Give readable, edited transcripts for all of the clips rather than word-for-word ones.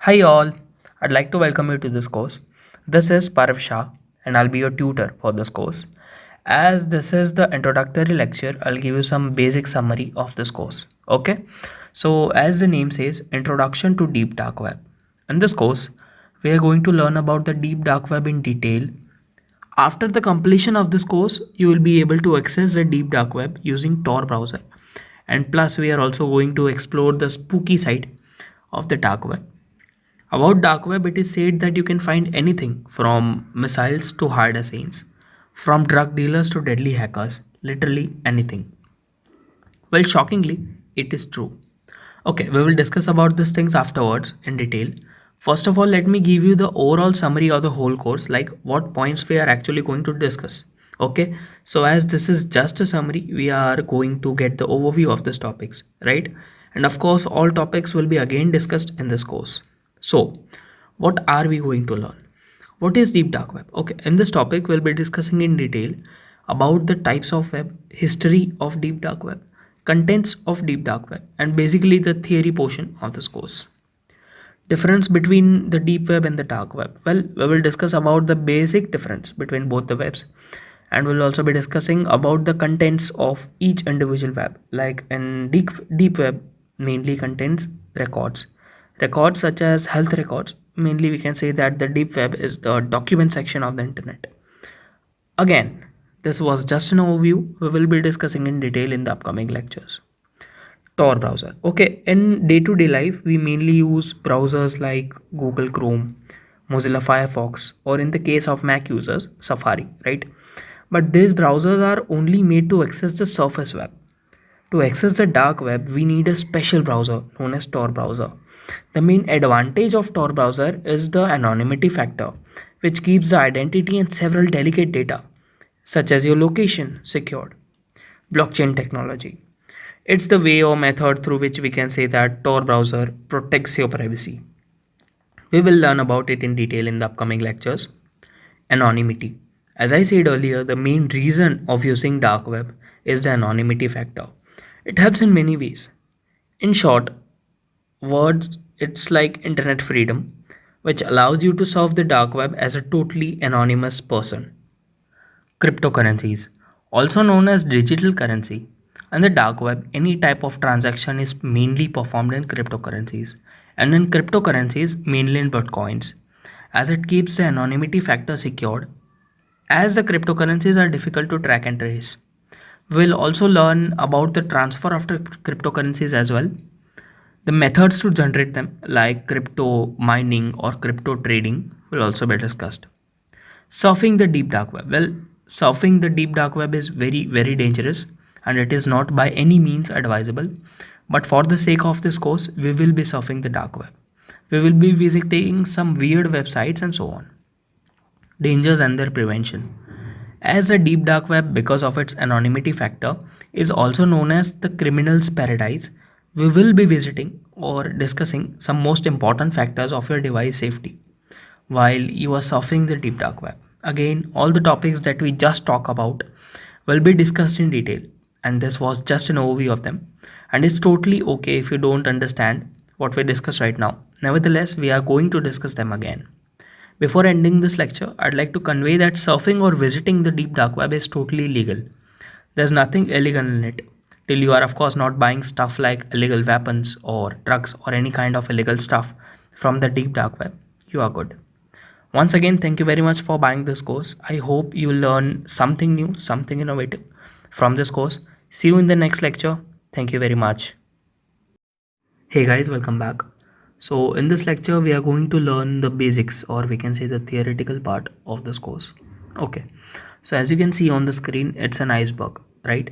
Hi all, I'd like to welcome you to this course. This is Parav Shah and I'll be your tutor for this course. As this is the introductory lecture, I'll give you some basic summary of this course. Okay, so as the name says, Introduction to Deep Dark Web. In this course, we are going to learn about the Deep Dark Web in detail. After the completion of this course, you will be able to access the Deep Dark Web using Tor browser. And plus, we are also going to explore the spooky side of the dark web. About dark web, it is said that you can find anything from missiles to hard assassins, from drug dealers to deadly hackers, literally anything. Well, shockingly, it is true. Okay, we will discuss about these things afterwards in detail. First of all, let me give you the overall summary of the whole course, like what points we are actually going to discuss. Okay, so as this is just a summary, we are going to get the overview of these topics, right? And of course, all topics will be again discussed in this course. So, what are we going to learn? What is deep dark web? Okay, in this topic, we'll be discussing in detail about the types of web, history of deep dark web, contents of deep dark web, and basically the theory portion of this course. Difference between the deep web and the dark web. Well, we will discuss about the basic difference between both the webs, and we'll also be discussing about the contents of each individual web. Like in deep web, mainly contains records. Records such as health records. Mainly, we can say that the deep web is the document section of the internet. Again, this was just an overview. We will be discussing in detail in the upcoming lectures. Tor browser. Okay, in day-to-day life, we mainly use browsers like Google Chrome, Mozilla Firefox, or in the case of Mac users, Safari, right? But these browsers are only made to access the surface web. To access the dark web, we need a special browser known as Tor browser. The main advantage of Tor browser is the anonymity factor, which keeps the identity and several delicate data, such as your location, secured. Blockchain technology. It's the way or method through which we can say that Tor browser protects your privacy. We will learn about it in detail in the upcoming lectures. Anonymity. As I said earlier, the main reason of using dark web is the anonymity factor. It helps in many ways. In short, words, it's like internet freedom, which allows you to surf the dark web as a totally anonymous person. Cryptocurrencies, also known as digital currency. On the dark web, any type of transaction is mainly performed in cryptocurrencies, and in cryptocurrencies, mainly in bitcoins, as it keeps the anonymity factor secured, as the cryptocurrencies are difficult to track and trace. We'll also learn about the transfer of the cryptocurrencies as well. The methods to generate them, like crypto mining or crypto trading, will also be discussed. Surfing the deep dark web. Well, surfing the deep dark web is very, very dangerous and it is not by any means advisable. But for the sake of this course, we will be surfing the dark web. We will be visiting some weird websites and so on. Dangers and their prevention. As a deep dark web, because of its anonymity factor, is also known as the criminal's paradise, we will be visiting or discussing some most important factors of your device safety while you are surfing the deep dark web. Again, all the topics that we just talk about will be discussed in detail, and this was just an overview of them. And it's totally okay if you don't understand what we discussed right now. Nevertheless, we are going to discuss them again. Before ending this lecture, I'd like to convey that surfing or visiting the deep dark web is totally legal. There's nothing illegal in it. Till you are, of course, not buying stuff like illegal weapons or drugs or any kind of illegal stuff from the deep dark web. You are good. Once again, thank you very much for buying this course. I hope you learn something new, something innovative from this course. See you in the next lecture. Thank you very much. Hey guys, welcome back. So in this lecture, we are going to learn the basics, or we can say the theoretical part of this course. Okay. So as you can see on the screen, it's an iceberg, right?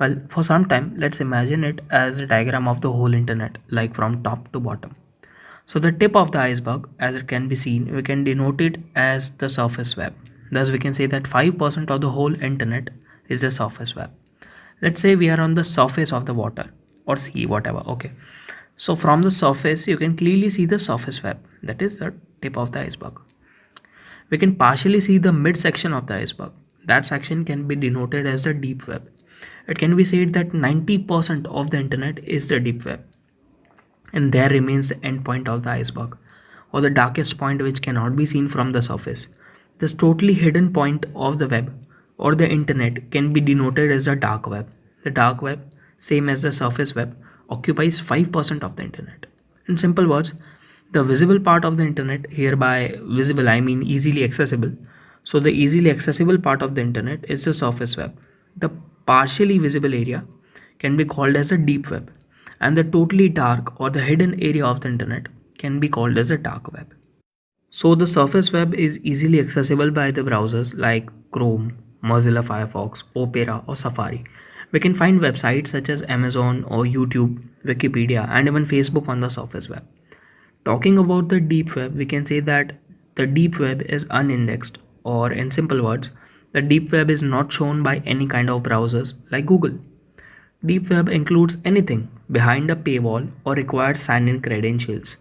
Well, for some time, let's imagine it as a diagram of the whole internet, like from top to bottom. So the tip of the iceberg, as it can be seen, we can denote it as the surface web. Thus, we can say that 5% of the whole internet is the surface web. Let's say we are on the surface of the water or sea, whatever. Okay. So from the surface, you can clearly see the surface web. That is the tip of the iceberg. We can partially see the midsection of the iceberg. That section can be denoted as the deep web. It can be said that 90% of the internet is the deep web, and there remains the end point of the iceberg. or the darkest point which cannot be seen from the surface. This totally hidden point of the web or the internet can be denoted as the dark web. The dark web, same as the surface web, occupies 5% of the internet. In simple words, the visible part of the internet, here by visible I mean easily accessible. So the easily accessible part of the internet is the surface web. The partially visible area can be called as a deep web, and the totally dark or the hidden area of the internet can be called as a dark web. So the surface web is easily accessible by the browsers like Chrome, Mozilla Firefox, Opera or Safari. We can find websites such as Amazon or YouTube, Wikipedia and even Facebook on the surface web. Talking about the deep web, we can say that the deep web is unindexed, or in simple words, the deep web is not shown by any kind of browsers like Google. Deep web includes anything behind a paywall or requires sign-in credentials.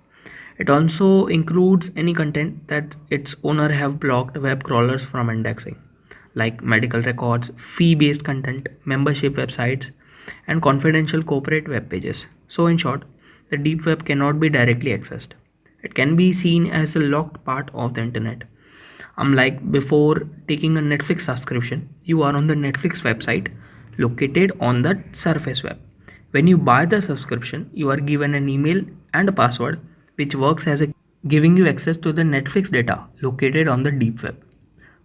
It also includes any content that its owner have blocked web crawlers from indexing, like medical records, fee-based content, membership websites, and confidential corporate web pages. So in short, the deep web cannot be directly accessed. It can be seen as a locked part of the internet. Unlike before taking a Netflix subscription, you are on the Netflix website located on the surface web. When you buy the subscription, you are given an email and a password which works as a giving you access to the Netflix data located on the deep web.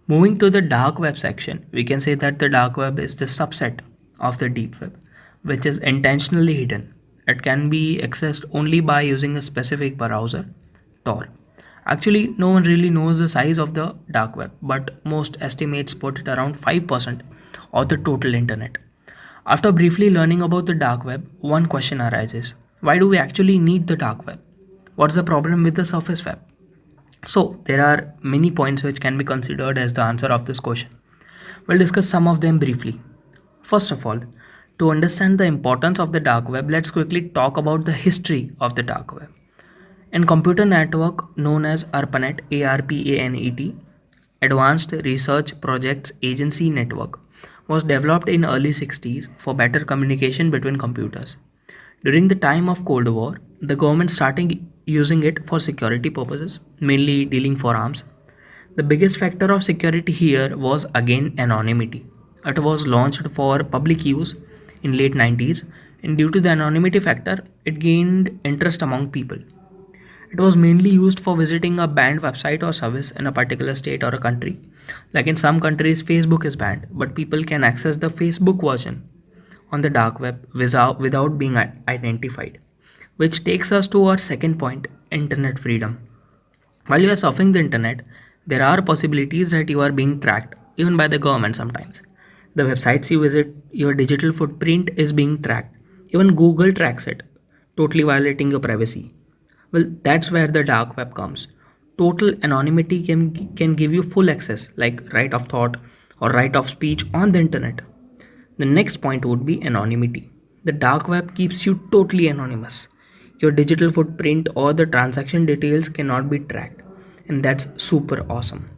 Moving to the dark web section, we can say that the dark web is the subset of the deep web, which is intentionally hidden. It can be accessed only by using a specific browser, Tor. Actually, no one really knows the size of the dark web, but most estimates put it around 5% of the total internet. After briefly learning about the dark web, one question arises. Why do we actually need the dark web? What's the problem with the surface web? So, there are many points which can be considered as the answer of this question. We'll discuss some of them briefly. First of all, to understand the importance of the dark web, let's quickly talk about the history of the dark web. In computer network known as ARPANET, ARPANET, Advanced Research Projects Agency Network, was developed in early 60s for better communication between computers. During the time of Cold War, the government started using it for security purposes, mainly dealing for arms. The biggest factor of security here was again anonymity. It was launched for public use in late 90s, and due to the anonymity factor, it gained interest among people. It was mainly used for visiting a banned website or service in a particular state or a country. Like in some countries, Facebook is banned, but people can access the Facebook version on the dark web without being identified. Which takes us to our second point, internet freedom. While you are surfing the internet, there are possibilities that you are being tracked, even by the government sometimes. The websites you visit, your digital footprint is being tracked. Even Google tracks it, totally violating your privacy. Well, that's where the dark web comes. Total anonymity can give you full access, like right of thought or right of speech on the internet. The next point would be anonymity. The dark web keeps you totally anonymous. Your digital footprint or the transaction details cannot be tracked, and that's super awesome.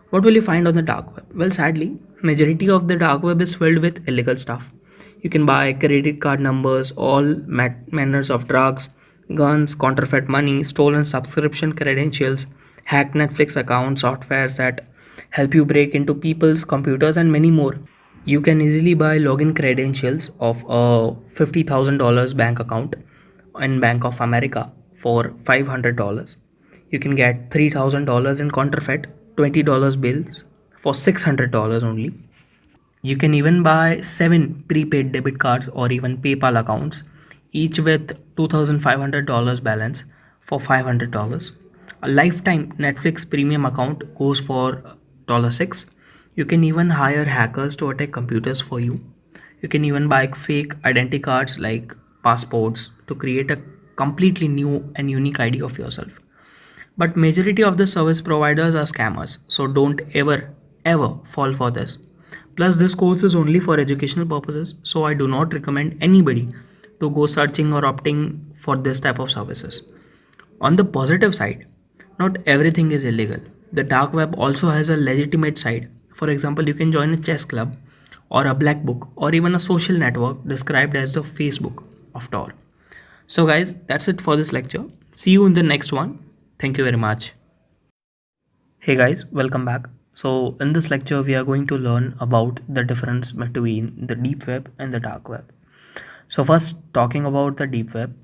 What will you find on the dark web? Well, sadly, majority of the dark web is filled with illegal stuff. You can buy credit card numbers, all manners of drugs, guns, counterfeit money, stolen subscription credentials, hacked Netflix accounts, softwares that help you break into people's computers, and many more. You can easily buy login credentials of a $50,000 bank account in Bank of America for $500. You can get $3,000 in counterfeit $20 bills for $600 only. You can even buy 7 prepaid debit cards or even PayPal accounts, each with $2,500 balance for $500. A lifetime Netflix premium account goes for $6. You can even hire hackers to attack computers for you. You can even buy fake identity cards like passports to create a completely new and unique ID of yourself. But majority of the service providers are scammers, so don't ever fall for this. Plus this course is only for educational purposes, so I do not recommend anybody to go searching or opting for this type of services. On the positive side, not everything is illegal. The dark web also has a legitimate side. For example, you can join a chess club or a black book or even a social network described as the Facebook of Tor. So guys, that's it for this lecture. See you in the next one. Thank you very much. Hey guys, welcome back. So in this lecture we are going to learn about the difference between the deep web and the dark web. So first talking about the deep web.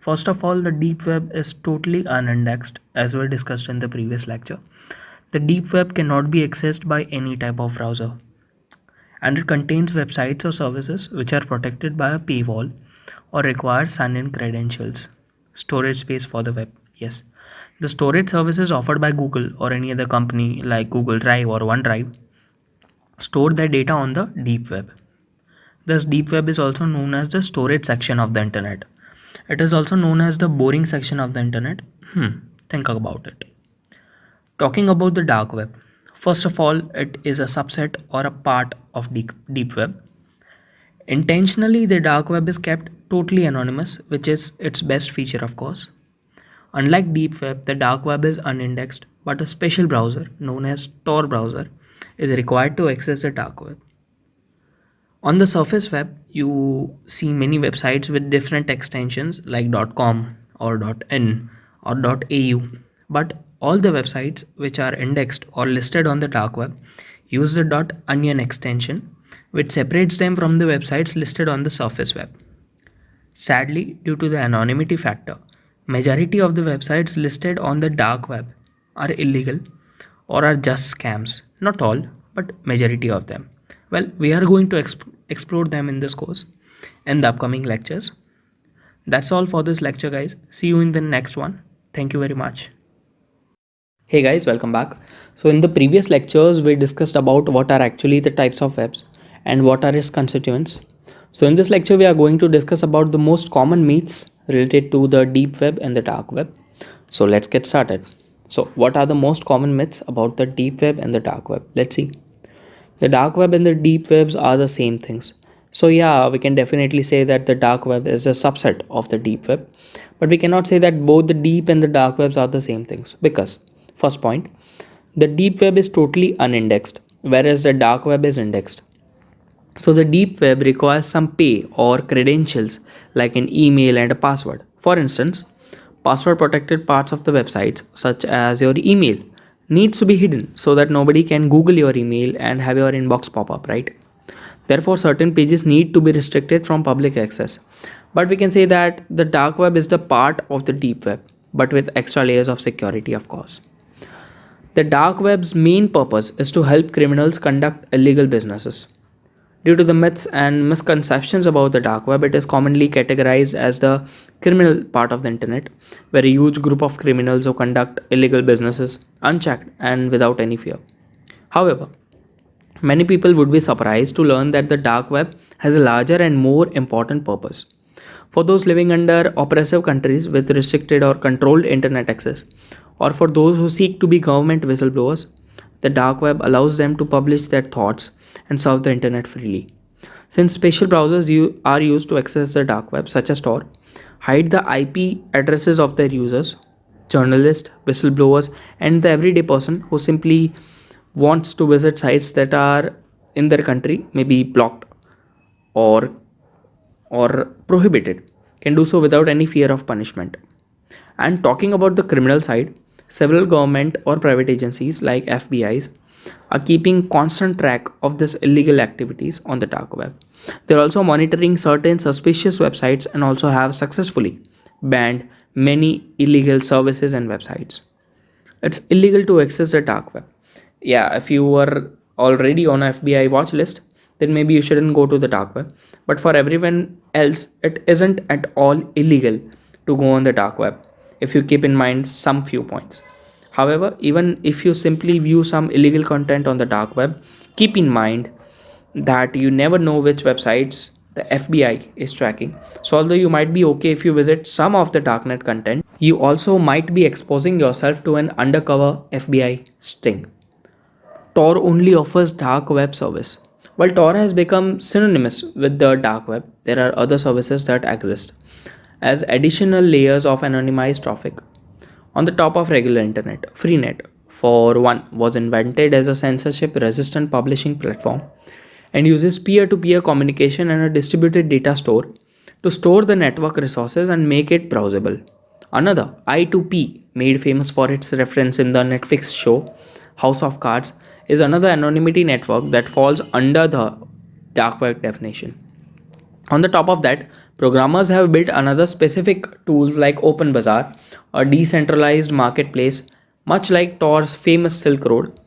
First of all, the deep web is totally unindexed as we discussed in the previous lecture. The deep web cannot be accessed by any type of browser, and it contains websites or services which are protected by a paywall or require sign-in credentials. Storage space for the web. Yes. The storage services offered by Google or any other company like Google Drive or OneDrive store their data on the deep web. This deep web is also known as the storage section of the internet. It is also known as the boring section of the internet. Think about it. Talking about the dark web. First of all, it is a subset or a part of deep web. Intentionally, the dark web is kept totally anonymous, which is its best feature, of course. Unlike deep web, the dark web is unindexed, but a special browser known as Tor browser is required to access the dark web. On the surface web, you see many websites with different extensions like .com or .in or .au, but all the websites which are indexed or listed on the dark web use the .onion extension, which separates them from the websites listed on the surface web. Sadly, due to the anonymity factor, majority of the websites listed on the dark web are illegal or are just scams. Not all, but majority of them. Well, we are going to explore them in this course and the upcoming lectures. That's all for this lecture, guys. See you in the next one. Thank you very much. Hey guys, welcome back. So in the previous lectures, we discussed about what are actually the types of webs and what are its constituents. So in this lecture, we are going to discuss about the most common myths related to the deep web and the dark web. So let's get started. So what are the most common myths about the deep web and the dark web? Let's see. The dark web and the deep webs are the same things. So yeah, we can definitely say that the dark web is a subset of the deep web, but we cannot say that both the deep and the dark webs are the same things because first point, the deep web is totally unindexed, whereas the dark web is indexed. So the deep web requires some pay or credentials like an email and a password. For instance, password protected parts of the websites such as your email needs to be hidden so that nobody can Google your email and have your inbox pop up, right? Therefore, certain pages need to be restricted from public access. But we can say that the dark web is the part of the deep web, but with extra layers of security, of course. The dark web's main purpose is to help criminals conduct illegal businesses. Due to the myths and misconceptions about the dark web, it is commonly categorized as the criminal part of the internet, where a huge group of criminals who conduct illegal businesses unchecked and without any fear. However, many people would be surprised to learn that the dark web has a larger and more important purpose. For those living under oppressive countries with restricted or controlled internet access, or for those who seek to be government whistleblowers, the dark web allows them to publish their thoughts and surf the internet freely. Since special browsers are used to access the dark web, such as Tor, hide the IP addresses of their users, journalists, whistleblowers, and the everyday person who simply wants to visit sites that are in their country may be blocked or prohibited can do so without any fear of punishment. And talking about the criminal side, several government or private agencies like FBI's are keeping constant track of this illegal activities on the dark web. They're also monitoring certain suspicious websites and also have successfully banned many illegal services and websites. It's illegal to access the dark web. Yeah, if you were already on a FBI watch list, then maybe you shouldn't go to the dark web. But for everyone else, it isn't at all illegal to go on the dark web if you keep in mind some few points. However, even if you simply view some illegal content on the dark web, keep in mind that you never know which websites the FBI is tracking. So although you might be okay if you visit some of the darknet content, you also might be exposing yourself to an undercover FBI sting. Tor only offers dark web service. While Tor has become synonymous with the dark web, there are other services that exist as additional layers of anonymized traffic. On the top of regular internet, Freenet, for one, was invented as a censorship resistant publishing platform and uses peer to peer communication and a distributed data store to store the network resources and make it browsable. Another, I2P, made famous for its reference in the Netflix show House of Cards, is another anonymity network that falls under the dark web definition. On the top of that, programmers have built another specific tools like OpenBazaar, a decentralized marketplace, much like Tor's famous Silk Road,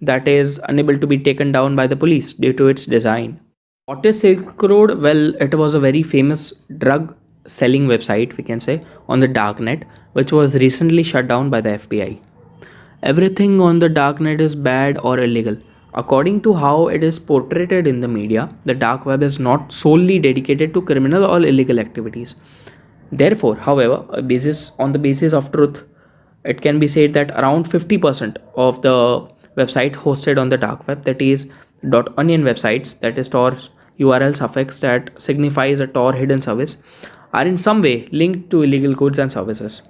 that is unable to be taken down by the police due to its design. What is Silk Road? Well, it was a very famous drug selling website, we can say, on the darknet, which was recently shut down by the FBI. Everything on the darknet is bad or illegal. According to how it is portrayed in the media, the dark web is not solely dedicated to criminal or illegal activities. Therefore, however, on the basis of truth, it can be said that around 50% of the website hosted on the dark web, that is .onion websites, that is Tor URL suffix that signifies a Tor hidden service, are in some way linked to illegal goods and services.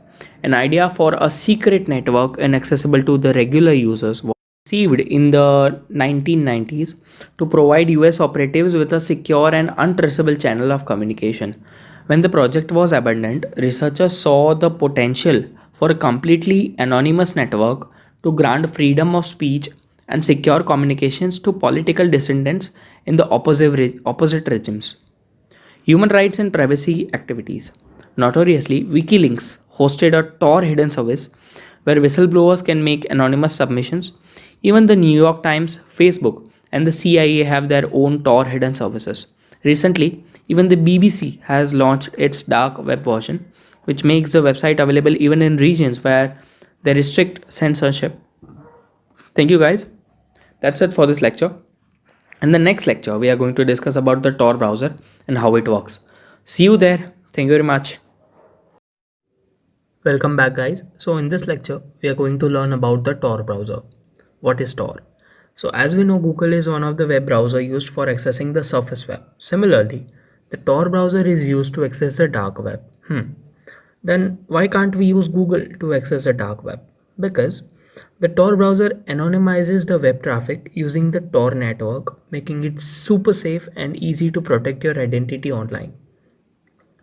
An idea for a secret network inaccessible to the regular users was conceived in the 1990s to provide US operatives with a secure and untraceable channel of communication. When the project was abandoned, researchers saw the potential for a completely anonymous network to grant freedom of speech and secure communications to political dissidents in the opposite regimes. Human rights and privacy activities. Notoriously, WikiLeaks hosted a Tor hidden service where whistleblowers can make anonymous submissions. Even the New York Times, Facebook, and the CIA have their own Tor hidden services. Recently, even the BBC has launched its dark web version, which makes the website available even in regions where they restrict censorship. Thank you guys. That's it for this lecture. In the next lecture, we are going to discuss about the Tor browser and how it works. See you there. Thank you very much. Welcome back guys. So in this lecture, we are going to learn about the Tor browser. What is Tor? So as we know, Google is one of the web browser used for accessing the surface web. Similarly, the Tor browser is used to access the dark web. Then why can't we use Google to access the dark web? Because the Tor browser anonymizes the web traffic using the Tor network, making it super safe and easy to protect your identity online.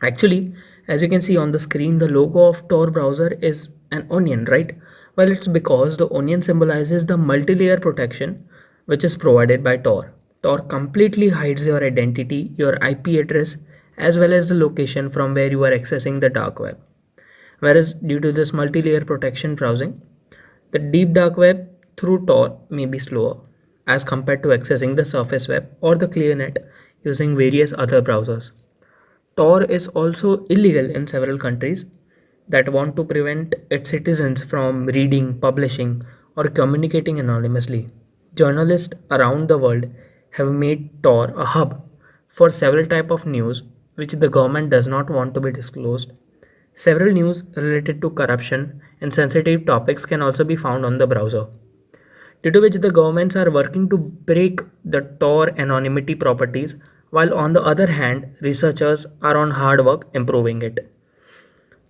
Actually, as you can see on the screen, the logo of Tor browser is an onion, right? Well, it's because the onion symbolizes the multi-layer protection which is provided by Tor. Tor completely hides your identity, your IP address, as well as the location from where you are accessing the dark web. Whereas due to this multi-layer protection browsing, the deep dark web through Tor may be slower as compared to accessing the surface web or the clear net using various other browsers. Tor is also illegal in several countries that want to prevent its citizens from reading, publishing, or communicating anonymously. Journalists around the world have made Tor a hub for several types of news which the government does not want to be disclosed. Several news related to corruption and sensitive topics can also be found on the browser, due to which the governments are working to break the Tor anonymity properties, while on the other hand, researchers are on hard work improving it.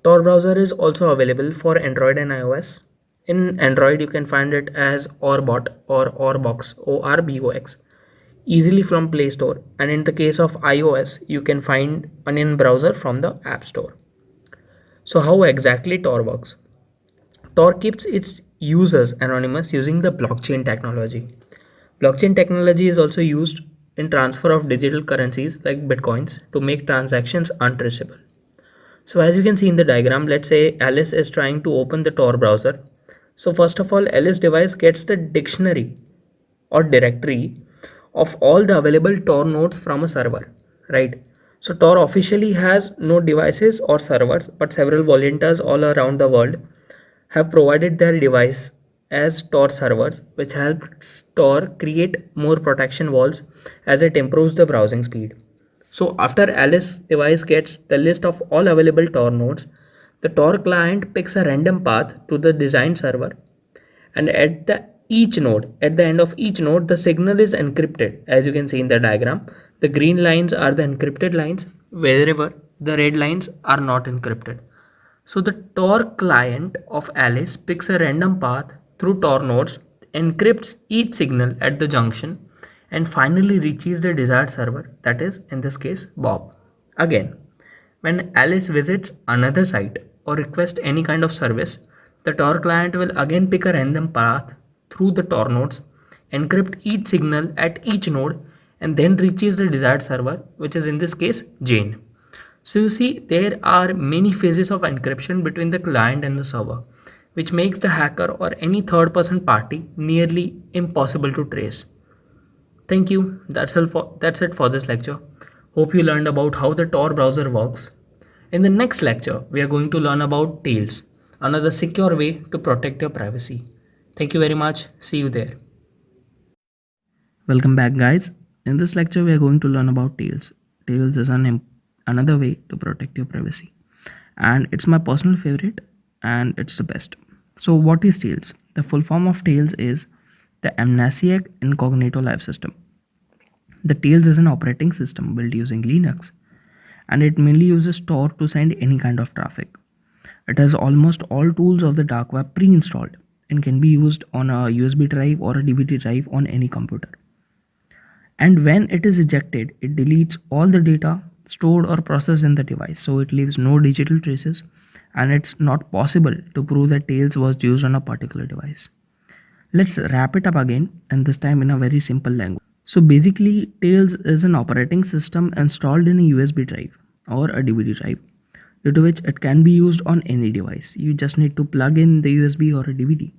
Tor browser is also available for Android and iOS. In Android, you can find it as Orbot or Orbox, ORBOX, easily from Play Store, and in the case of iOS, you can find Onion browser from the App Store. So, how exactly Tor works? Tor keeps its users anonymous using the blockchain technology. Blockchain technology is also used in transfer of digital currencies like bitcoins to make transactions untraceable. So as you can see in the diagram, let's say Alice is trying to open the Tor browser. So first of all, Alice device gets the dictionary or directory of all the available Tor nodes from a server, right? So Tor officially has no devices or servers, but several volunteers all around the world have provided their device as Tor servers, which helps Tor create more protection walls as it improves the browsing speed. So after Alice device gets the list of all available Tor nodes, the Tor client picks a random path to the designed server, and at the end of each node, the signal is encrypted. As you can see in the diagram, the green lines are the encrypted lines, wherever the red lines are not encrypted. So the Tor client of Alice picks a random path through Tor nodes, encrypts each signal at the junction, and finally reaches the desired server, that is in this case Bob. Again, when Alice visits another site, or request any kind of service, the Tor client will again pick a random path through the Tor nodes, encrypt each signal at each node, and then reaches the desired server, which is in this case Jane. So you see, there are many phases of encryption between the client and the server, which makes the hacker or any third person party nearly impossible to trace. Thank you. That's it for this lecture. Hope you learned about how the Tor browser works. In the next lecture, we are going to learn about Tails, another secure way to protect your privacy. Thank you very much. See you there. Welcome back, guys. In this lecture, we are going to learn about Tails. Tails is another way to protect your privacy, and it's my personal favorite, and it's the best. So, what is Tails? The full form of Tails is the Amnesiac Incognito Live System. The Tails is an operating system built using Linux, and it mainly uses Tor to send any kind of traffic. It has almost all tools of the dark web pre-installed and can be used on a USB drive or a DVD drive on any computer. And when it is ejected, it deletes all the data stored or processed in the device, so it leaves no digital traces, and it's not possible to prove that Tails was used on a particular device. Let's wrap it up again, and this time in a very simple language. So basically, Tails is an operating system installed in a USB drive or a DVD drive, due to which it can be used on any device. You just need to plug in the USB or a DVD,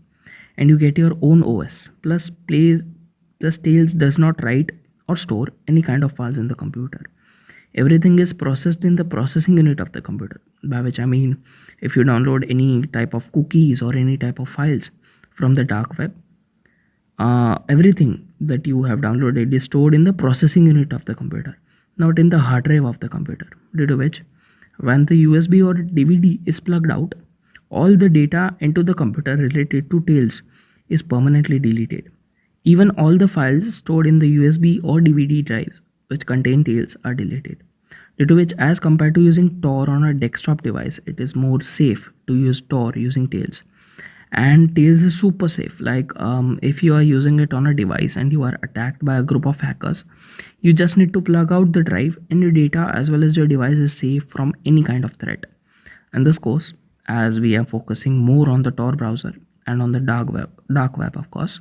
and you get your own OS. Plus Tails does not write or store any kind of files in the computer. Everything is processed in the processing unit of the computer, by which I mean if you download any type of cookies or any type of files from the dark web, everything that you have downloaded is stored in the processing unit of the computer, not in the hard drive of the computer, due to which when the USB or DVD is plugged out, all the data into the computer related to Tails is permanently deleted. Even all the files stored in the USB or DVD drives which contain Tails are deleted, due to which as compared to using Tor on a desktop device, it is more safe to use Tor using Tails. And Tails is super safe. Like if you are using it on a device and you are attacked by a group of hackers, you just need to plug out the drive and your data as well as your device is safe from any kind of threat. In this course, as we are focusing more on the Tor browser and on the dark web of course,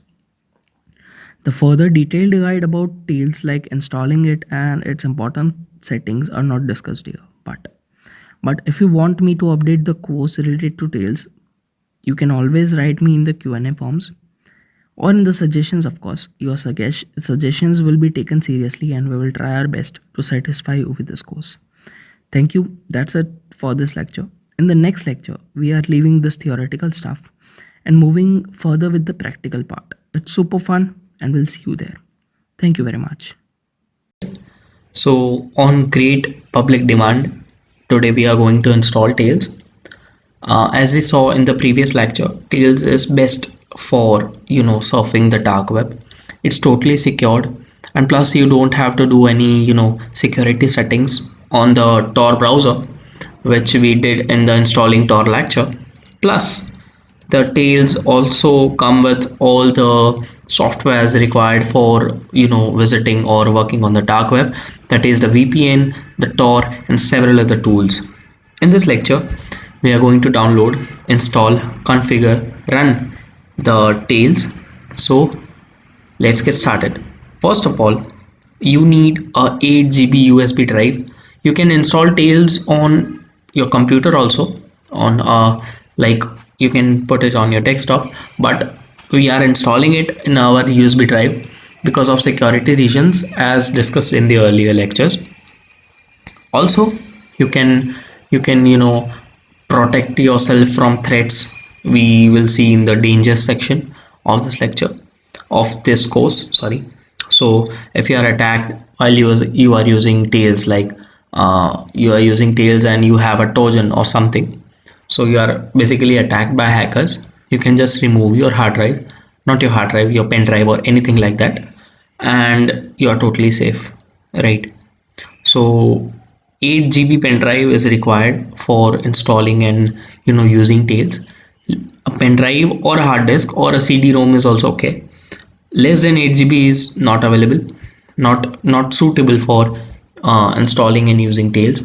the further detailed guide about Tails, like installing it and its important settings, are not discussed here. But if you want me to update the course related to Tails, you can always write me in the Q&A forms or in the suggestions. Of course, your suggestions will be taken seriously, and we will try our best to satisfy you with this course. Thank you. That's it for this lecture. In the next lecture, we are leaving this theoretical stuff and moving further with the practical part. It's super fun, and we'll see you there. Thank you very much. So on great public demand, today we are going to install Tails. As we saw in the previous lecture, Tails is best for surfing the dark web. It's totally secured, and plus you don't have to do any security settings on the Tor browser, which we did in the installing Tor lecture. Plus the Tails also come with all the softwares required for visiting or working on the dark web, that is the VPN, the Tor, and several other tools. In this lecture we are going to download, install, configure, run the Tails. So let's get started. First of all, you need a 8 GB USB drive. You can install Tails on your computer also, on like you can put it on your desktop, but we are installing it in our USB drive because of security reasons, as discussed in the earlier lectures. Also you can protect yourself from threats. We will see in the dangers section of this lecture, of this course, sorry. So if you are attacked while you are using Tails, like you are using Tails and you have a Trojan or something, so you are basically attacked by hackers, you can just remove your hard drive, not your hard drive, your pen drive or anything like that, and you are totally safe, right? So 8 GB pen drive is required for installing and using Tails. A pen drive or a hard disk or a CD-ROM is also okay. Less than 8 GB is not available, not suitable for installing and using Tails.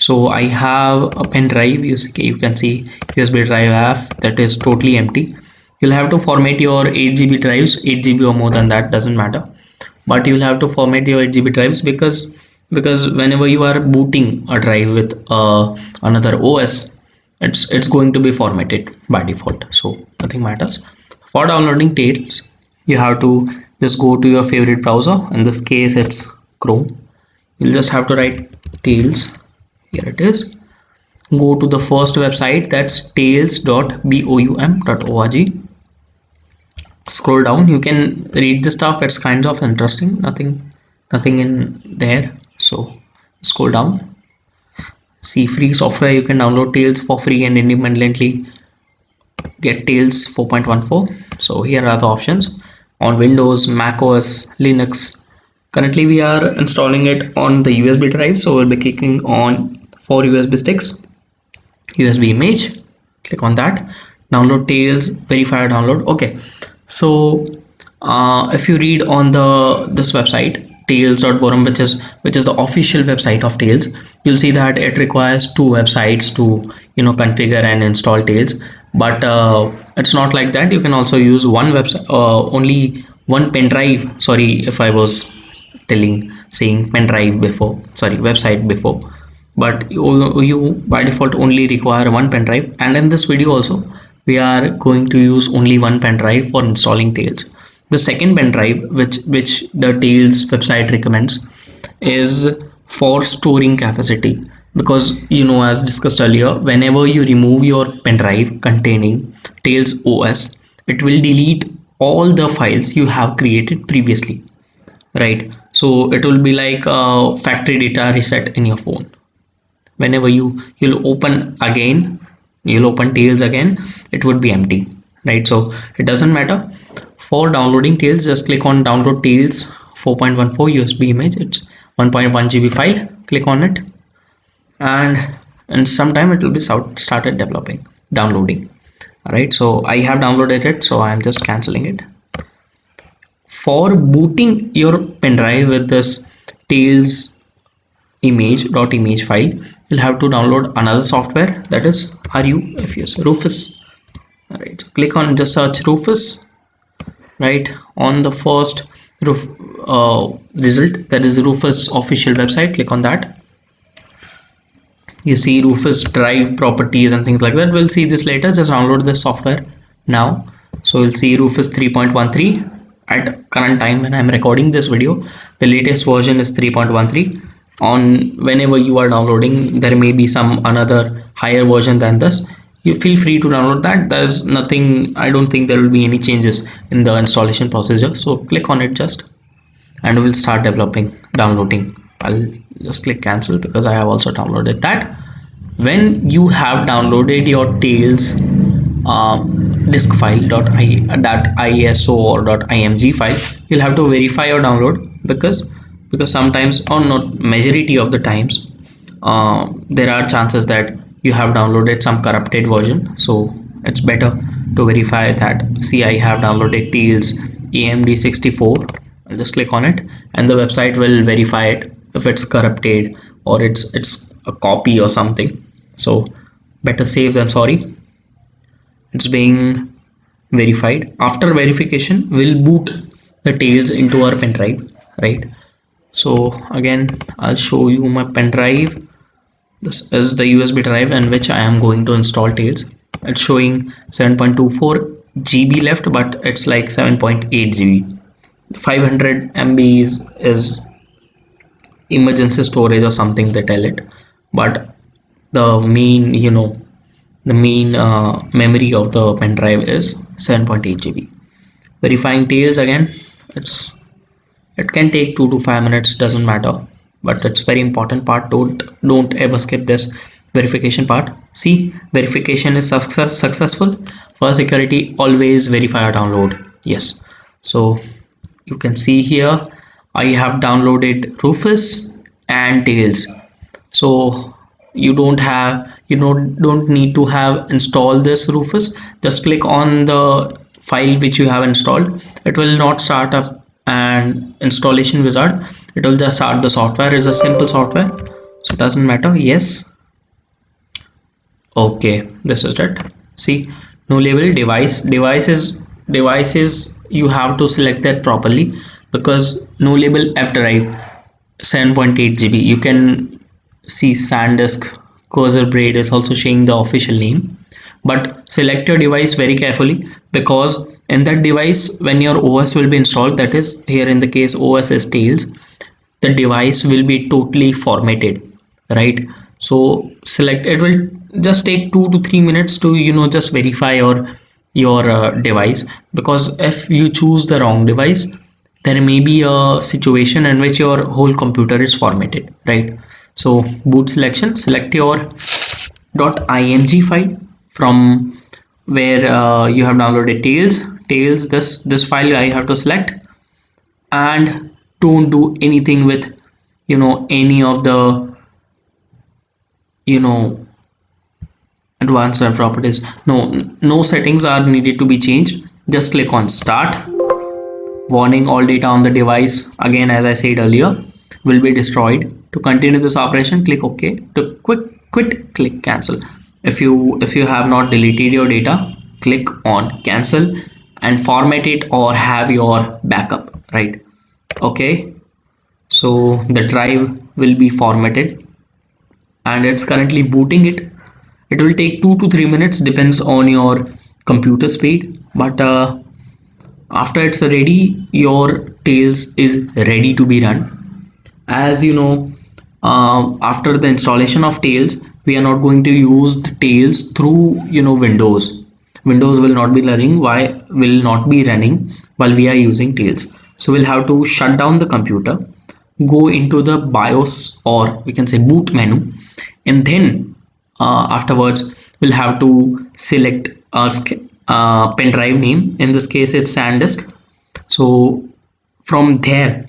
So I have a pen drive. You can see USB drive I have that is totally empty. You'll have to format your 8 GB drives, 8 GB or more than that, doesn't matter, but you'll have to format your 8 GB drives because whenever you are booting a drive with another OS, it's going to be formatted by default, so nothing matters. For downloading Tails, you have to just go to your favorite browser. In this case it's Chrome. You'll just have to write Tails. Here it is. Go to the first website, that's tails.boum.org. Scroll down, you can read the stuff, it's kind of interesting. Nothing in there, so scroll down. See free software. You can download Tails for free and independently get Tails 4.14. so here are the options on Windows, Mac OS, Linux. Currently we are installing it on the USB drive, so we'll be clicking on 4 USB sticks, USB image, click on that, download Tails, verify download. Okay, so if you read on this website tails.borum, which is the official website of Tails, you'll see that it requires 2 websites to configure and install Tails. But it's not like that. You can also use one website, only one pen drive. Sorry if I was saying pen drive before, sorry, website before, but you by default only require one pen drive. And in this video also we are going to use only one pen drive for installing Tails. The second pen drive which the Tails website recommends is for storing capacity, because as discussed earlier, whenever you remove your pen drive containing Tails OS, it will delete all the files you have created previously, right? So it will be like a factory data reset in your phone. Whenever you'll open Tails again, it would be empty, right? So it doesn't matter. For downloading Tails, just click on download Tails 4.14 USB image. It's 1.1 GB file. Click on it, and in some time it will be started downloading. All right, so I have downloaded it, so I am just canceling it. For booting your pen drive with this Tails image file, you'll have to download another software, that is Rufus. All right, so click on, just search Rufus, right on the first result, that is Rufus official website. Click on that. You see Rufus drive properties and things like that. We'll see this later. Just download the software now. So you'll see Rufus 3.13 at current time when I'm recording this video. The latest version is 3.13. On whenever you are downloading, there may be some another higher version than this. You feel free to download that. There's nothing, I don't think there will be any changes in the installation procedure. So click on it just, and we'll start downloading. I'll just click cancel because I have also downloaded that. When you have downloaded your Tails disk file .iso or .img file, you'll have to verify your download, because sometimes, or not majority of the times, there are chances that you have downloaded some corrupted version. So it's better to verify that. See, I have downloaded Tails AMD 64. I'll just click on it, and the website will verify it if it's corrupted or it's a copy or something. So better safe than sorry. It's being verified. After verification, we'll boot the Tails into our pen drive, right? So again, I'll show you my pen drive. This is the USB drive in which I am going to install Tails. It's showing 7.24 GB left, but it's like 7.8 GB. 500 MB is emergency storage or something, they tell it, but the main memory of the pen drive is 7.8 GB. Verifying Tails again, it can take 2 to 5 minutes, doesn't matter, but it's very important part. Don't ever skip this verification part. See, verification is successful. For security, always verify a download. Yes, so you can see here I have downloaded Rufus and Tails. So you don't need to have installed this Rufus. Just click on the file which you have installed. It will not start up an installation wizard. It will just start the software. It's a simple software, so it doesn't matter. Yes, Okay, this is it. See, no label devices you have to select that properly, because no label F drive 7.8 GB. You can see SanDisk cursor braid is also showing the official name, but select your device very carefully, because in that device when your OS will be installed, that is here in the case OS is Tails, the device will be totally formatted, right? So select, it will just take 2 to 3 minutes to just verify your device, because if you choose the wrong device, there may be a situation in which your whole computer is formatted, right? So boot selection, select your .img file from where you have downloaded Tails. This file I have to select, and don't do anything with any of the you know advanced web properties. No settings are needed to be changed. Just click on start. Warning, all data on the device, again as I said earlier, will be destroyed. To continue this operation, click OK. To quit, click cancel. If you have not deleted your data, click on cancel and format it or have your backup, right? Okay, so the drive will be formatted and it's currently booting it. It will take 2 to 3 minutes, depends on your computer speed, but after it's ready, your Tails is ready to be run. As you know, after the installation of Tails, we are not going to use the Tails through Windows will not be running. Why will not be running while we are using Tails? So we'll have to shut down the computer, go into the BIOS, or we can say boot menu, and then afterwards we'll have to select our pen drive name. In this case it's SanDisk. So from there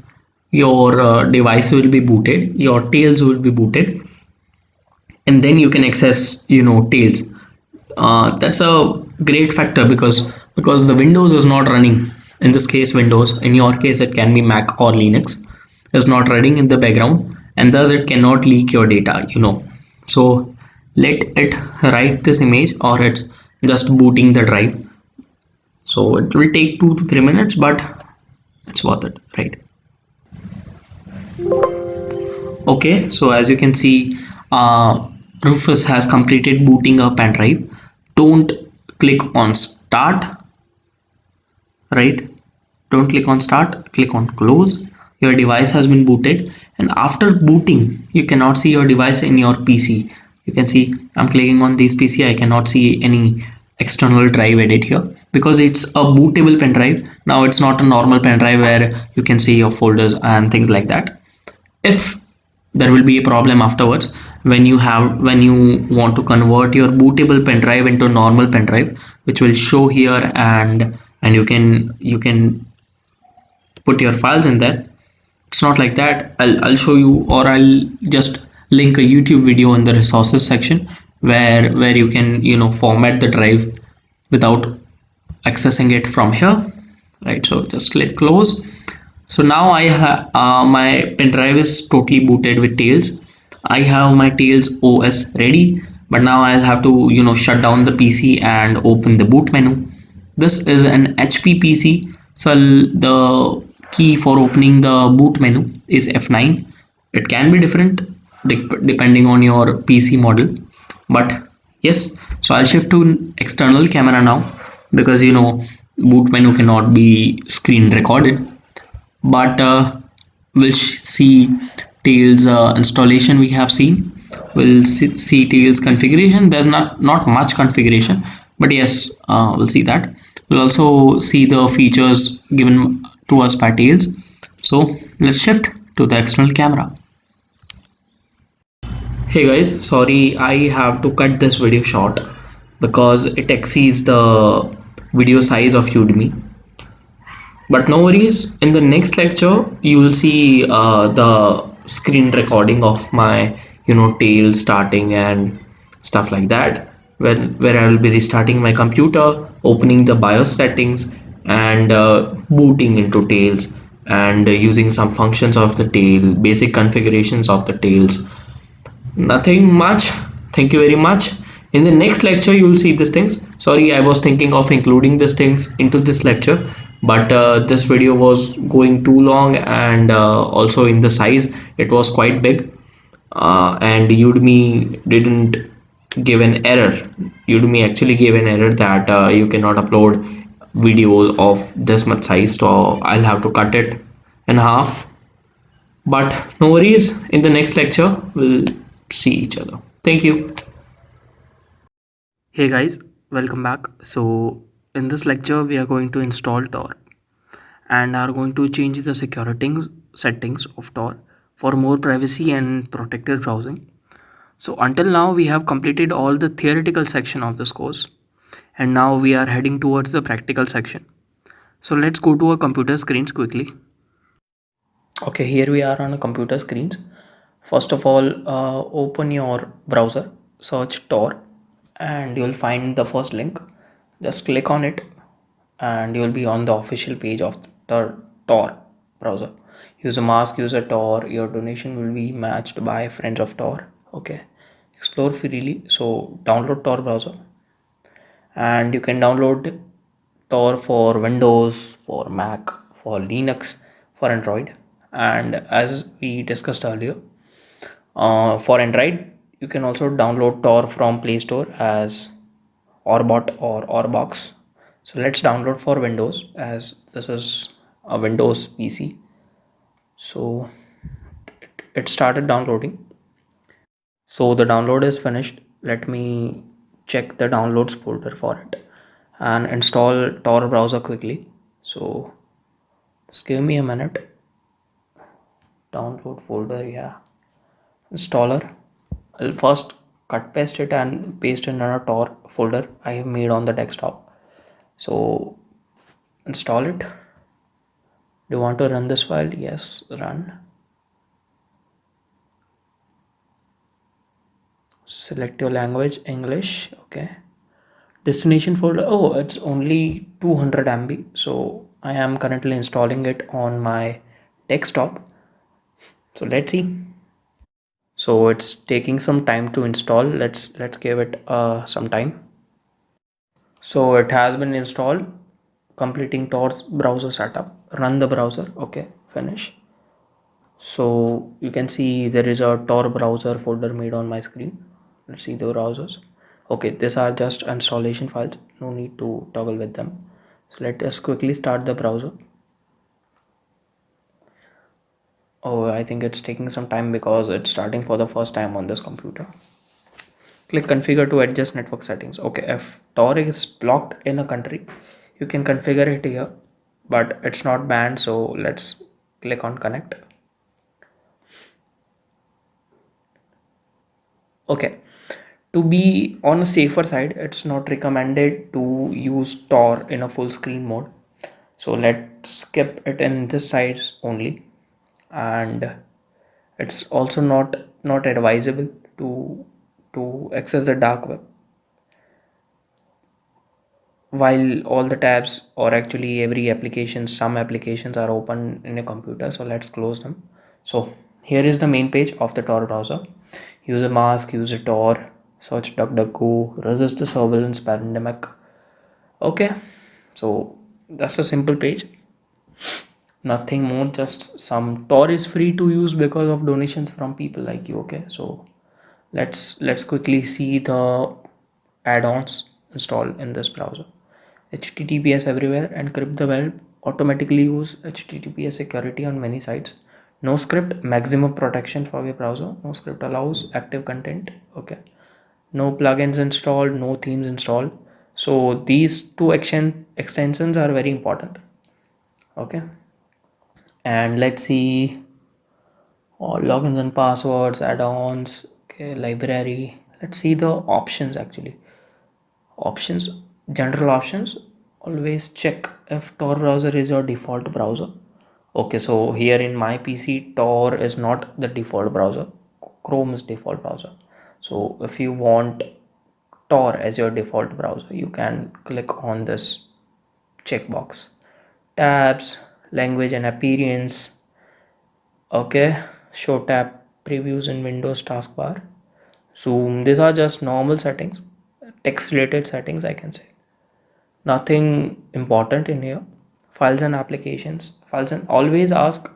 your device will be booted, your Tails will be booted, and then you can access Tails. That's a great factor, because the Windows is not running. In this case Windows, in your case it can be Mac or Linux, is not running in the background, and thus it cannot leak your data. So let it write this image, or it's just booting the drive. So it will take 2 to 3 minutes, but it's worth it, right? Okay, so as you can see, Rufus has completed booting a pen drive. Don't click on start, right? Don't click on start, click on close. Your device has been booted, and after booting you cannot see your device in your PC. You can see I'm clicking on this PC, I cannot see any external drive edit here, because it's a bootable pen drive. Now it's not a normal pen drive where you can see your folders and things like that. If there will be a problem afterwards when you want to convert your bootable pen drive into normal pen drive, which will show here, and you can put your files in there. It's not like that. I'll show you, or I'll just link a YouTube video in the resources section where you can format the drive without accessing it from here, right? So just click close. So now I have my pen drive is totally booted with Tails. I have my Tails OS ready, but now I'll have to shut down the PC and open the boot menu. This is an HP PC, so the key for opening the boot menu is F9. It can be different depending on your PC model, but yes. So I'll shift to external camera now, because boot menu cannot be screen recorded, but we'll see Tails installation. We have seen, we'll see Tails configuration. There's not much configuration, but yes, we'll see that. We'll also see the features given to us by Tails. So let's shift to the external camera. Hey guys, sorry, I have to cut this video short because it exceeds the video size of Udemy. But no worries, in the next lecture you will see the screen recording of my Tails starting and stuff like that, where I will be restarting my computer, opening the BIOS settings, and booting into Tails, and using some functions of the Tail, basic configurations of the Tails. Nothing much. Thank you very much. In the next lecture you will see these things. Sorry, I was thinking of including these things into this lecture, but this video was going too long, and also in the size it was quite big, and Udemy didn't give an error. Udemy actually gave an error that you cannot upload videos of this much size, so I'll have to cut it in half. But no worries, in the next lecture we'll see each other. Thank you. Hey guys, welcome back. So in this lecture we are going to install Tor and are going to change the security settings of Tor for more privacy and protected browsing. So until now we have completed all the theoretical section of this course, and now we are heading towards the practical section. So let's go to our computer screens quickly. Okay, here we are on a computer screens. First of all, open your browser, search Tor, and you'll find the first link. Just click on it and you'll be on the official page of the Tor browser. Use a mask, use a Tor. Your donation will be matched by friends of Tor. Okay, explore freely. So download Tor browser, and you can download Tor for Windows, for Mac, for Linux, for Android. And as we discussed earlier, for Android you can also download Tor from Play Store as Orbot or Orbox. So let's download for Windows, as this is a Windows PC. So it started downloading. So the download is finished. Let me check the downloads folder for it and install Tor browser quickly. So just give me a minute. Download folder, yeah. Installer. I'll first cut paste it and paste it in a Tor folder I have made on the desktop. So install it. Do you want to run this file? Yes, run. Select your language, English. Okay. Destination folder. Oh, it's only 200 MB. So I am currently installing it on my desktop. So let's see. So it's taking some time to install. Let's give it some time. So it has been installed. Completing Tor's browser setup. Run the browser. Okay, finish. So you can see there is a Tor browser folder made on my screen. Let's see the browsers. Okay, these are just installation files. No need to toggle with them. So let us quickly start the browser. Oh, I think it's taking some time because it's starting for the first time on this computer. Click configure to adjust network settings. Okay, if Tor is blocked in a country, you can configure it here, but it's not banned. So let's click on connect. Okay, to be on a safer side, it's not recommended to use Tor in a full screen mode. So let's skip it in this size only, and it's also not advisable to access the dark web while all the tabs, or actually every application, some applications are open in a computer. So let's close them. So here is the main page of the Tor browser. Use a mask, use a Tor, search DuckDuckGo, resist the surveillance pandemic. Okay, so that's a simple page, nothing more. Just some Tor is free to use because of donations from people like you. Okay, so let's quickly see the add-ons installed in this browser. HTTPS everywhere, encrypt the web, automatically use HTTPS security on many sites. No script, maximum protection for your browser. No script allows active content. Okay, no plugins installed, no themes installed. So these two extensions are very important. Okay, and let's see all logins and passwords, add-ons. Okay, library. Let's see the options actually. Options, general options. Always check if Tor browser is your default browser. Okay, so here in my PC, Tor is not the default browser. Chrome is default browser. So if you want Tor as your default browser, you can click on this checkbox. Tabs, language and appearance. Okay, show tab previews in Windows taskbar. Zoom. These are just normal settings. text related settings, I can say. Nothing important in here. Files and applications. Files and always ask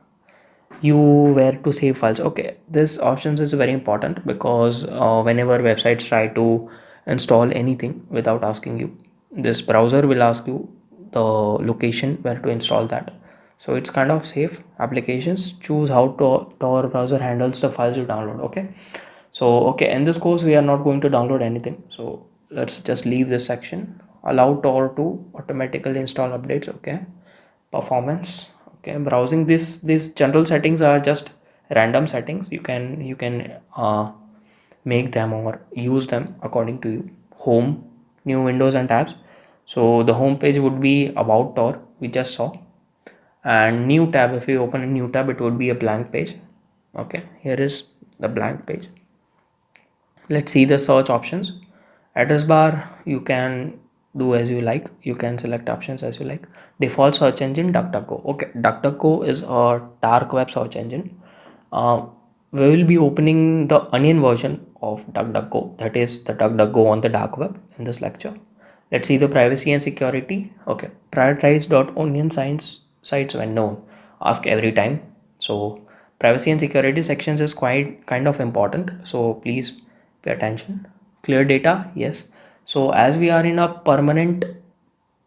you where to save files. Okay, this options is very important because whenever websites try to install anything without asking you, this browser will ask you the location where to install that. So it's kind of safe. Applications, choose how to Tor browser handles the files you download. Okay, so okay, in this course we are not going to download anything, so let's just leave this section. Allow Tor to automatically install updates. Okay, performance. Okay, browsing, this these general settings are just random settings. You can make them or use them according to you. Home, new windows and tabs. So the home page would be about Tor, we just saw. And new tab, if you open a new tab, it would be a blank page. Okay, here is the blank page. Let's see the search options. Address bar, you can do as you like, you can select options as you like. Default search engine, DuckDuckGo. Okay, DuckDuckGo is a dark web search engine. We will be opening the onion version of DuckDuckGo, that is the DuckDuckGo on the dark web, in this lecture. Let's see the privacy and security. Okay, prioritize .onion sites when known, ask every time. So privacy and security sections is quite kind of important, so please pay attention. Clear data, yes. So as we are in a permanent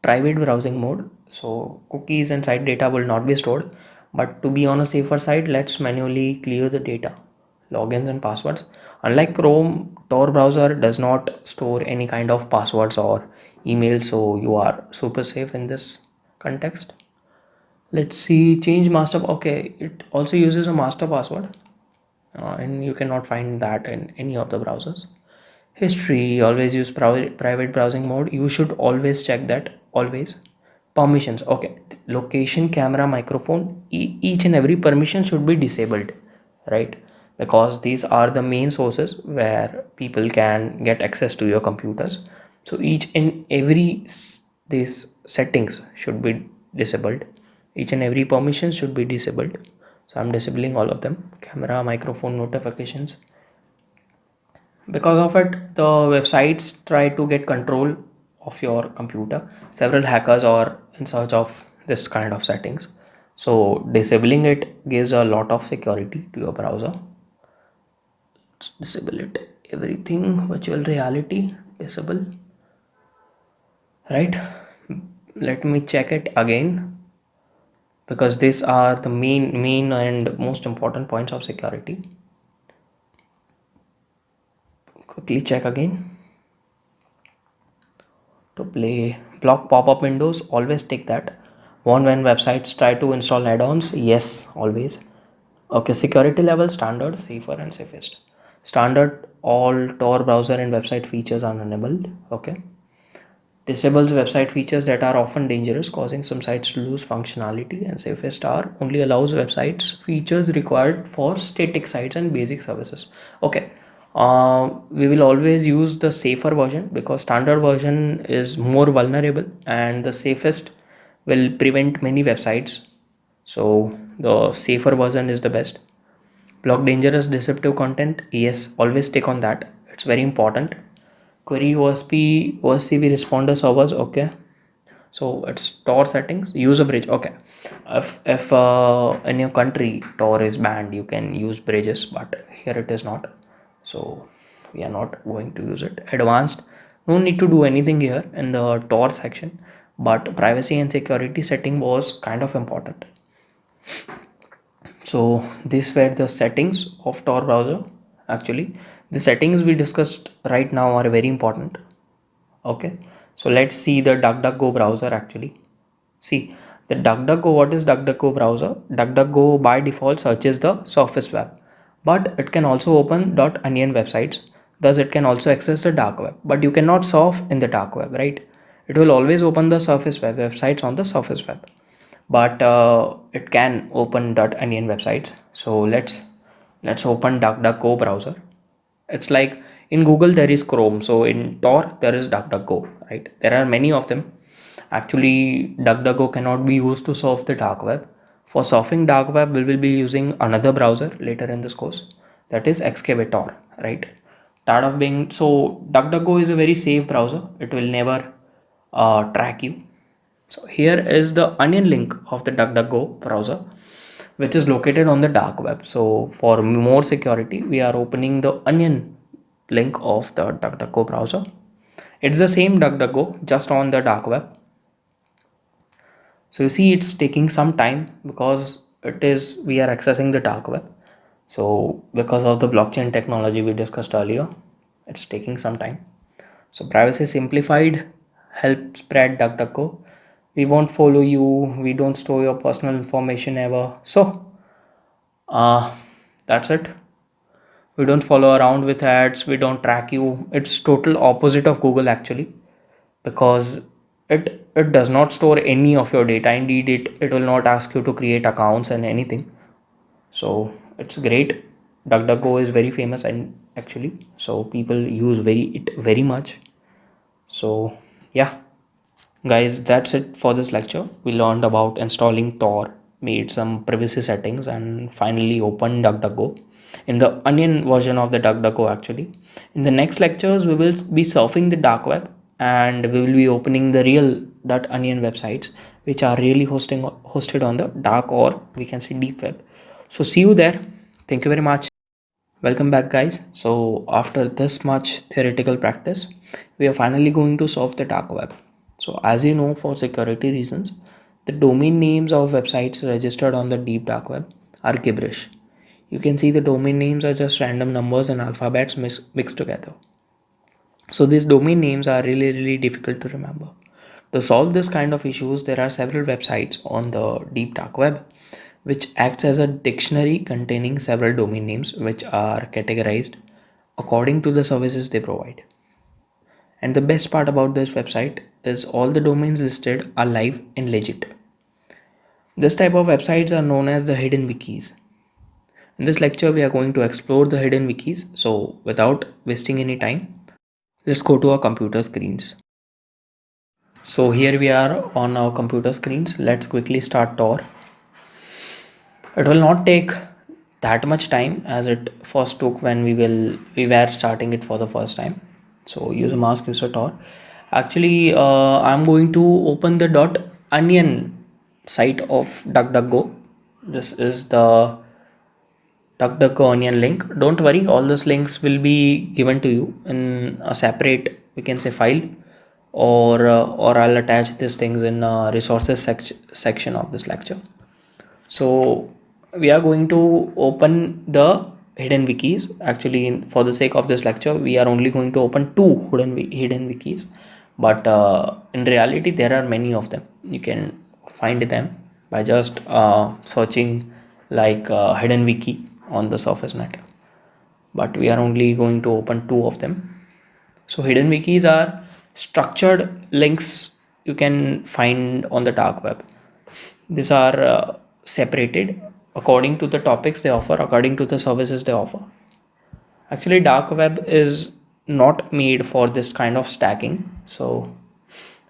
private browsing mode, so cookies and site data will not be stored, but to be on a safer side, let's manually clear the data, logins and passwords. Unlike Chrome, Tor browser does not store any kind of passwords or email, so you are super safe in this context. Let's see, change master. Okay, it also uses a master password, and you cannot find that in any of the browsers. History, always use private browsing mode, you should always check that, always. Permissions, okay, location, camera, microphone, each and every permission should be disabled, right? Because these are the main sources where people can get access to your computers. So each and every these settings should be disabled, each and every permission should be disabled. So I'm disabling all of them. Camera, microphone, notifications. Because of it, the websites try to get control of your computer. Several hackers are in search of this kind of settings, so disabling it gives a lot of security to your browser. Let's disable it. Everything virtual reality disable, right? Let me check it again, because these are the main and most important points of security. Quickly check again. To play block pop-up windows, always take that. Warn when websites try to install add-ons, yes, always. Okay, security level standard, safer and safest. Standard, all Tor browser and website features are enabled. Okay, disables website features that are often dangerous, causing some sites to lose functionality. And safest are only allows websites features required for static sites and basic services. Okay, we will always use the safer version because standard version is more vulnerable, and the safest will prevent many websites. So the safer version is the best. Block dangerous deceptive content, yes, always stick on that, it's very important. Query OSCP responder servers, okay. So it's Tor settings, use a bridge. Okay, if in your country Tor is banned, you can use bridges, but here it is not, so we are not going to use it. Advanced, no need to do anything here in the Tor section, but privacy and security setting was kind of important. So these were the settings of Tor browser. Actually, the settings we discussed right now are very important. Okay, so let's see the DuckDuckGo browser. Actually, see the DuckDuckGo. What is DuckDuckGo browser? DuckDuckGo by default searches the surface web, but it can also open .onion websites. Thus, it can also access the dark web, but you cannot surf in the dark web, right? It will always open the surface web websites on the surface web, but it can open .onion websites. So let's open DuckDuckGo browser. It's like in Google there is Chrome, so in Tor there is DuckDuckGo, right? There are many of them. Actually, DuckDuckGo cannot be used to surf the dark web. For surfing dark web, we will be using another browser later in this course, that is Excavator, right? Start off being, so DuckDuckGo is a very safe browser. It will never track you. So here is the onion link of the DuckDuckGo browser, which is located on the dark web. So for more security, we are opening the onion link of the DuckDuckGo browser. It's the same DuckDuckGo, just on the dark web. So you see it's taking some time because we are accessing the dark web. So because of the blockchain technology we discussed earlier, it's taking some time. So privacy simplified, help spread DuckDuckGo. We won't follow you, we don't store your personal information ever. So uh, that's it. We don't follow around with ads, we don't track you. It's total opposite of Google actually, because it does not store any of your data. Indeed, it will not ask you to create accounts and anything. So it's great. DuckDuckGo is very famous and actually, so people use it very much. So yeah, guys, that's it for this lecture. We learned about installing Tor, made some privacy settings, and finally opened DuckDuckGo in the onion version of the DuckDuckGo actually. In the next lectures, we will be surfing the dark web and we will be opening the real .onion websites, which are really hosted on the dark, or we can say deep web. So see you there. Thank you very much. Welcome back, guys. So after this much theoretical practice, we are finally going to solve the dark web. So as you know, for security reasons, the domain names of websites registered on the deep dark web are gibberish. You can see the domain names are just random numbers and alphabets mixed together. So these domain names are really difficult to remember. To solve this kind of issues, there are several websites on the deep dark web which acts as a dictionary containing several domain names which are categorized according to the services they provide. And the best part about this website is all the domains listed are live and legit. This type of websites are known as the hidden wikis. In this lecture, we are going to explore the hidden wikis. So without wasting any time, let's go to our computer screens. So here we are on our computer screens. Let's quickly start Tor. It will not take that much time as it first took when we were starting it for the first time. So use a mask user Tor. Actually, I'm going to open the .onion site of DuckDuckGo. This is the DuckDuckGo onion link. Don't worry, all those links will be given to you in a separate, we can say, file, or I'll attach these things in resources section of this lecture. So we are going to open the hidden wikis. Actually, for the sake of this lecture, we are only going to open two hidden wikis, but in reality there are many of them. You can find them by just searching like hidden wiki on the surface net, but we are only going to open two of them. So hidden wikis are structured links you can find on the dark web. These are separated according to the topics they offer, according to the services they offer. Actually, dark web is not made for this kind of stacking. So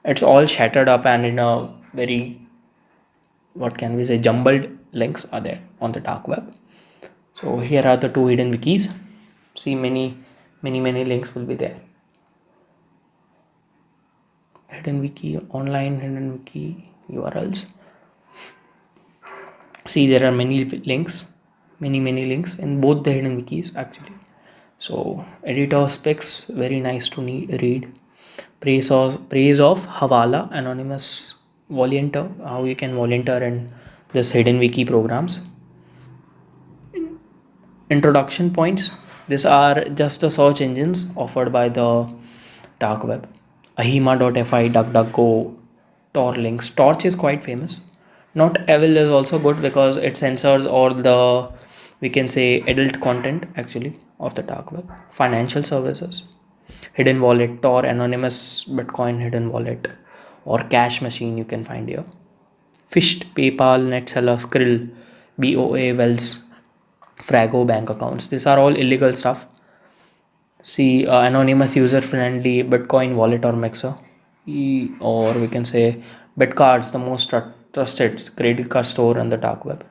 it's all shattered up and in a very, what can we say, jumbled links are there on the dark web. So here are the two hidden wikis. See, many links will be there. Hidden wiki online, hidden wiki URLs. See, there are many links, many links in both the hidden wikis actually. So editor specs, very nice to read. Praise of Hawala, anonymous volunteer, how you can volunteer in this hidden wiki programs. Introduction points, these are just the search engines offered by the dark web. Ahima.fi, DuckDuckGo, Tor links. Torch is quite famous. Not Evil is also good because it censors all the, we can say, adult content actually of the dark web. Financial services, hidden wallet, Tor, anonymous Bitcoin hidden wallet, or cash machine you can find here. Fished, PayPal, NetSeller, Skrill, BOA, Wells, Frago bank accounts. These are all illegal stuff. See, anonymous user friendly Bitcoin wallet or mixer, or we can say Bitcards, the most trusted credit card store on the dark web.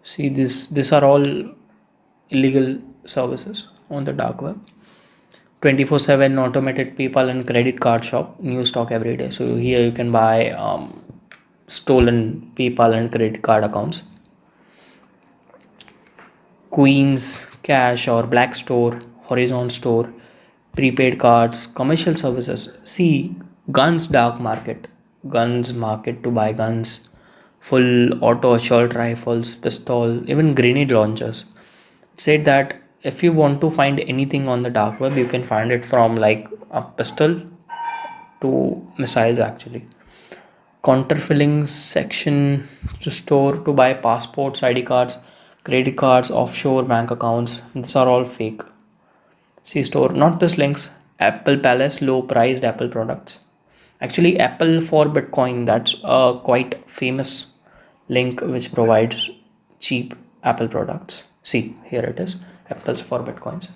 See, these are all illegal services. on the dark web. 24/7 automated PayPal and credit card shop, new stock every day. So here you can buy stolen PayPal and credit card accounts. Queens Cash or Black Store, Horizon Store, prepaid cards, commercial services. See, guns dark market, guns market to buy guns, full auto assault rifles, pistol, even grenade launchers. Said that if you want to find anything on the dark web, you can find it from like a pistol to missiles actually. Counterfeiting section to store to buy passports, ID cards, credit cards, offshore bank accounts. These are all fake. See store, not this links. Apple Palace, low priced Apple products. Actually, Apple for Bitcoin, that's a quite famous link which provides cheap Apple products. See, here it is, Apple's for Bitcoins.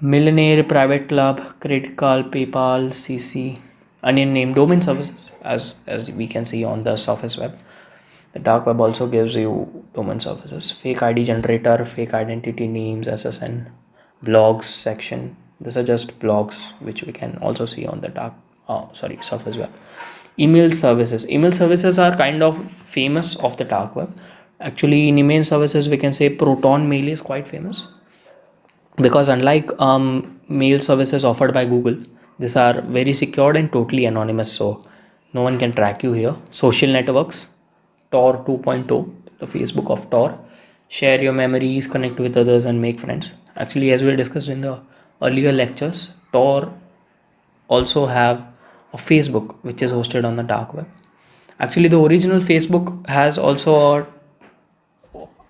Millionaire Private Club, Credit Card, PayPal, CC, onion name, domain services, as we can see on the surface web. The dark web also gives you domain services, fake ID generator, fake identity names, SSN, blogs section. These are just blogs which we can also see on the surface web. Email services. Email services are kind of famous of the dark web. Actually, in email services, we can say Proton Mail is quite famous because unlike mail services offered by Google, these are very secured and totally anonymous, so no one can track you here. Social networks, Tor 2.0, the Facebook of Tor. Share your memories, connect with others, and make friends. Actually, as we discussed in the earlier lectures, Tor also have a Facebook which is hosted on the dark web. Actually, the original Facebook has also a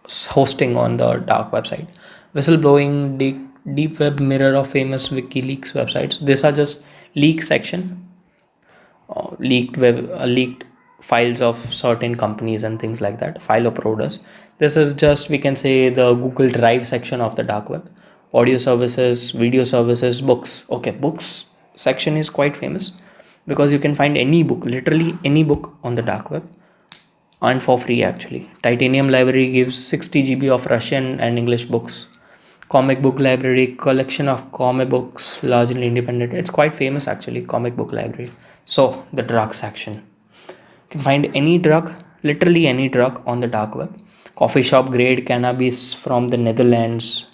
hosting on the dark website. Whistleblowing, deep web mirror of famous WikiLeaks websites. These are just leak section, leaked files of certain companies and things like that. File uploaders. This is just, we can say, the Google Drive section of the dark web. Audio services, video services, books. Okay, books section is quite famous because you can find any book, literally any book on the dark web, and for free actually. Titanium library gives 60 GB of Russian and English books. Comic book library, collection of comic books, largely independent. It's quite famous actually, comic book library. So the drug section. You can find any drug, literally any drug on the dark web. Coffee shop grade cannabis from the Netherlands.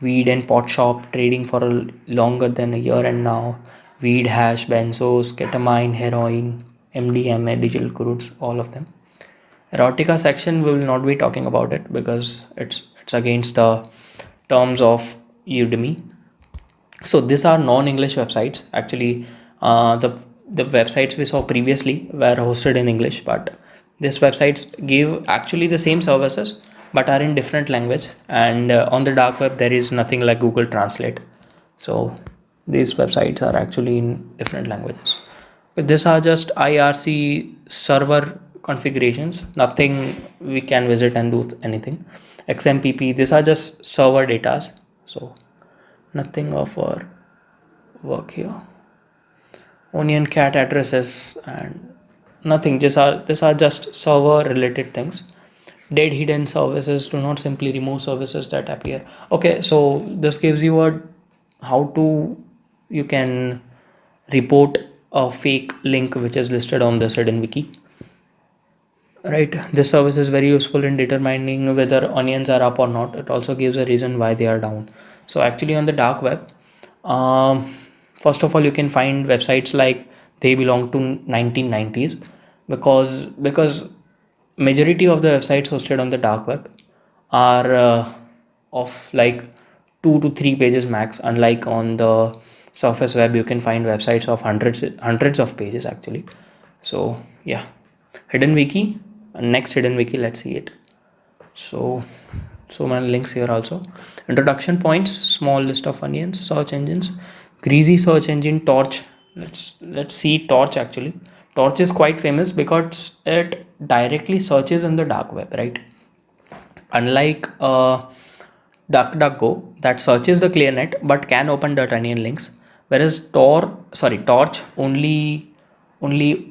Weed and pot shop trading for longer than a year and now. Weed, hash, benzos, ketamine, heroin, MDMA, digital crudes, all of them. Erotica section, we will not be talking about it because it's against the terms of Udemy. So these are non-English websites. Actually, the websites we saw previously were hosted in English, but these websites give actually the same services but are in different language. And on the dark web, there is nothing like Google Translate. So these websites are actually in different languages. But these are just IRC server configurations. Nothing we can visit and do anything. XMPP. These are just server data. So nothing of our work here. Onion cat addresses and nothing. These are just server related things. Dead hidden services, do not simply remove services that appear. Okay, so this gives you a how to, you can report a fake link which is listed on this hidden wiki. Right, this service is very useful in determining whether onions are up or not. It also gives a reason why they are down. So actually on the dark web, first of all, you can find websites like they belong to 1990s because majority of the websites hosted on the dark web are of like 2 to 3 pages max. Unlike on the surface web, you can find websites of hundreds of pages actually. So yeah, hidden wiki. Next hidden wiki, let's see it. So many links here also. Introduction points, small list of onions, search engines, greasy search engine, Torch. Let's see Torch actually. Torch is quite famous because it directly searches in the dark web, right? Unlike DuckDuckGo that searches the clear net but can open onion links, whereas Torch only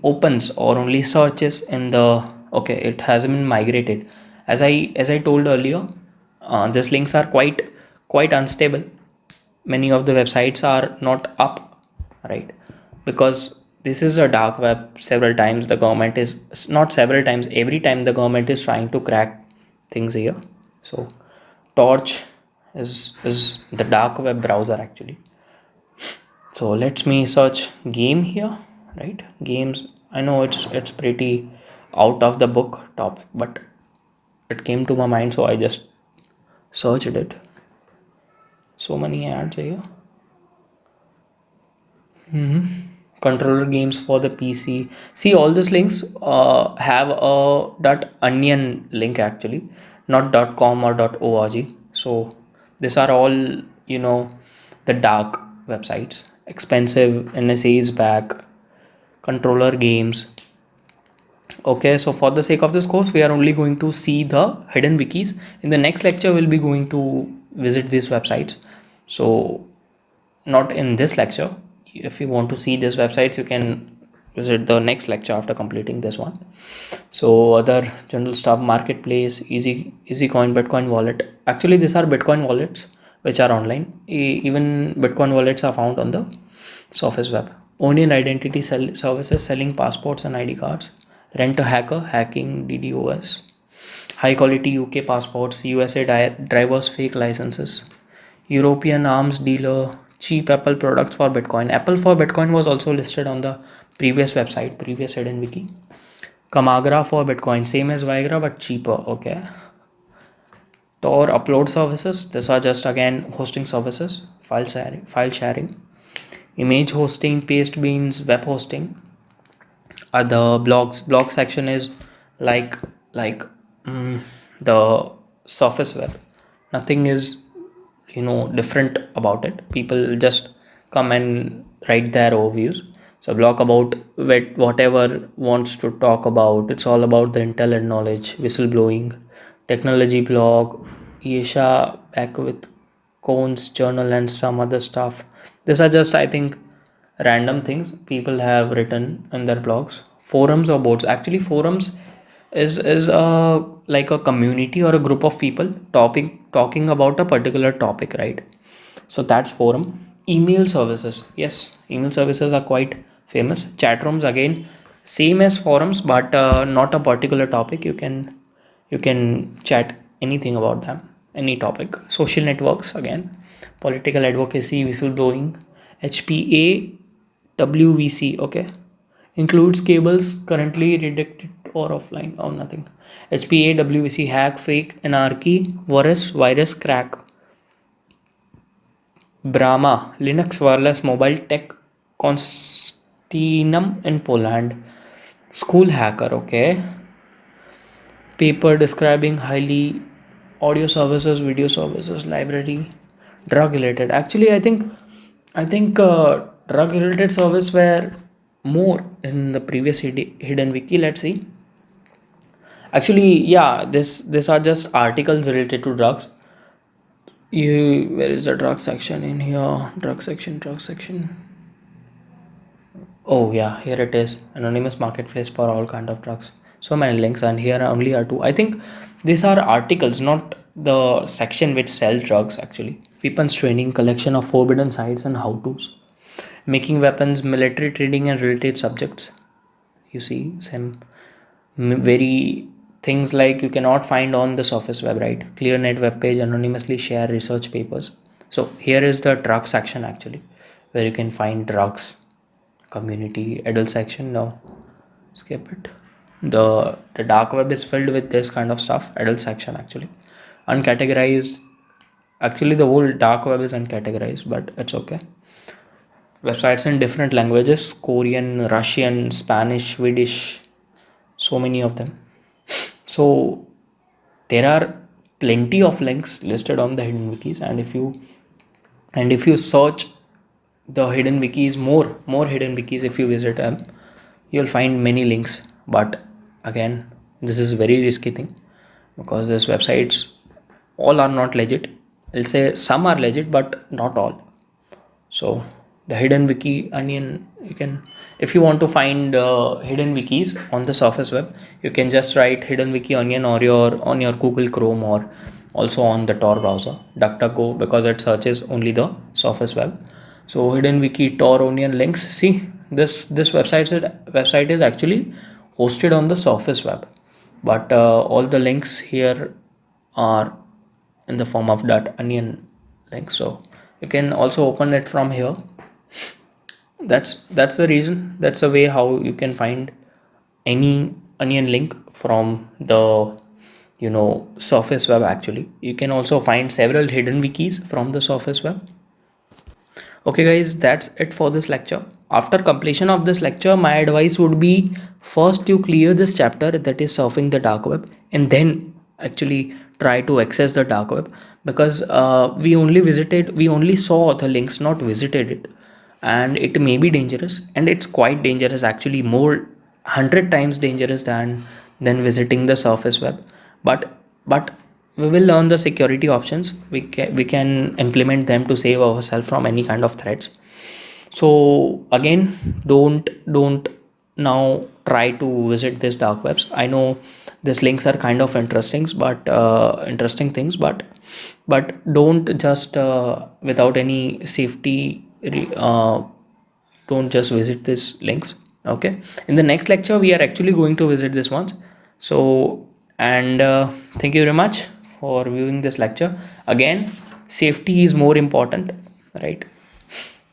opens or only searches in the, okay, it has been migrated. As I told earlier, these links are quite unstable. Many of the websites are not up, right? Because this is a dark web. Several times the government is, not several times, every time the government is trying to crack things here. So Torch is the dark web browser actually. So let me search game here, right? Games, I know it's pretty out of the book topic, but it came to my mind, so I just searched it. So many ads here. Controller games for the PC. See, all these links have a .onion link actually, not .com or .org. So these are all, you know, the dark websites. Expensive NSAs back, controller games. Okay, so for the sake of this course, we are only going to see the hidden wikis. In the next lecture, we'll be going to visit these websites. So not in this lecture. If you want to see these websites, you can visit the next lecture after completing this one. So other general stuff, marketplace, easy coin, Bitcoin wallet. Actually, these are Bitcoin wallets which are online. Even Bitcoin wallets are found on the Surface Web. Onion identity services selling passports and ID cards. Rent a hacker hacking DDoS. High quality UK passports, USA drivers fake licenses. European arms dealer, cheap Apple products for Bitcoin. Apple for Bitcoin was also listed on the previous website, previous hidden wiki. Kamagra for Bitcoin, same as Viagra but cheaper. Okay. Tor upload services. These are just again hosting services, file sharing, image hosting, paste beans, web hosting. The blog section is like like mm, the Surface Web. Nothing is, different about it. People just come and write their overviews. So blog about whatever wants to talk about. It's all about the intel and knowledge. Whistleblowing, technology blog, Yesha back with Cohn's journal and some other stuff. These are just, I think, random things people have written in their blogs. Forums or boards. Actually, forums is like a community or a group of people talking about a particular topic, right? So that's forum. Email services, yes, email services are quite famous. Chat rooms, again, same as forums, but not a particular topic. You can chat anything about them, any topic. Social networks, again, political advocacy, whistleblowing. HPA WVC, okay, includes cables currently redacted or offline or nothing. HPA WVC hack, fake, anarchy, virus crack. Brahma Linux wireless mobile tech Constantinum in Poland. School hacker, okay. Paper describing highly audio services, video services, library, drug related. Actually, I think drug related service were more in the previous hidden wiki. Let's see. Actually, yeah, this are just articles related to drugs. Where is the drug section in here? Drug section. Oh yeah, here it is. Anonymous marketplace for all kind of drugs. So many links, and here only are two. I think these are articles, not the section which sell drugs actually. Weapons training, collection of forbidden sites and how-tos. Making weapons, military trading and related subjects. You see, some very things like you cannot find on the Surface Web, right? ClearNet web page, anonymously share research papers. So here is the drug section actually, where you can find drugs. Community adult section, no, skip it. The dark web is filled with this kind of stuff. Adult section actually. Uncategorized. Actually, the whole dark web is uncategorized, but it's okay. Websites in different languages: Korean, Russian, Spanish, Swedish, so many of them. So there are plenty of links listed on the hidden wikis, and if you search the hidden wikis, more hidden wikis, if you visit them, you'll find many links. But again, this is very risky thing, because these websites all are not legit. I'll say some are legit but not all. So the hidden wiki onion, you can, if you want to find hidden wikis on the Surface Web, you can just write hidden wiki onion or your on your Google Chrome or also on the Tor browser. DuckDuckGo because it searches only the surface web. So Hidden Wiki, Tor, Onion links. See, this website is actually hosted on the surface web, but all the links here are in the form of that onion link. So you can also open it from here. That's the reason. That's the way how you can find any onion link from the surface web. Actually, you can also find several hidden wikis from the surface web. Okay guys, that's it for this lecture. After completion of this lecture, my advice would be first you clear this chapter, that is surfing the dark web, and then actually try to access the dark web, because we only saw the links, not visited it. And it may be dangerous, and it's quite dangerous, actually more 100 times dangerous than visiting the surface web. But we will learn the security options. We can implement them to save ourselves from any kind of threats. So again, don't now try to visit these dark webs. I know these links are kind of interesting things, but don't just without any safety don't just visit these links. Okay, in the next lecture we are actually going to visit this ones. So, and thank you very much for viewing this lecture. Again, safety is more important, right?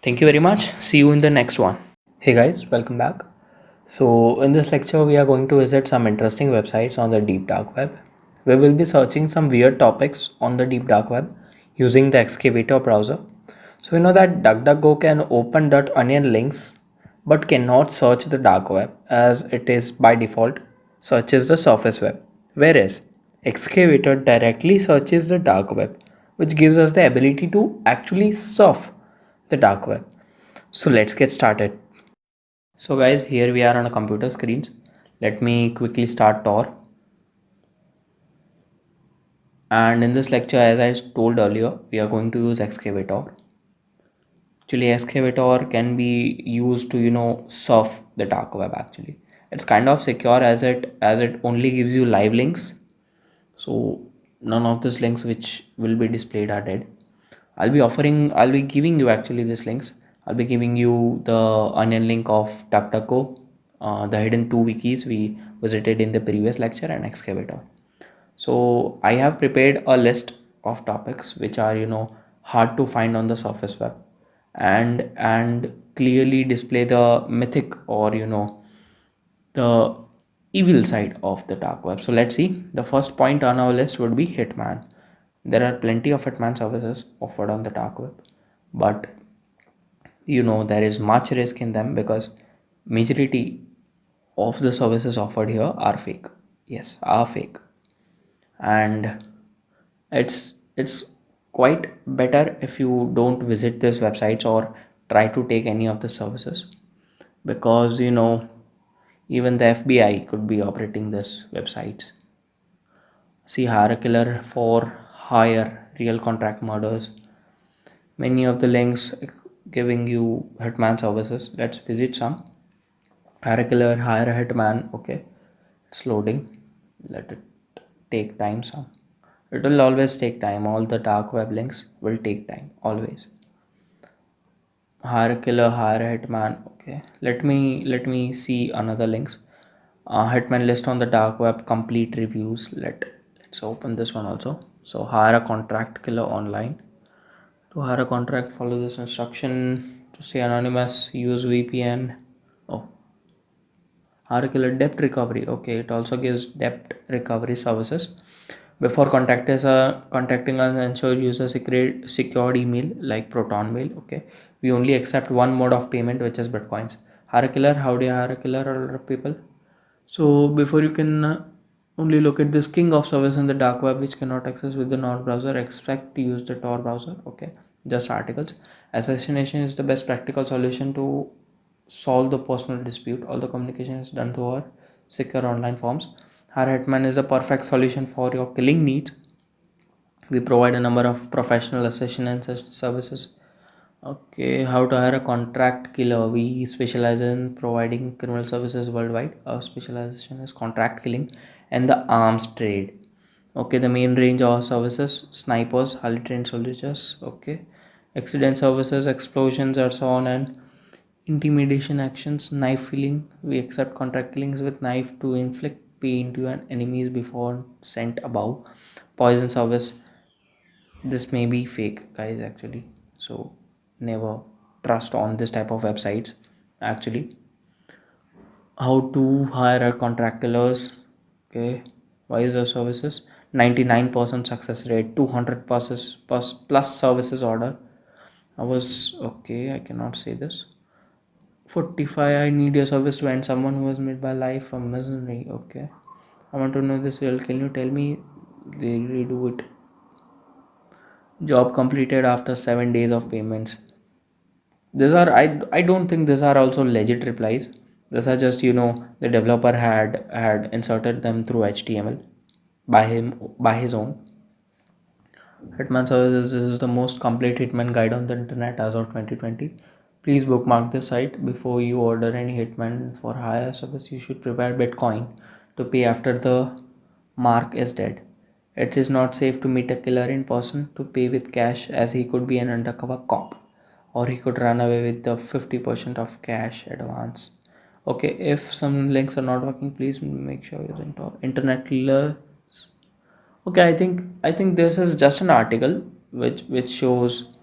Thank you very much. See you in the next one. Hey guys, welcome back. So in this lecture we are going to visit some interesting websites on the deep dark web. We will be searching some weird topics on the deep dark web using the excavator browser. So we know that DuckDuckGo can open .onion links but cannot search the dark web, as it is by default searches the surface web, whereas excavator directly searches the dark web, which gives us the ability to actually surf the dark web. So let's get started. So guys, here we are on a computer screens. Let me quickly start Tor. And in this lecture, as I told earlier, we are going to use excavator. Actually, excavator can be used to surf the dark web. Actually, it's kind of secure, as it only gives you live links. So none of these links which will be displayed are dead. I'll be giving you actually these links. I'll be giving you the onion link of DuckDuckGo, the hidden two wikis we visited in the previous lecture, and excavator. So I have prepared a list of topics which are hard to find on the surface web, and clearly display the mythic, or the evil side of the dark web. So let's see. The first point on our list would be Hitman. There are plenty of Hitman services offered on the dark web, but there is much risk in them, because majority of the services offered here are fake. Yes, are fake. And it's quite better if you don't visit these websites or try to take any of the services, because even the FBI could be operating these websites. See, hire a killer for hire, real contract murders, many of the links giving you hitman services. Let's visit some. Hire a killer, hire a hitman. Okay, it's loading. Let it take time some. It will always take time. All the dark web links will take time always. Hire a killer, hire a hitman. Okay, let me see another links. Hitman list on the dark web, complete reviews. Let's open this one also. So hire a contract killer online. To hire a contract, follow this instruction. To stay anonymous, use VPN. Oh, hire a killer, debt recovery. Okay, it also gives debt recovery services. Before contacting us, ensure user secured email like Proton Mail. Okay, we only accept one mode of payment, which is Bitcoins. Hire a killer. How do you hire a killer, a lot of people? So before you can only look at this king of service in the dark web, which cannot access with the Tor browser, expect to use the Tor browser. Okay, just articles. Assassination is the best practical solution to solve the personal dispute. All the communication is done through our secure online forms. Our Hetman is a perfect solution for your killing needs. We provide a number of professional assassin and such services. Okay, how to hire a contract killer? We specialize in providing criminal services worldwide. Our specialization is contract killing and the arms trade. Okay, the main range of services: snipers, highly trained soldiers. Okay, accident services, explosions, or so on, and intimidation actions, knife killing. We accept contract killings with knife to inflict pain to an enemies before sent above. Poison service. This may be fake, guys. Actually, so never trust on this type of websites. Actually, how to hire a contract killers. Okay, why user services. 99% success rate. 200 plus services order. I was okay. I cannot say this. 45, I need your service to end someone who has made my life a misery. Okay, I want to know this real. Can you tell me they redo it? Job completed after 7 days of payments. These are, I don't think these are also legit replies. These are just, the developer had inserted them through HTML by his own. Hitman Services is the most complete Hitman guide on the internet as of 2020. Please bookmark the site before you order any Hitman for hire service. You should prepare Bitcoin to pay after the mark is dead. It is not safe to meet a killer in person to pay with cash, as he could be an undercover cop, or he could run away with the 50% of cash advance. Okay, if some links are not working, please make sure you're into internet killer. Okay, I think this is just an article which shows,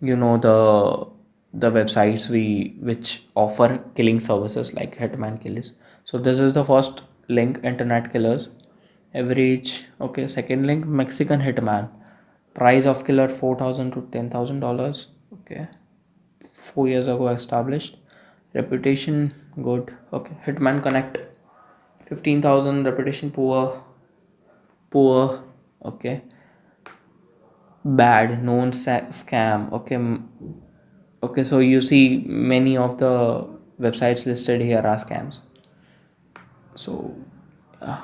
the websites which offer killing services like Hitman Killers. So this is the first link, internet killers. Average. Okay, second link, Mexican Hitman. Price of killer $4,000 to $10,000. Okay, 4 years ago established. Reputation good. Okay, Hitman Connect, 15,000. Reputation poor. Okay, bad, known scam. Okay, okay, so you see many of the websites listed here are scams. So uh,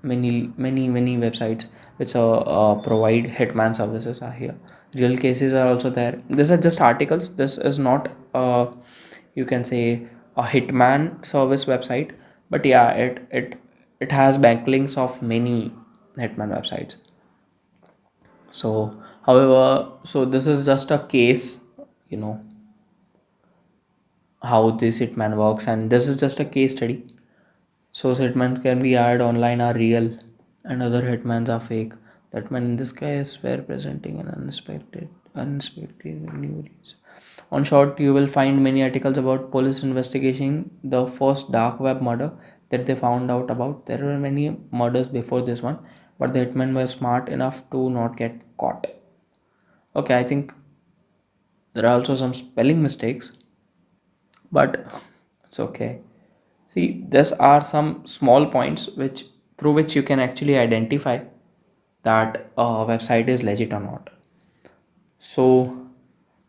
many websites which provide hitman services are here. Real cases are also there. These are just articles. This is not you can say a hitman service website, but yeah, it has backlinks of many hitman websites. So however, so this is just a case, you know how this hitman works, and this is just a case study. So hitman can be aired online are real, and other hitmans are fake. That man in this case were presenting an unexpected news. On short, you will find many articles about police investigating the first dark web murder that they found out about. There were many murders before this one, but the hitmen were smart enough to not get caught. Okay, I think there are also some spelling mistakes, but it's okay. See, these are some small points through which you can actually identify that a website is legit or not. So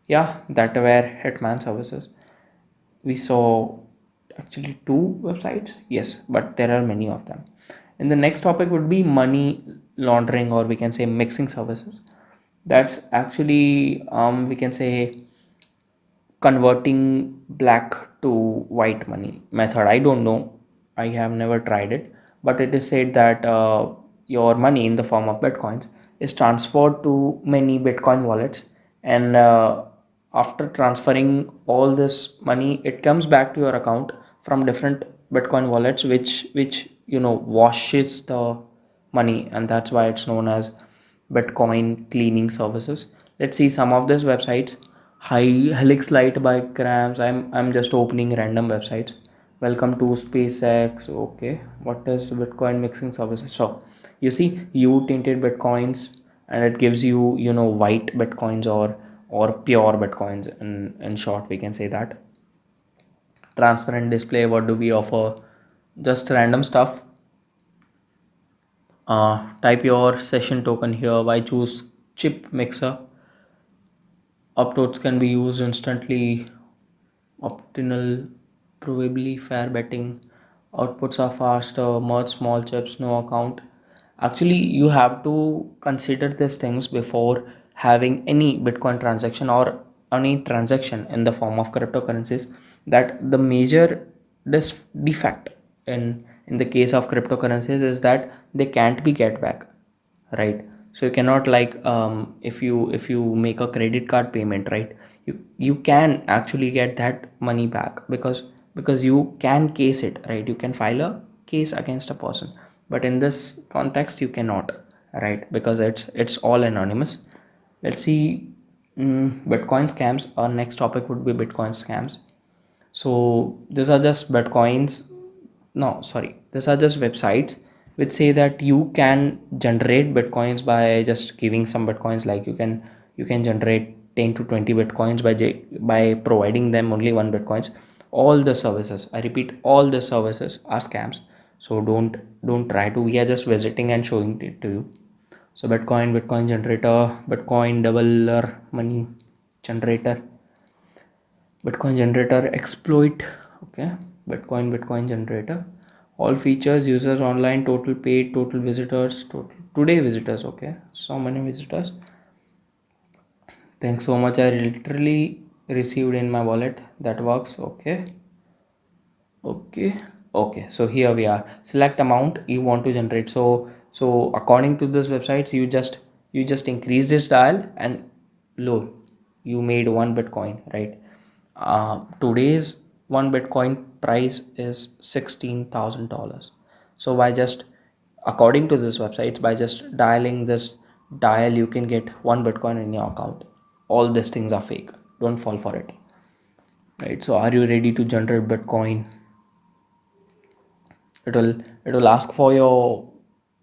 yeah, that were Hitman services. We saw actually two websites, yes, but there are many of them. And the next topic would be money laundering, or we can say mixing services. That's actually we can say converting black to white money method. I don't know, I have never tried it, but it is said that your money in the form of bitcoins is transferred to many bitcoin wallets, and after transferring all this money, it comes back to your account from different bitcoin wallets, which washes the money, and that's why it's known as Bitcoin cleaning services. Let's see some of these websites. Helix Light by Crams. I'm just opening random websites. Welcome to SpaceX. Okay, what is Bitcoin mixing services? So you see, you tinted bitcoins, and it gives you white bitcoins or pure bitcoins. In short, we can say that. Transparent display. What do we offer? Just random stuff. Type your session token here. Why choose chip mixer? Uploads can be used instantly. Optimal, probably fair betting. Outputs are faster. Merge small chips, no account. Actually, you have to consider these things before having any Bitcoin transaction or any transaction in the form of cryptocurrencies. That the major defect in the case of cryptocurrencies is that they can't be get back, right? So you cannot like if you make a credit card payment, right, you can actually get that money back because you can case it, right? You can file a case against a person, but in this context you cannot, right? Because it's all anonymous. Let's see. Bitcoin scams. Our next topic would be Bitcoin scams. So these are just bitcoins. No, sorry. These are just websites which say that you can generate bitcoins by just giving some bitcoins. Like you can generate 10 to 20 bitcoins by providing them only one bitcoins. All the services, I repeat, all the services are scams. So don't try to. We are just visiting and showing it to you. So Bitcoin generator, Bitcoin doubler money generator, Bitcoin generator exploit. Okay, Bitcoin generator. All features, users online, total paid, total visitors, total today visitors. Okay, so many visitors. Thanks so much. I literally received in my wallet. That works. Okay, so here we are. Select amount you want to generate. So according to this websites, you just increase this dial and low, you made one Bitcoin, right? Today's one Bitcoin price is $16,000. So by just according to this website, by just dialing this dial, you can get one Bitcoin in your account. All these things are fake. Don't fall for it. Right. So are you ready to generate Bitcoin? It will ask for your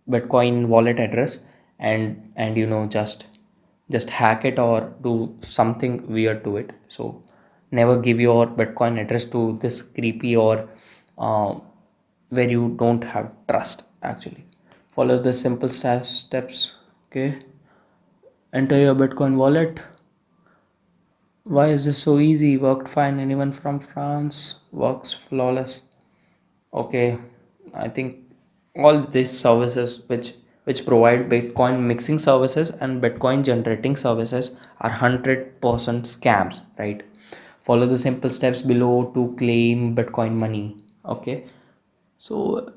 Bitcoin wallet address, and just hack it or do something weird to it. So never give your Bitcoin address to this creepy or uh, where you don't have trust actually. Follow the simple steps. Okay, enter your Bitcoin wallet. Why is this so easy? Worked fine. Anyone from France? Works flawless. Okay, I think all these services which provide Bitcoin mixing services and Bitcoin generating services are 100% scams, right? Follow the simple steps below to claim Bitcoin money. Okay, so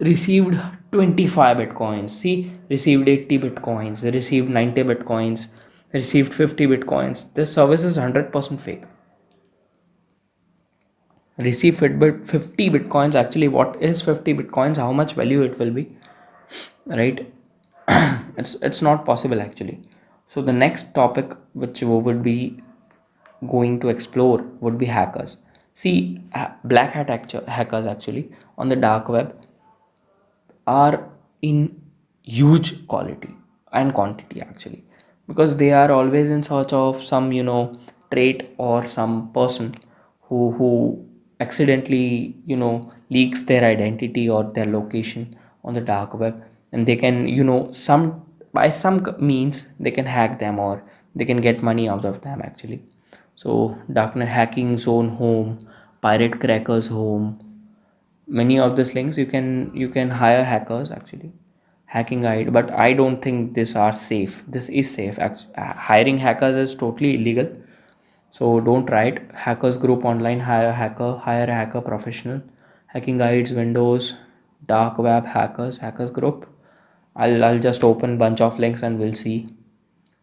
received 25 Bitcoins. See, received 80 Bitcoins, received 90 Bitcoins, received 50 Bitcoins. This service is 100% fake. Receive 50 bitcoins. Actually, what is 50 bitcoins? How much value it will be, right? It's not possible actually. So the next topic which we would be going to explore would be hackers. See, black hat hackers actually on the dark web are in huge quality and quantity actually, because they are always in search of some trait or some person who accidentally leaks their identity or their location on the dark web, and they can some by some means they can hack them or they can get money out of them actually. So darknet hacking zone home, pirate crackers home, many of these links you can hire hackers actually. Hacking guide, but I don't think these are safe. This is safe. Hiring hackers is totally illegal, so don't try it. Hackers group online, hire a hacker professional. Hacking guides, windows, dark web hackers group. I'll just open bunch of links and we'll see.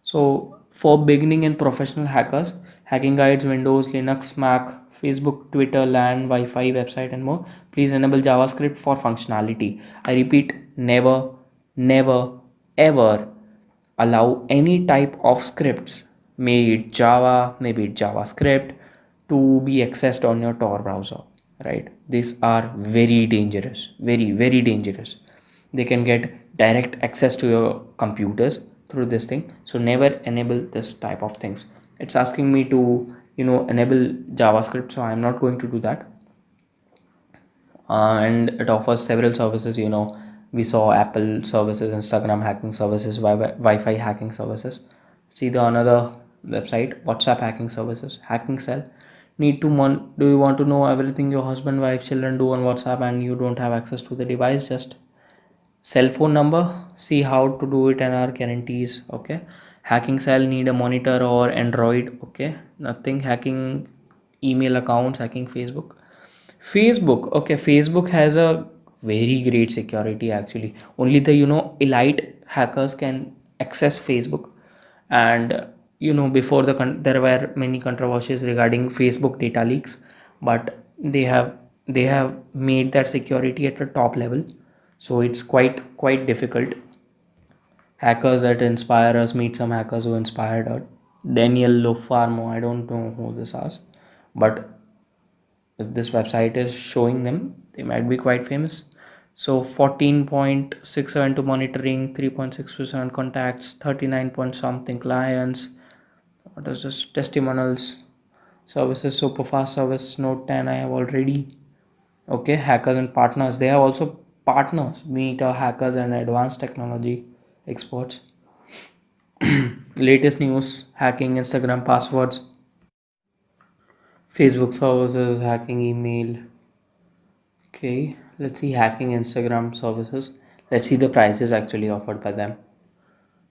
So for beginning and professional hackers, hacking guides, Windows, Linux, Mac, Facebook, Twitter, LAN, Wi-Fi, website, and more. Please enable JavaScript for functionality. I repeat, never, ever allow any type of scripts, may it Java, maybe it JavaScript, to be accessed on your Tor browser. Right? These are very dangerous, very dangerous. They can get direct access to your computers through this thing. So never enable this type of things. It's asking me to enable JavaScript, so I'm not going to do that. And it offers several services. We saw Apple services, Instagram hacking services, Wi-Fi hacking services. See the another website, WhatsApp hacking services, hacking cell. Do you want to know everything your husband, wife, children do on WhatsApp and you don't have access to the device? Just cell phone number, see how to do it and our guarantees. Okay, hacking cell need a monitor or Android. Okay, nothing. Hacking email accounts, hacking Facebook. Okay, Facebook has a very great security actually. Only the elite hackers can access Facebook. And before there were many controversies regarding Facebook data leaks, but they have made that security at the top level. So it's quite difficult. Hackers that inspire us, meet some hackers who inspired us. Daniel Lofarmo, I don't know who this is, but if this website is showing them, they might be quite famous. So 14.67 to monitoring, 3.627 contacts, 39 point something clients. What is this? Testimonials, services, super fast service, Note 10. I have already. Okay, hackers and partners. They have also partners. Meet hackers and advanced technology experts. Latest news: hacking Instagram passwords, Facebook services, hacking email. Okay, let's see hacking Instagram services. Let's see the prices actually offered by them.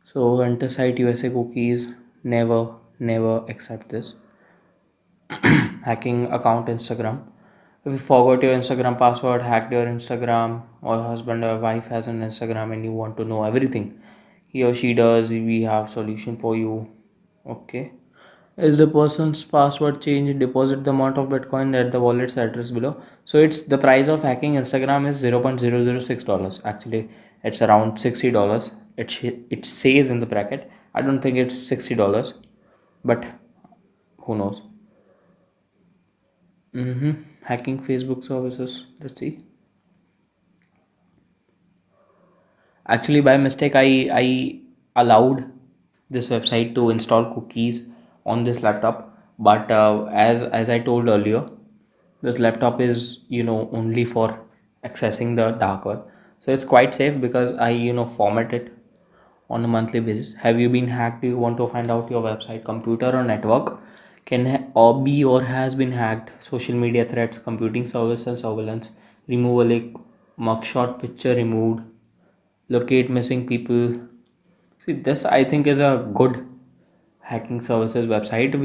So enter site USA cookies. Never accept this. Hacking account Instagram. If you forgot your Instagram password, hacked your Instagram, or husband or wife has an Instagram and you want to know everything he or she does, we have solution for you. Okay. Is the person's password changed? Deposit the amount of Bitcoin at the wallet's address below. So it's the price of hacking Instagram is $0.006. Actually, it's around $60. It says in the bracket. I don't think it's $60, but who knows? Hacking Facebook services. Let's see. Actually, by mistake, I allowed this website to install cookies on this laptop, but as I told earlier, this laptop is only for accessing the dark web. So it's quite safe because I format it on a monthly basis. Have you been hacked? Do you want to find out your website, computer or network can or be or has been hacked? Social media threats, computing service and surveillance, remove a link, mugshot picture removed, locate missing people. See, this I think is a good hacking services website.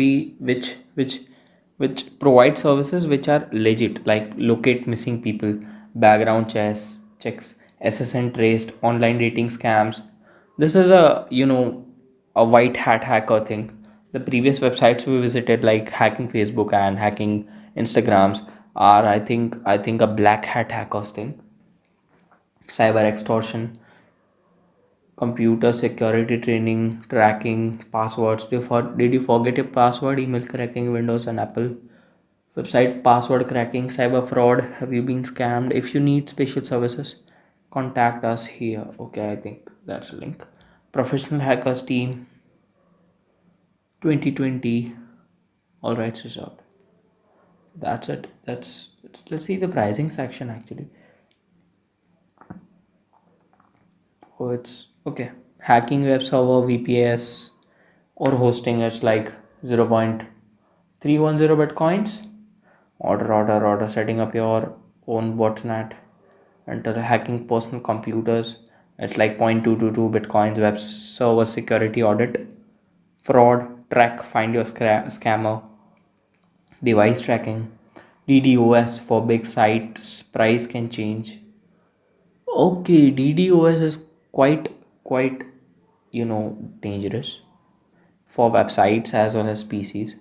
Which provide services which are legit, like locate missing people, background checks, SSN traced, online dating scams. This is a white hat hacker thing. The previous websites we visited, like hacking Facebook and hacking Instagrams, are I think a black hat hackers thing. Cyber extortion, computer security training, tracking, passwords. Did you forget your password? Email cracking, Windows and Apple. Website password cracking, cyber fraud. Have you been scammed? If you need special services, contact us here. Okay, I think that's a link. Professional hackers team 2020. All rights reserved. That's it. Let's see the pricing section actually. Oh, it's okay. Hacking web server, VPS, or hosting, it's like 0.310 bitcoins. Order. Setting up your own botnet. Enter hacking personal computers. It's like 0.222 bitcoins. Web server security audit. Fraud. Track. Find your scammer. Device tracking. DDoS for big sites. Price can change. Okay, DDoS is quite dangerous for websites as well as PCs,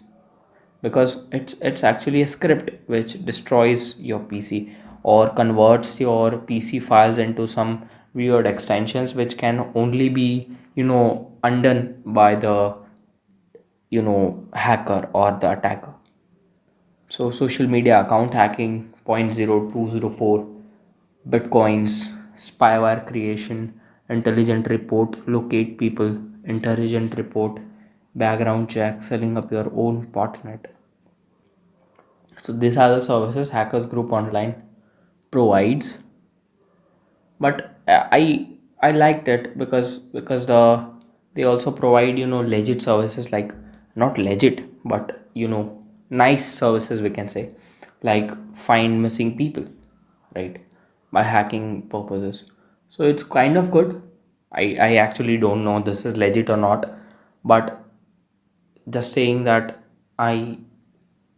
because it's actually a script which destroys your PC or converts your PC files into some weird extensions which can only be undone by the hacker or the attacker. So social media account hacking, 0.0204 bitcoins, spyware creation, intelligent report, locate people, intelligent report, background check, setting up your own botnet. So these are the services hackers group online provides. But I liked it because they also provide legit services, like not legit but nice services we can say, like find missing people, right, by hacking purposes. So it's kind of good. I actually don't know this is legit or not, but just saying that I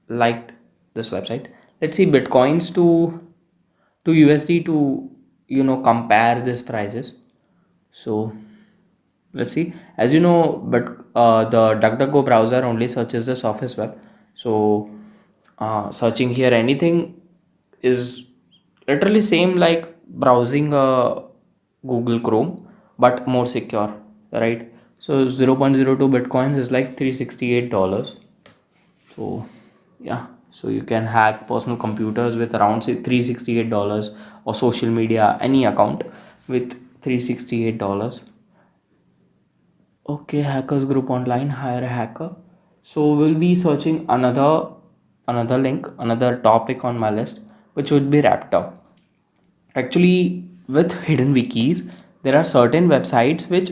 liked this website. Let's see bitcoins to to USD to compare these prices. So let's see. As you know, but the DuckDuckGo browser only searches the surface web. So searching here anything is literally same like browsing Google Chrome, but more secure, right? So 0.02 bitcoins is like $368. So yeah, so you can hack personal computers with around say $368, or social media any account with $368. Okay, hackers group online, hire a hacker. So we'll be searching another link, another topic on my list, which would be Raptor. Actually, with hidden wikis, there are certain websites which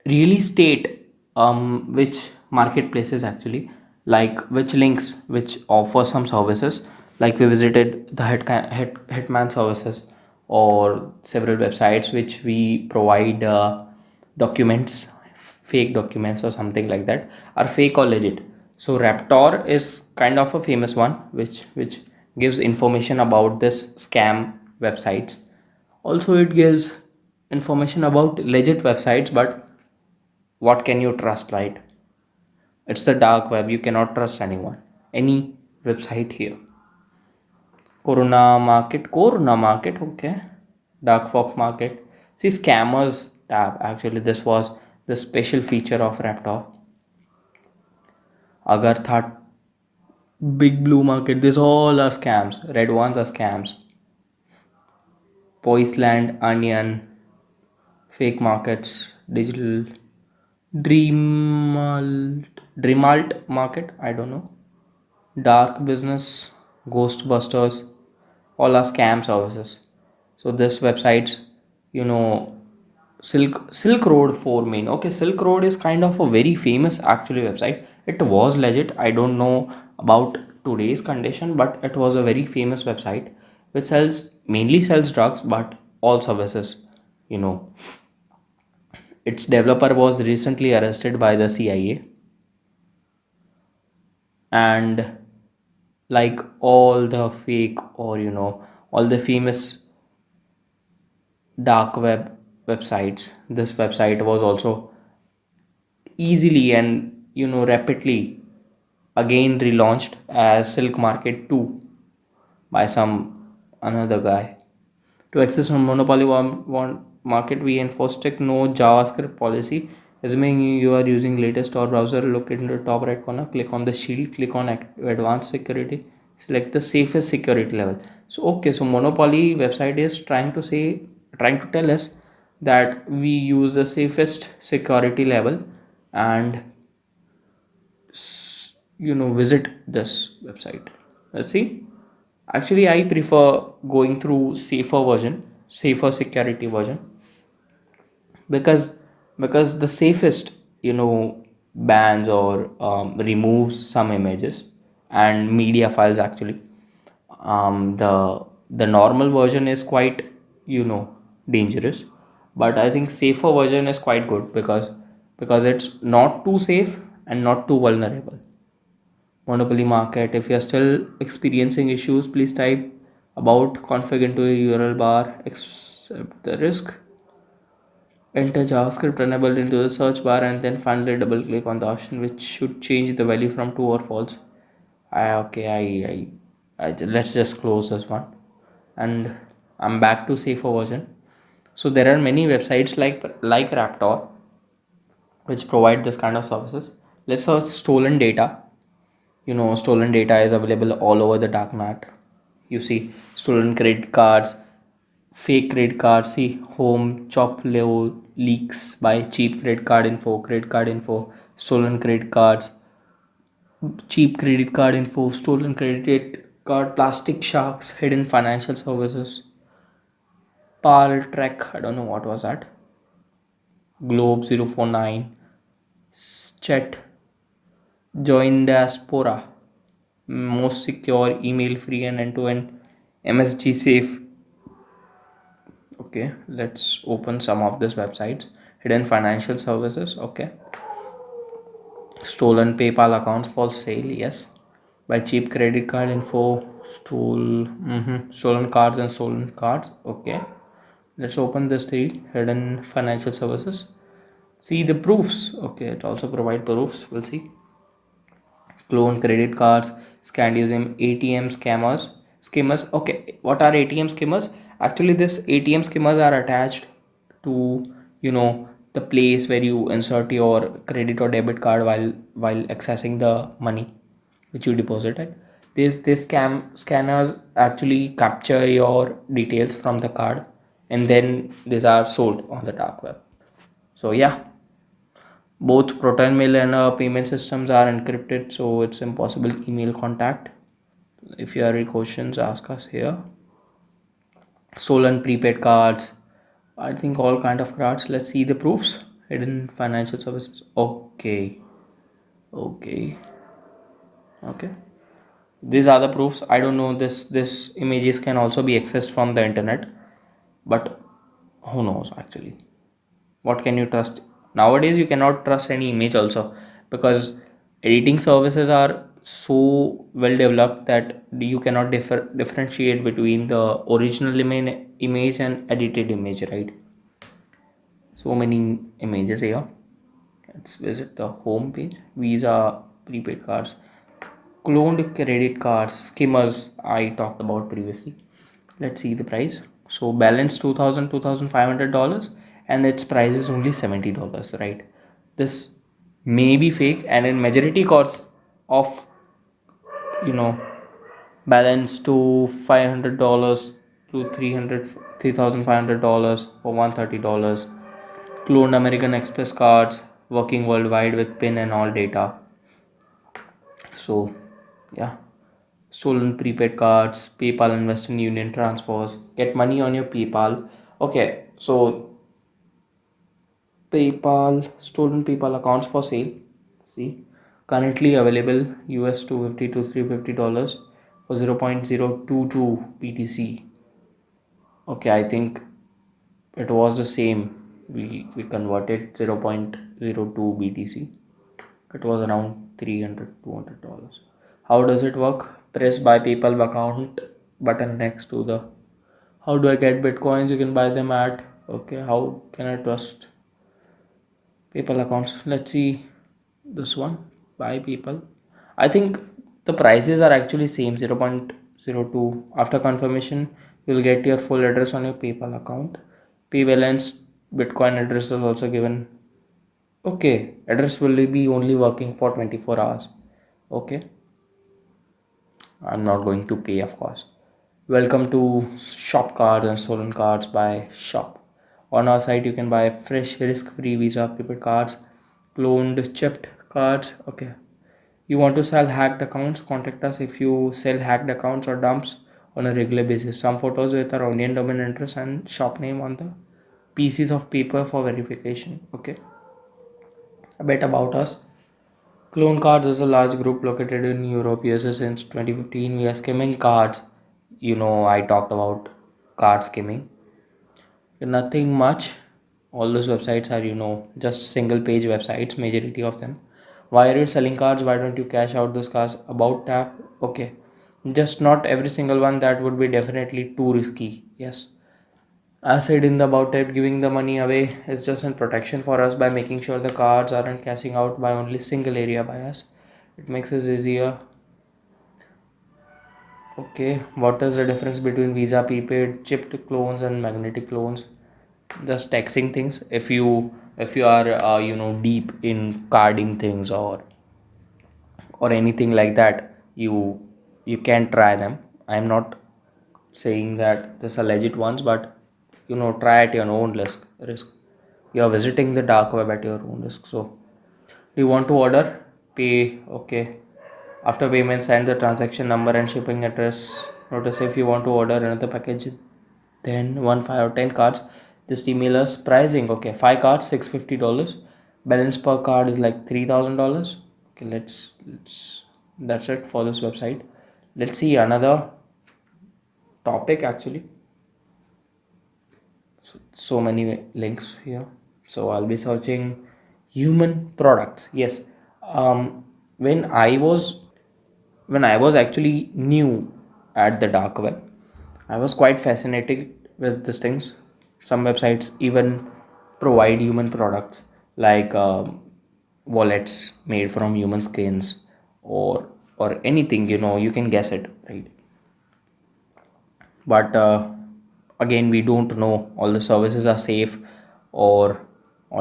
really state which marketplaces actually, like which links which offer some services. Like we visited the hitman services, or several websites which we provide documents, fake documents or something like that, are fake or legit. So Raptor is kind of a famous one which gives information about this scam websites. Also it gives information about legit websites, but what can you trust, right? It's the dark web, you cannot trust anyone, any website here. Corona market, okay. Dark fox market. See, scammers tab, actually this was the special feature of Raptor. Agartha, big blue market, these all are scams. Red ones are scams. Poisland, onion, fake markets, digital, dreamalt market, I don't know. Dark business, ghostbusters, all are scam services. So this websites, you know, Silk Road 4 main. Okay, Silk Road is kind of a very famous actually website. It was legit. I don't know about today's condition, but it was a very famous website which mainly sells drugs, but all services. You know, its developer was recently arrested by the CIA, and like all the fake, or all the famous dark web websites, this website was also easily and rapidly again relaunched as Silk Market 2 by some another guy. To access on monopoly market, we enforce strict no JavaScript policy. Assuming you are using latest Tor browser, look in the top right corner, click on the shield, click on advanced security, select the safest security level. So okay, so monopoly website is trying to tell us that we use the safest security level, and visit this website. Let's see. Actually, I prefer going through safer security version, because the safest bans or removes some images and media files actually. The normal version is quite dangerous, but I think safer version is quite good, because it's not too safe and not too vulnerable. Monopoly market, if you are still experiencing issues, please type about config into a URL bar, accept the risk, enter JavaScript enabled into the search bar, and then finally double click on the option which should change the value from true or false. Let's just close this one, and I'm back to safer version. So there are many websites like Raptor which provide this kind of services. Let's search stolen data. Stolen data is available all over the dark net. You see stolen credit cards, fake credit cards. See home chop level leaks by cheap credit card info, stolen credit cards, cheap credit card info, stolen credit card, plastic sharks, hidden financial services, pal trek, I don't know what was that, globe 049, chat, join diaspora, most secure, email free, and end-to-end MSG safe. Okay, let's open some of these websites. Hidden financial services, okay. Stolen PayPal accounts for sale, yes. Buy cheap credit card info, stolen cards and stolen cards. Okay, let's open this three hidden financial services. See the proofs. Okay, it also provide proofs. We'll see. Clone credit cards, scanned using ATM scammers. Skimmers. Okay, what are ATM skimmers? Actually, this ATM skimmers are attached to the place where you insert your credit or debit card while accessing the money which you deposited. This scanners actually capture your details from the card, and then these are sold on the dark web. So yeah, both Proton Mail and payment systems are encrypted, so it's impossible email contact. If you have any questions, ask us here. Stolen prepaid cards, I think all kind of cards. Let's see the proofs. Hidden financial services. Okay, okay, okay. These are the proofs. I don't know. This images can also be accessed from the internet, but who knows actually. What can you trust nowadays? You cannot trust any image also, because editing services are so well developed that you cannot differentiate between the original image and edited image, right? So many images here. Let's visit the home page. Visa prepaid cards, cloned credit cards, skimmers I talked about previously. Let's see the price. So balance 2500 dollars and its price is only $70, right? This may be fake, and in majority costs of you know balance to $500 to 3500 dollars or $130. Cloned American Express cards working worldwide with PIN and all data. So yeah, stolen prepaid cards, PayPal and Western Union transfers, get money on your PayPal. Okay, so PayPal, stolen PayPal accounts for sale. See, currently available US 250 to $350 for 0.022 BTC. Okay, I think it was the same. We converted 0.02 BTC. It was around 300 $200. How does it work? Press buy PayPal account button next to the how do I get bitcoins. You can buy them at, okay, how can I trust PayPal accounts? Let's see this one. Buy PayPal. I think the prices are actually same, 0.02. After confirmation, you'll get your full address on your PayPal account. Pay balance Bitcoin address is also given. Okay, address will be only working for 24 hours. Okay, I'm not going to pay, of course. Welcome to Shop Cards and Stolen Cards by Shop. On our site, you can buy fresh, risk-free Visa prepaid cards, cloned, chipped cards. Okay. You want to sell hacked accounts? Contact us if you sell hacked accounts or dumps on a regular basis. Some photos with our onion domain address and shop name on the pieces of paper for verification. Okay. A bit about us. Clone Cards is a large group located in Europe, USA since 2015. We are skimming cards. I talked about card skimming. Nothing much. All those websites are, just single page websites, majority of them. Why are you selling cards? Why don't you cash out those cards? About tap. Okay. Just not every single one. That would be definitely too risky. Yes. As said in the about it, giving the money away is just a protection for us by making sure the cards aren't cashing out by only single area by us. It makes it easier. Okay, what is the difference between Visa prepaid, chipped clones, and magnetic clones? Just texting things. If you are deep in carding things or anything like that, you can try them. I'm not saying that this are legit ones, but try at your own risk. You are visiting the dark web at your own risk. So do you want to order? Pay. Okay, after payment, send the transaction number and shipping address. Notice if you want to order another package, then 1 5 or 10 cards, just email us pricing. Okay, 5 cards $650. Balance per card is like $3,000. Okay, let's that's it for this website. Let's see another topic actually. So many links here. So I'll be searching human products. Yes. When I was when I was actually new at the dark web, I was quite fascinated with these things. Some websites even provide human products like wallets made from human skins, or anything, you can guess it, right? But again, we don't know all the services are safe, or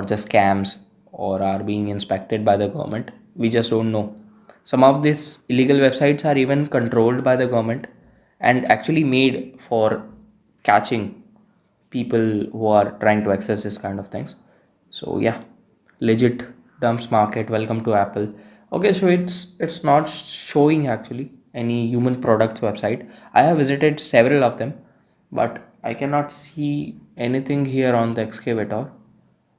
just scams, or are being inspected by the government. We just don't know. Some of these illegal websites are even controlled by the government and actually made for catching people who are trying to access this kind of things. So yeah, legit dumps market. Welcome to Apple. Okay, so it's not showing actually any human products website. I have visited several of them, but I cannot see anything here on the excavator.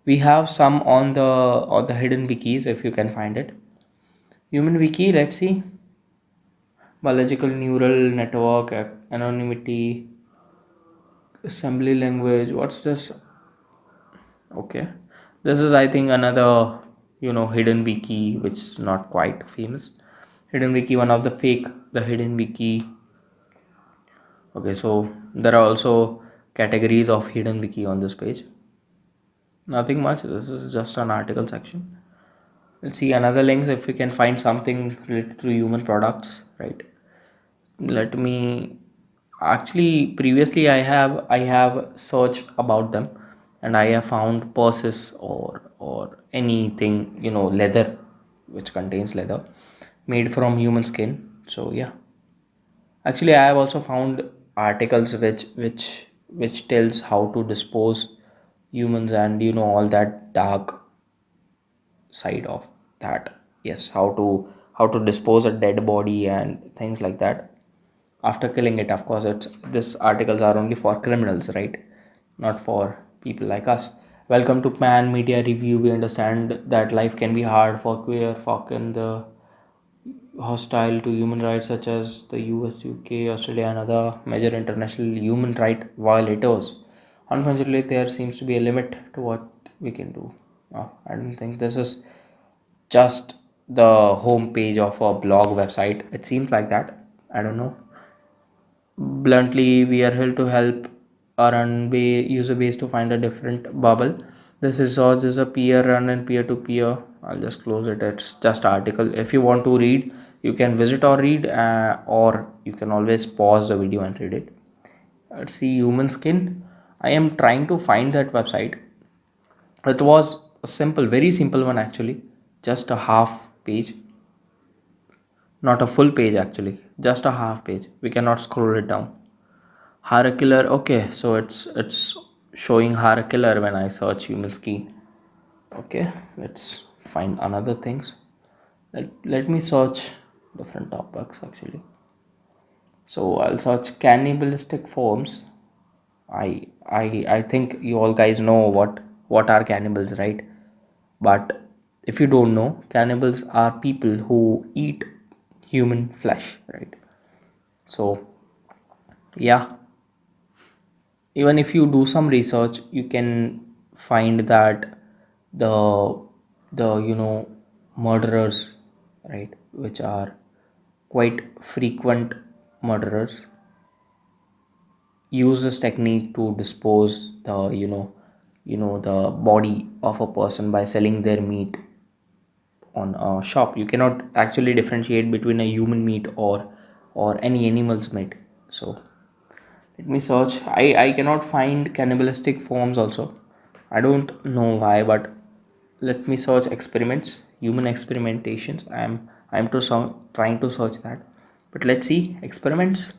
We have some on the hidden wikis if you can find it. Human wiki, let's see. Biological neural network, anonymity, assembly language. What's this? Okay, this is, I think, another hidden wiki which is not quite famous. Hidden wiki, one of the fake, the hidden wiki. Okay, so there are also categories of hidden wiki on this page. Nothing much. This is just an article section. Let's see another links if we can find something related to human products, right? Let me, actually, previously I have searched about them, and I have found purses, or anything, leather, which contains leather made from human skin. So yeah, actually I have also found articles which tells how to dispose humans, and all that dark side of that. Yes, how to dispose a dead body and things like that after killing it. Of course, it's this articles are only for criminals, right? Not for people like us. Welcome to Pan Media Review. We understand that life can be hard for queer folk in the hostile to human rights, such as the US, UK, Australia, and other major international human right violators. Unfortunately, there seems to be a limit to what we can do. I don't think this is just the home page of a blog website. It seems like that. I don't know. Bluntly, we are here to help our user base to find a different bubble. This resource is a peer run and peer to peer. I'll just close it. It's just article. If you want to read, you can visit or read, or you can always pause the video and read it. Let's see, human skin. I am trying to find that website. It was a simple, very simple one actually. Just a half page, not a full page actually. Just a half page. We cannot scroll it down. Horror killer. Okay, so it's showing horror killer when I search human skin. Okay, let's find another things. Let me search different topics actually. So I'll search cannibalistic forms. I think you all guys know what are cannibals, right? But if you don't know, cannibals are people who eat human flesh, right? So yeah, even if you do some research, you can find that the murderers, right, which are quite frequent murderers, use this technique to dispose the body of a person by selling their meat on a shop. You cannot actually differentiate between a human meat or any animal's meat. So let me search. I cannot find cannibalistic forms also. I don't know why, but let me search experiments, human experimentations. Trying to search that. But let's see, experiments,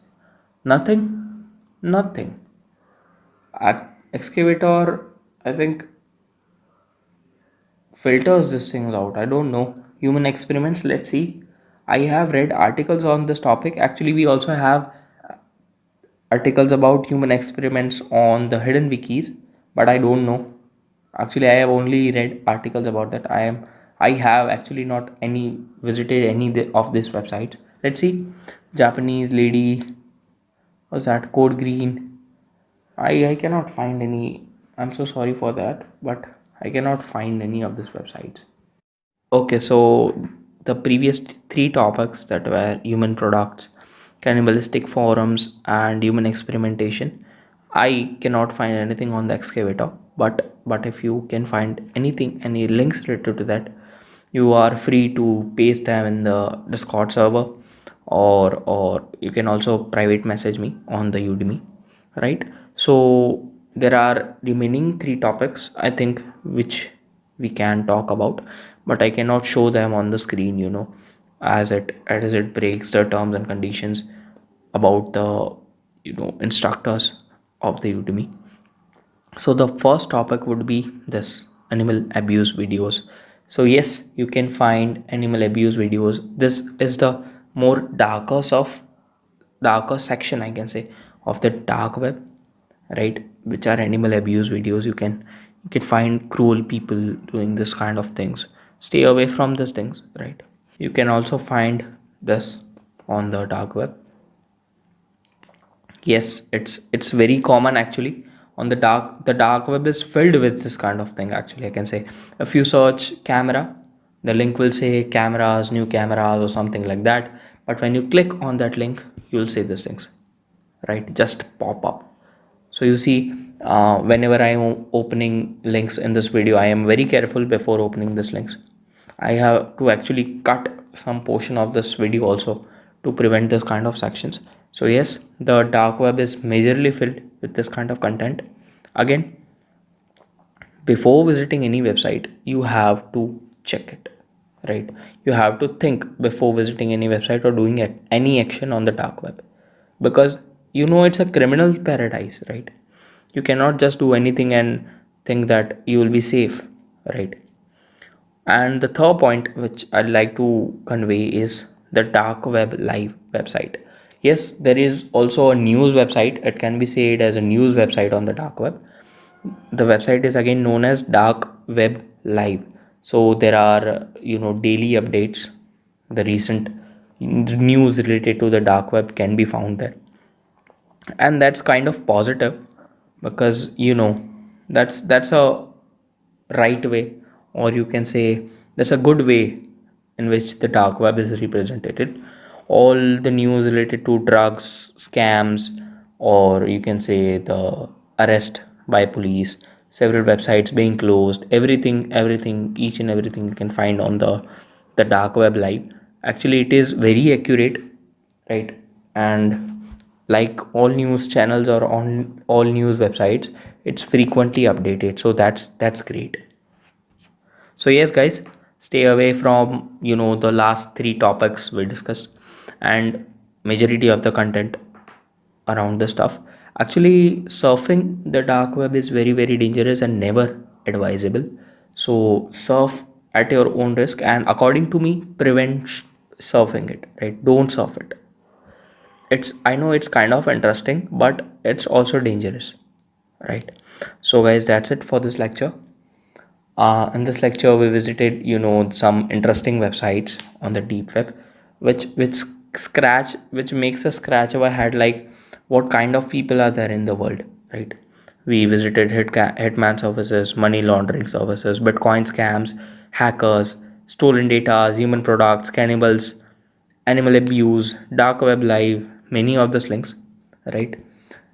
nothing, nothing. Excavator, I think, filters these things out. I don't know. Human experiments, let's see. I have read articles on this topic. Actually, we also have articles about human experiments on the hidden wikis, but I don't know. Actually, I have only read articles about that. I have actually not any visited any of these websites. Let's see. Japanese lady, what's that, code green. I cannot find any. I'm so sorry for that, but I cannot find any of these websites. Okay, so the previous three topics that were human products, cannibalistic forums, and human experimentation, I cannot find anything on the excavator. But if you can find anything, any links related to that, you are free to paste them in the Discord server, or you can also private message me on the Udemy, right? So there are remaining three topics, I think, which we can talk about, but I cannot show them on the screen, as it breaks the terms and conditions about the instructors of the Udemy. So the first topic would be this animal abuse videos. So yes, you can find animal abuse videos. This is the more darker section, I can say, of the dark web, right? Which are animal abuse videos. You can find cruel people doing this kind of things. Stay away from these things, right? You can also find this on the dark web. Yes, it's very common actually. On the dark web is filled with this kind of thing actually, I can say. If you search camera, the link will say cameras, new cameras, or something like that. But when you click on that link, you'll see these things, right? Just pop up. So you see, whenever I am opening links in this video, I am very careful before opening these links. I have to actually cut some portion of this video also to prevent this kind of sections. So yes, the dark web is majorly filled with this kind of content. Again, before visiting any website, you have to check it, right? You have to think before visiting any website or doing any action on the dark web, because it's a criminal paradise, right? You cannot just do anything and think that you will be safe, right? And the third point which I'd like to convey is the dark web live website. Yes, there is also a news website. It can be said as a news website on the dark web. The website is again known as dark web live. So there are daily updates. The recent news related to the dark web can be found there, and that's kind of positive, because that's a right way, or you can say that's a good way in which the dark web is represented. All the news related to drugs, scams, or you can say the arrest by police, several websites being closed, everything, each and everything you can find on the dark web live. Actually, it is very accurate, right? And like all news channels or on all news websites, it's frequently updated, so that's great. So yes guys, stay away from the last three topics we discussed, and majority of the content around the stuff. Actually, surfing the dark web is very very dangerous and never advisable. So surf at your own risk, and according to me, prevent surfing it, right? Don't surf it. I know it's kind of interesting, but it's also dangerous, right? So guys, that's it for this lecture. In this lecture, we visited, some interesting websites on the deep web, which makes us scratch our head, like what kind of people are there in the world, right? We visited hitman services, money laundering services, Bitcoin scams, hackers, stolen data, human products, cannibals, animal abuse, dark web live, many of those links, right?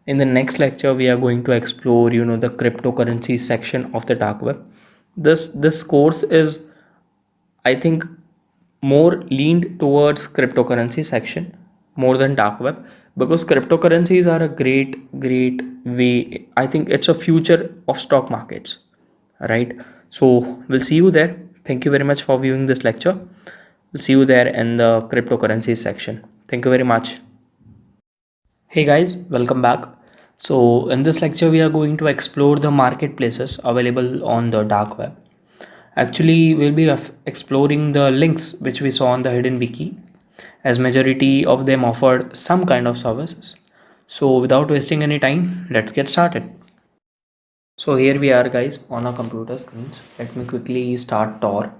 In the next lecture, we are going to explore, the cryptocurrency section of the dark web. This course is, I think, more leaned towards cryptocurrency section more than dark web, because cryptocurrencies are a great way. I think it's a future of stock markets, right? So we'll see you there. Thank you very much for viewing this lecture. We'll see you there in the cryptocurrencies section. Thank you very much. Hey guys, welcome back. So in this lecture, we are going to explore the marketplaces available on the dark web. Actually, we'll be exploring the links which we saw on the Hidden Wiki, as majority of them offered some kind of services. So without wasting any time, let's get started. So here we are guys on our computer screens. Let me quickly start Tor.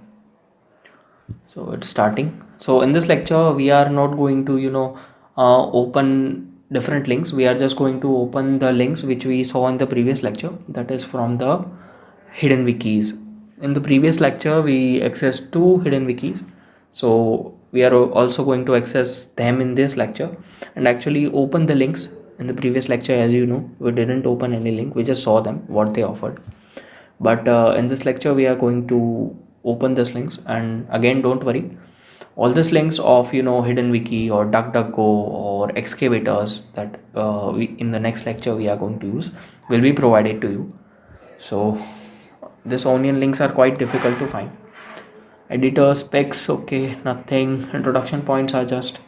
So it's starting. So in this lecture, we are not going to open different links. We are just going to open the links which we saw in the previous lecture, that is from the hidden wikis. In the previous lecture, we accessed two hidden wikis. So we are also going to access them in this lecture and actually open the links. In the previous lecture, as you know, we didn't open any link, we just saw them what they offered. But in this lecture we are going to open these links, and again, don't worry, all these links of Hidden Wiki or DuckDuckGo or excavators that in the next lecture we are going to use will be provided to you. So this onion links are quite difficult to find. Editor specs, okay, nothing. Introduction points are just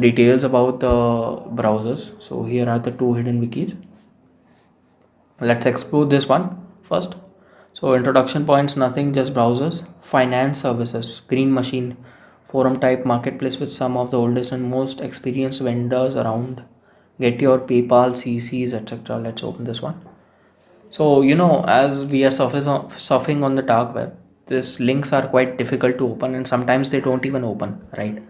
details about the browsers. So here are the two hidden wikis. Let's explore this one first. So introduction points, nothing, just browsers. Finance services, green machine, forum type marketplace with some of the oldest and most experienced vendors around. Get your PayPal, CCs, etc. Let's open this one. So as we are surfing on the dark web, these links are quite difficult to open, and sometimes they don't even open, right?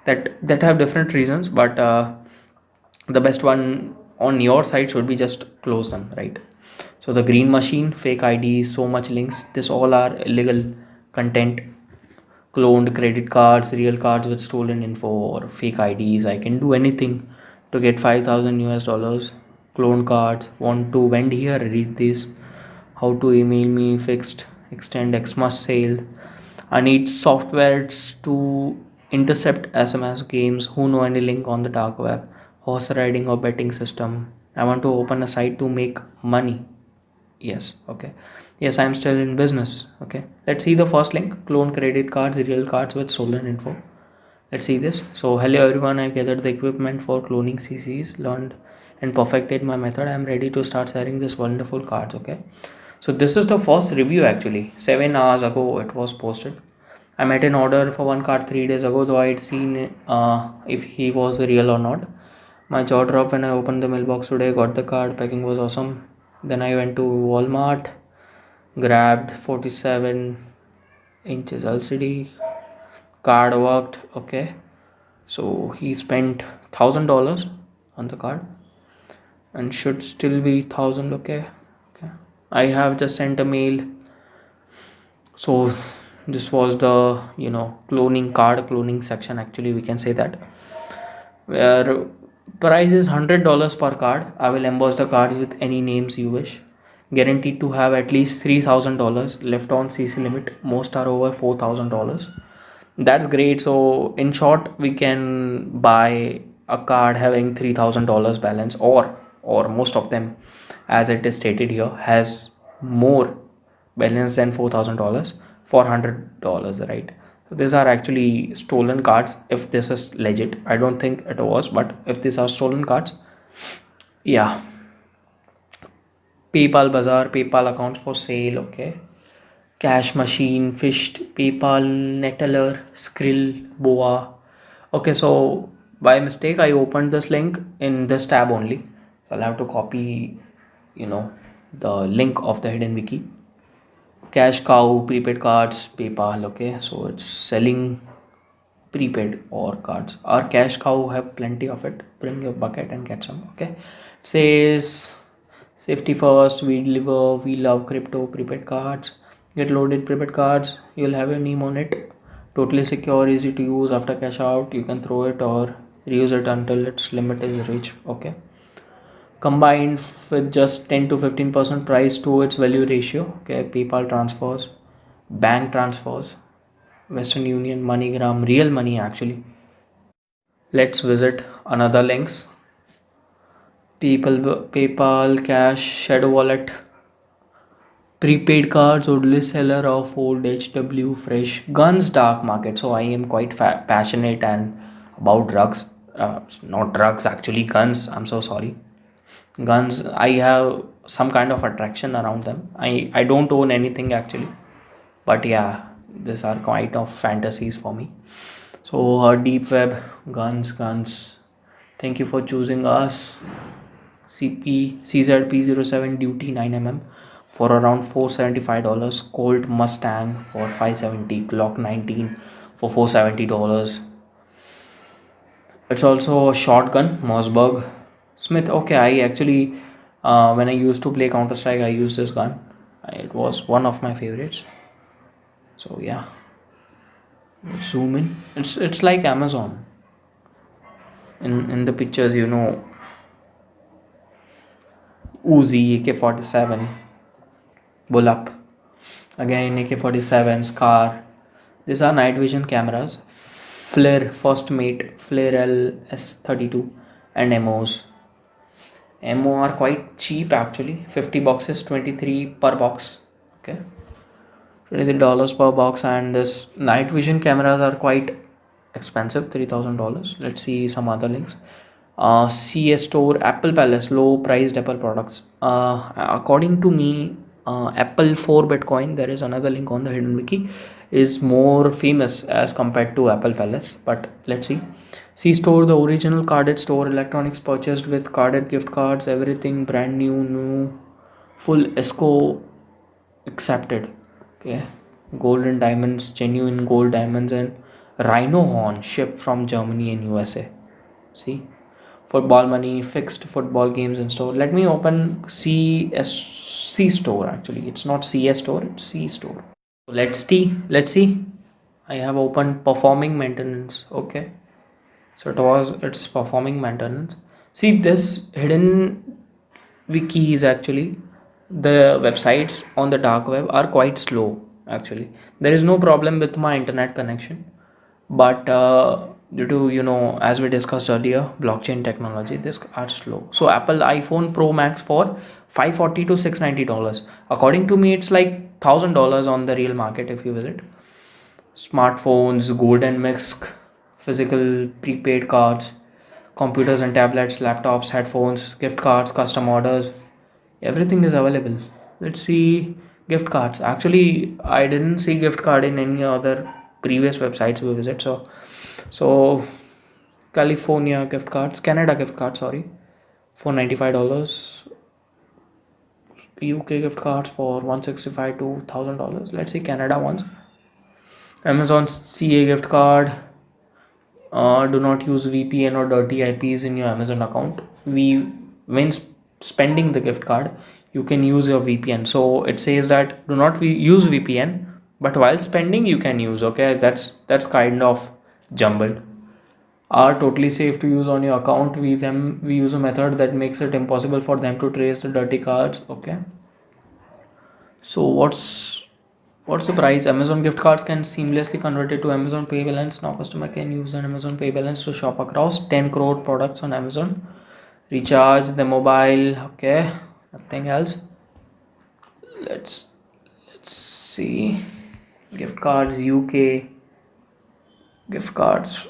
That have different reasons, but the best one on your side should be just close them, right? So the green machine, fake IDs, so much links, this all are illegal content. Cloned credit cards, real cards with stolen info, or fake IDs. I can do anything to get 5,000 US dollars. Clone cards, want to vend here, read this. How to email me, fixed, extend Xmas sale. I need softwares to intercept SMS games. Who know any link on the dark web? Horse riding or betting system. I want to open a site to make money. Yes, okay. Yes, I'm still in business. Okay, let's see the first link. Clone credit cards, real cards with stolen info. Let's see this. So hello everyone, I've gathered the equipment for cloning CCs, learned and perfected my method. I'm ready to start selling this wonderful cards. Okay, so this is the first review. Actually 7 hours ago it was posted. I made an order for one card 3 days ago, though I'd seen if he was real or not. My jaw dropped when I opened the mailbox today. Got the card, packing was awesome. Then I went to Walmart, grabbed 47 inches LCD. Card worked. Okay, so he spent $1,000 on the card and should still be 1,000. Okay, okay. I have just sent a mail. So this was the cloning section. Actually, we can say that, where price is $100 per card. I will emboss the cards with any names you wish. Guaranteed to have at least $3,000 left on CC limit. Most are over $4,000. That's great. So in short, we can buy a card having $3,000 balance, or most of them, as it is stated here, has more balance than $4,000 for $100, right? So these are actually stolen cards. If this is legit, I don't think it was, but if these are stolen cards, yeah. PayPal Bazaar, PayPal accounts for sale. Okay, Cash Machine, Fished, PayPal, Neteller, Skrill, Boa. Okay, so by mistake I opened this link in this tab only. So I'll have to copy, you know, the link of the hidden wiki. Cash Cow, prepaid cards, PayPal. Okay, so it's selling prepaid or cards. Our Cash Cow have plenty of it. Bring your bucket and get some. Okay, it says safety first, we deliver, we love crypto, prepaid cards. Get loaded prepaid cards, you'll have your name on it. Totally secure, easy to use. After cash out, you can throw it or reuse it until its limit is reached. Okay. Combined with just 10 to 15% price to its value ratio. Okay. PayPal transfers, bank transfers, Western Union, MoneyGram, real money actually. Let's visit another links. PayPal, Cash, Shadow Wallet, prepaid cards, only seller of old HW, fresh guns, dark market. So I am quite passionate and about drugs. Not drugs, actually guns. I'm so sorry. Guns. I have some kind of attraction around them. I don't own anything actually, but yeah, these are quite of fantasies for me. So deep web, guns. Thank you for choosing us. CZP07 duty 9mm for around $475. Colt Mustang for 570. Glock 19 for $470. It's also a shotgun, Mossberg Smith. Okay, I actually when I used to play Counter Strike, I used this gun. It was one of my favorites. So yeah, Let's zoom in. It's like Amazon. In the pictures, Uzi, AK-47, Bull Up, again AK-47, Scar. These are night vision cameras. Flare First Mate, Flare LS32, and MOs. MO are quite cheap actually. 50 boxes, 23 per box. Okay, $23 per box, and this night vision cameras are quite expensive, $3,000. Let's see some other links. CS Store, Apple Palace, low priced Apple products. According to me, Apple for Bitcoin, there is another link on the Hidden Wiki, is more famous as compared to Apple Palace. But let's see. C Store, the original carded store, electronics purchased with carded gift cards, everything brand new, full ESCO accepted. Okay, gold and diamonds, genuine gold diamonds, and rhino horn shipped from Germany and USA. See, football money, fixed football games in store. Let me open C store. Actually, it's not CS store, it's C store. Let's see. I have opened performing maintenance. Okay, so it's performing maintenance. See, this hidden wiki is actually, the websites on the dark web are quite slow. Actually, there is no problem with my internet connection, but due to, as we discussed earlier, blockchain technology, this are slow. So Apple iPhone Pro Max for 540 to $690. According to me, it's like $1,000 on the real market if you visit. Smartphones, golden mix, physical prepaid cards, computers and tablets, laptops, headphones, gift cards, custom orders, everything is available. Let's see gift cards. Actually, I didn't see gift card in any other previous websites we visit. So California gift cards, Canada gift cards, sorry, for $95. UK gift cards for 165 to $1,000. Let's see Canada ones. Amazon CA gift card. Do not use VPN or dirty IPs in your Amazon account. When spending the gift card, you can use your VPN. So it says that do not use VPN, but while spending you can use. Okay, that's kind of jumbled. Are totally safe to use on your account. We use a method that makes it impossible for them to trace the dirty cards. Okay. So what's the price? Amazon gift cards can seamlessly convert it to Amazon Pay balance. Now customer can use an Amazon Pay balance to shop across 10 crore products on Amazon. Recharge the mobile. Okay, nothing else. Let's see. Gift cards UK, gift cards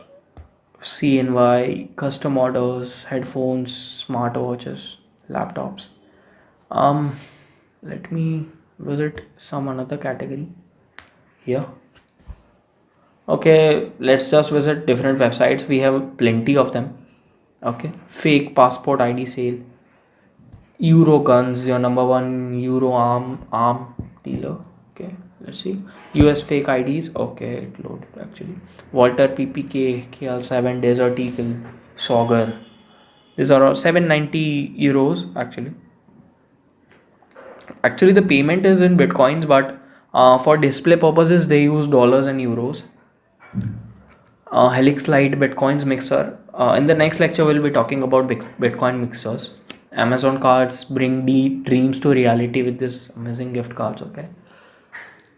CNY, custom orders, headphones, smartwatches, laptops. Um, Let me visit some another category here. Okay, let's just visit different websites. We have plenty of them. Okay, fake passport ID sale, Euro guns, your number one Euro arm dealer. Okay, let's see. US fake IDs. Okay, it loaded actually. Walter PPK, KL7, Desert Eagle, Sauger. These are all 790 euros actually. Actually, the payment is in bitcoins, but for display purposes, they use dollars and euros. Helix Lite Bitcoins mixer. In the next lecture, we'll be talking about Bitcoin mixers. Amazon cards bring dreams to reality with this amazing gift cards. Okay.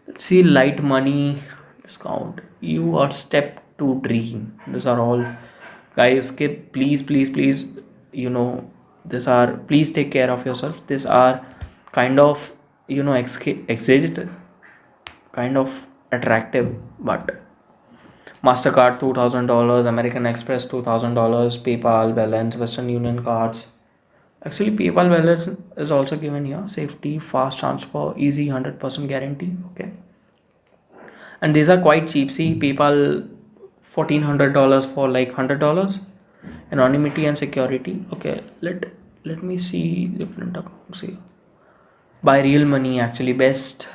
Let's see, light money discount. You are step to dream. These are all, guys. Skip, please. You know, these are, please take care of yourself. These are kind of, exaggerated, kind of attractive, but Mastercard $2,000, American Express $2,000, PayPal balance, Western Union cards. Actually, PayPal balance is also given here. Safety, fast transfer, easy 100% guarantee. Okay, and these are quite cheap. See, PayPal $1,400 for like $100. Anonymity and security. Okay, let me see different accounts here. Buy real money, actually best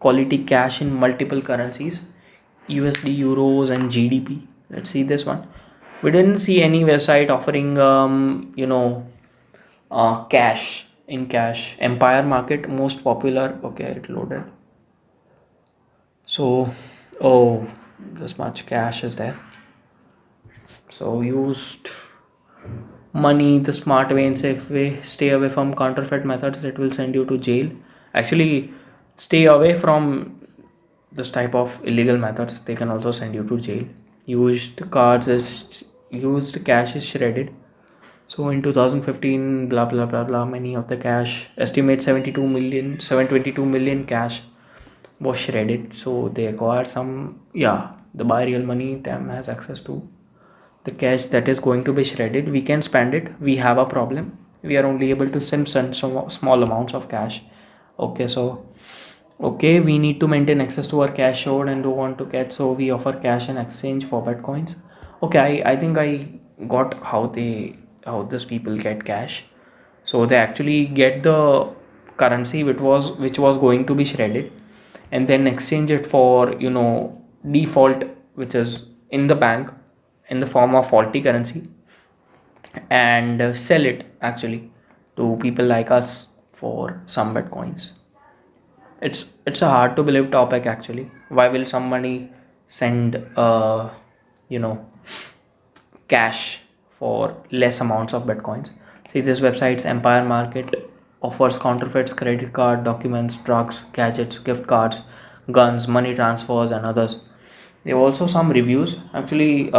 quality cash in multiple currencies, USD, euros, and GDP. Let's see this one. We didn't see any website offering cash in cash. Empire Market most popular. Okay, it loaded. So, oh, This much cash is there. So used money the smart way and safe way. Stay away from counterfeit methods that will send you to jail. Actually, stay away from this type of illegal methods. They can also send you to jail. Used cash is shredded. So in 2015, blah blah blah blah, many of the cash estimate 722 million cash was shredded. So they acquire some, yeah, the buy real money TAM has access to the cash that is going to be shredded. We can spend it. We have a problem. We are only able to send some small amounts of cash. Okay, so okay, we need to maintain access to our cash stored and don't want to catch, so we offer cash in exchange for bitcoins. Okay, I think I got how these people get cash. So they actually get the currency which was going to be shredded, and then exchange it for default, which is in the bank in the form of faulty currency, and sell it actually to people like us for some bitcoins. It's a hard to believe topic actually. Why will somebody send you know cash for less amounts of bitcoins? See, this website's Empire Market offers counterfeits, credit card documents, drugs, gadgets, gift cards, guns, money transfers, and others. There are also some reviews. Actually,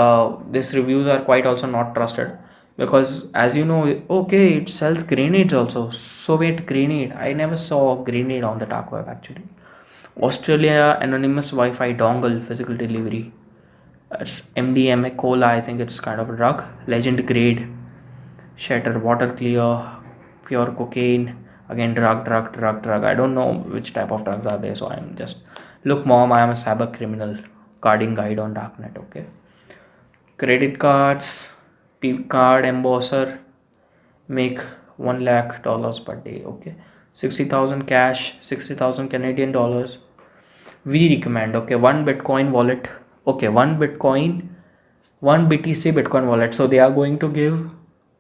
these reviews are quite also not trusted, because as you know, okay, it sells grenades also. Soviet grenade. I never saw a grenade on the dark web actually. Australia anonymous Wi-Fi dongle physical delivery. It's MDMA cola. I think it's kind of a drug. Legend grade. Shatter water clear. Pure cocaine. Again, drug. I don't know which type of drugs are there. So I'm just look, mom. I am a cyber criminal. Carding guide on darknet. Okay. Credit cards. Card embosser. Make $1 lakh per day. Okay. 60,000 cash. 60,000 Canadian dollars. We recommend, okay, one bitcoin wallet. Okay, one bitcoin, one BTC bitcoin wallet. So they are going to give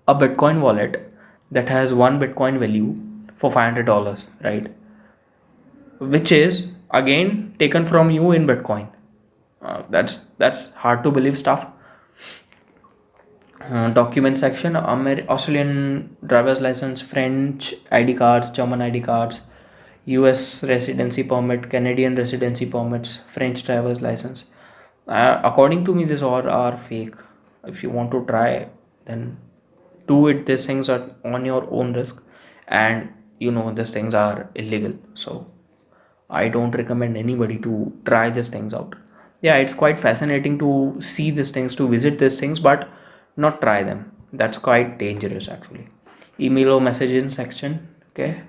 a bitcoin wallet that has one bitcoin value for $500, right? Which is again taken from you in bitcoin. That's hard to believe stuff. Document section: Australian driver's license, French ID cards, German ID cards, US residency permit, Canadian residency permits, French driver's license. According to me, these all are fake. If you want to try, then do it. These things are on your own risk, and these things are illegal. So I don't recommend anybody to try these things out. Yeah, it's quite fascinating to see these things, to visit these things, but not try them. That's quite dangerous actually. Email or messaging section. Okay.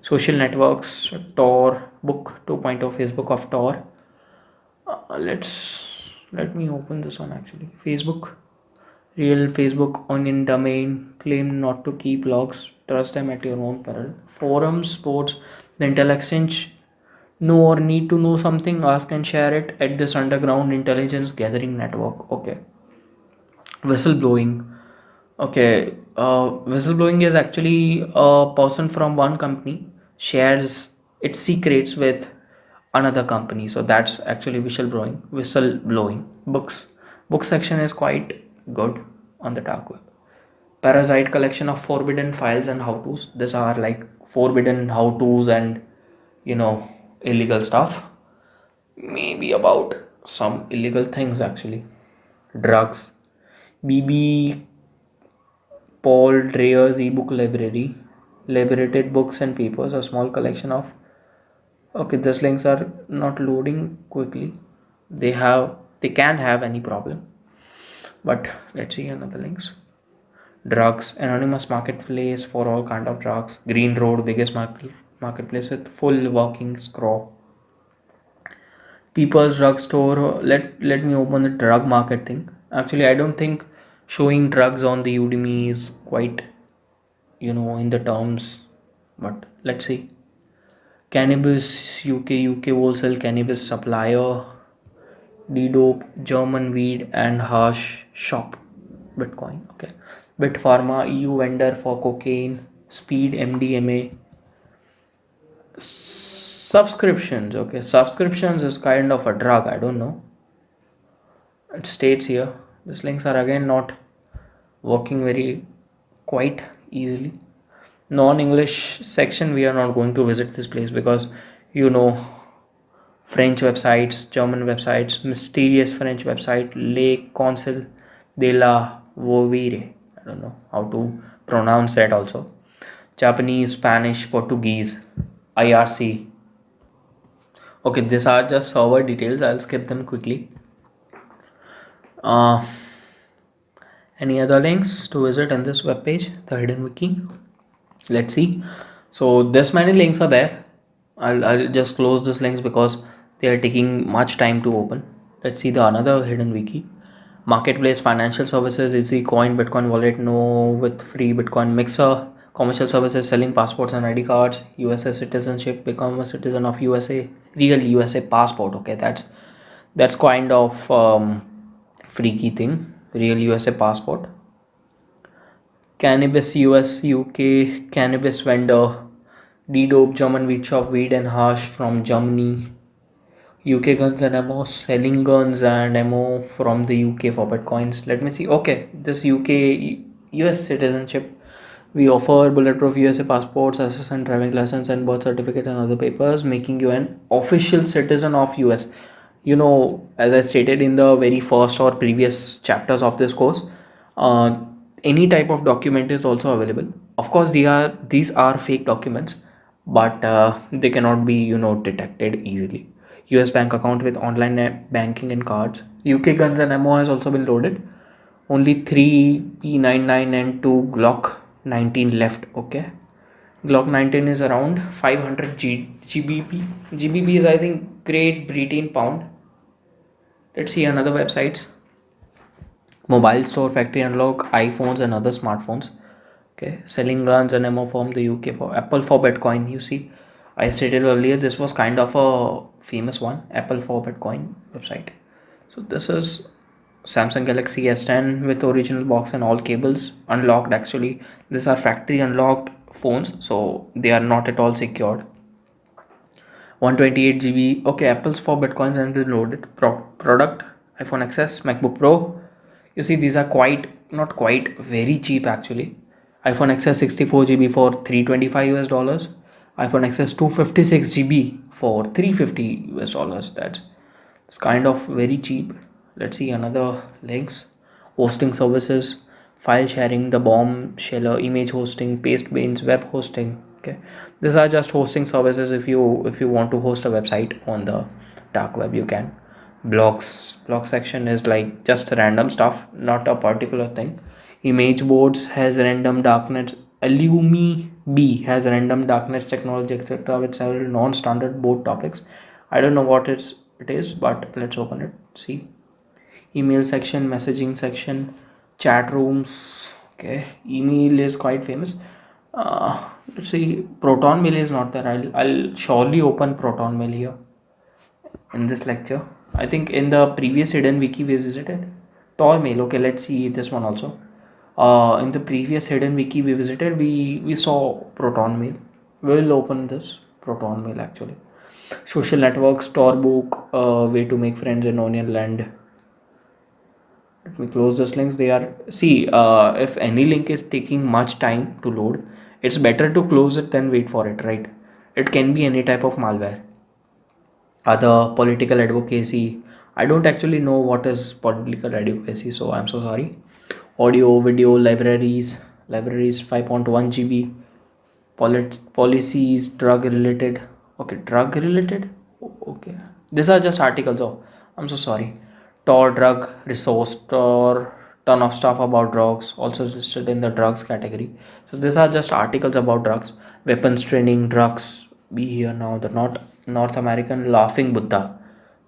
Social networks, Tor, book 2.0, Facebook of Tor. Let me open this one actually. Facebook, real Facebook onion domain, claim not to keep logs, trust them at your own peril. Forums, sports, the Intel Exchange, know or need to know something, ask and share it at this underground intelligence gathering network. Okay. Whistleblowing. Okay, whistleblowing is actually a person from one company shares its secrets with another company. So that's actually whistleblowing. Whistleblowing. Book section is quite good on the dark web. Parasite collection of forbidden files and how to's. These are like forbidden how to's and you know illegal stuff. Maybe about some illegal things actually. Drugs. BB Paul Dreyer's ebook library, liberated books and papers, a small collection of. Okay, these links are not loading quickly. They can have any problem. But let's see another links. Drugs, anonymous marketplace for all kind of drugs. Green Road, biggest marketplace with full working scroll. People's drugstore. Let me open the drug market thing. Actually, I don't think showing drugs on the Udemy is quite in the terms, but let's see. Cannabis UK wholesale cannabis supplier. D-dope, German weed and hash shop. Bitcoin. Okay. Bitpharma EU vendor for cocaine. Speed MDMA. Subscriptions. Okay, subscriptions is kind of a drug. I don't know. it states here. These links are again not working very quite easily. Non-English section, we are not going to visit this place because you know French websites, German websites, mysterious French website, Le Conseil de la Vovire. I don't know how to pronounce that also. Japanese, Spanish, Portuguese, IRC. Okay, these are just server details. I'll skip them quickly. Uh, any other links to visit in this web page, the Hidden Wiki? Let's see. So this many links are there. I'll just close these links because they are taking much time to open. Let's see the another Hidden Wiki. Marketplace, financial services, easy coin, Bitcoin wallet, no with free Bitcoin mixer, commercial services, selling passports and ID cards, USA citizenship, become a citizen of USA, real USA passport. Okay, that's kind of freaky thing. Real USA passport. Cannabis US UK, cannabis vendor, D-Dope German weed shop, weed and hash from Germany, UK guns and ammo, selling guns and ammo from the UK for bitcoins. Let me see. Okay, this UK US citizenship. We offer bulletproof USA passports, assistant driving license, and birth certificate and other papers, making you an official citizen of US. You know, as I stated in the very first or previous chapters of this course, uh, any type of document is also available. Of course, these are fake documents, but they cannot be detected easily. US bank account with online banking and cards. UK guns and ammo has also been loaded. Only 3 P99 and 2 Glock 19 left. Okay, Glock 19 is around 500 GBP. GBP is, I think, Great Britain pound. Let's see another websites. Mobile store, factory unlock, iPhones and other smartphones. Okay, selling guns and ammo from the UK for Apple for Bitcoin. You see, I stated earlier this was kind of a famous one, Apple for Bitcoin website. So this is Samsung Galaxy S10 with original box and all cables unlocked. Actually, these are factory unlocked phones, so they are not at all secured. 128 GB. Okay, Apple's for Bitcoins and loaded product, iPhone XS, MacBook Pro. You see, these are quite not quite very cheap actually. iPhone XS 64 GB for 325 US dollars. iPhone XS 256 GB for 350 US dollars. It's kind of very cheap. Let's see another links. Hosting services, file sharing, the bomb sheller, image hosting, Pastebins, web hosting. Okay, these are just hosting services. If you want to host a website on the dark web, you can. Blog section is like just random stuff, not a particular thing. Image boards has random darknets. Illumi B has random darknets technology, etc., with several non-standard board topics. I don't know what it is, but let's open it. See, email section, messaging section, chat rooms. Okay, email is quite famous. Let's see, proton mail is not there. I'll surely open proton mail here in this lecture. I think in the previous hidden wiki we visited tor mail. Okay, let's see this one also. In the previous hidden wiki we visited, we saw proton mail. We will open this proton mail actually. Social networks, tor book, way to make friends in onion land. Let me close those links. They are, see, if any link is taking much time to load, it's better to close it than wait for it, right? It can be any type of malware. Other political advocacy, I don't actually know what is political advocacy, so I'm so sorry. Audio video libraries 5.1 GB. Policies, drug related. Okay, drug related. Okay, these are just articles. Oh, I'm so sorry. Tor drug resource, tor ton of stuff about drugs also listed in the drugs category. So these are just articles about drugs. Weapons training, drugs. Be here now. The North American laughing Buddha,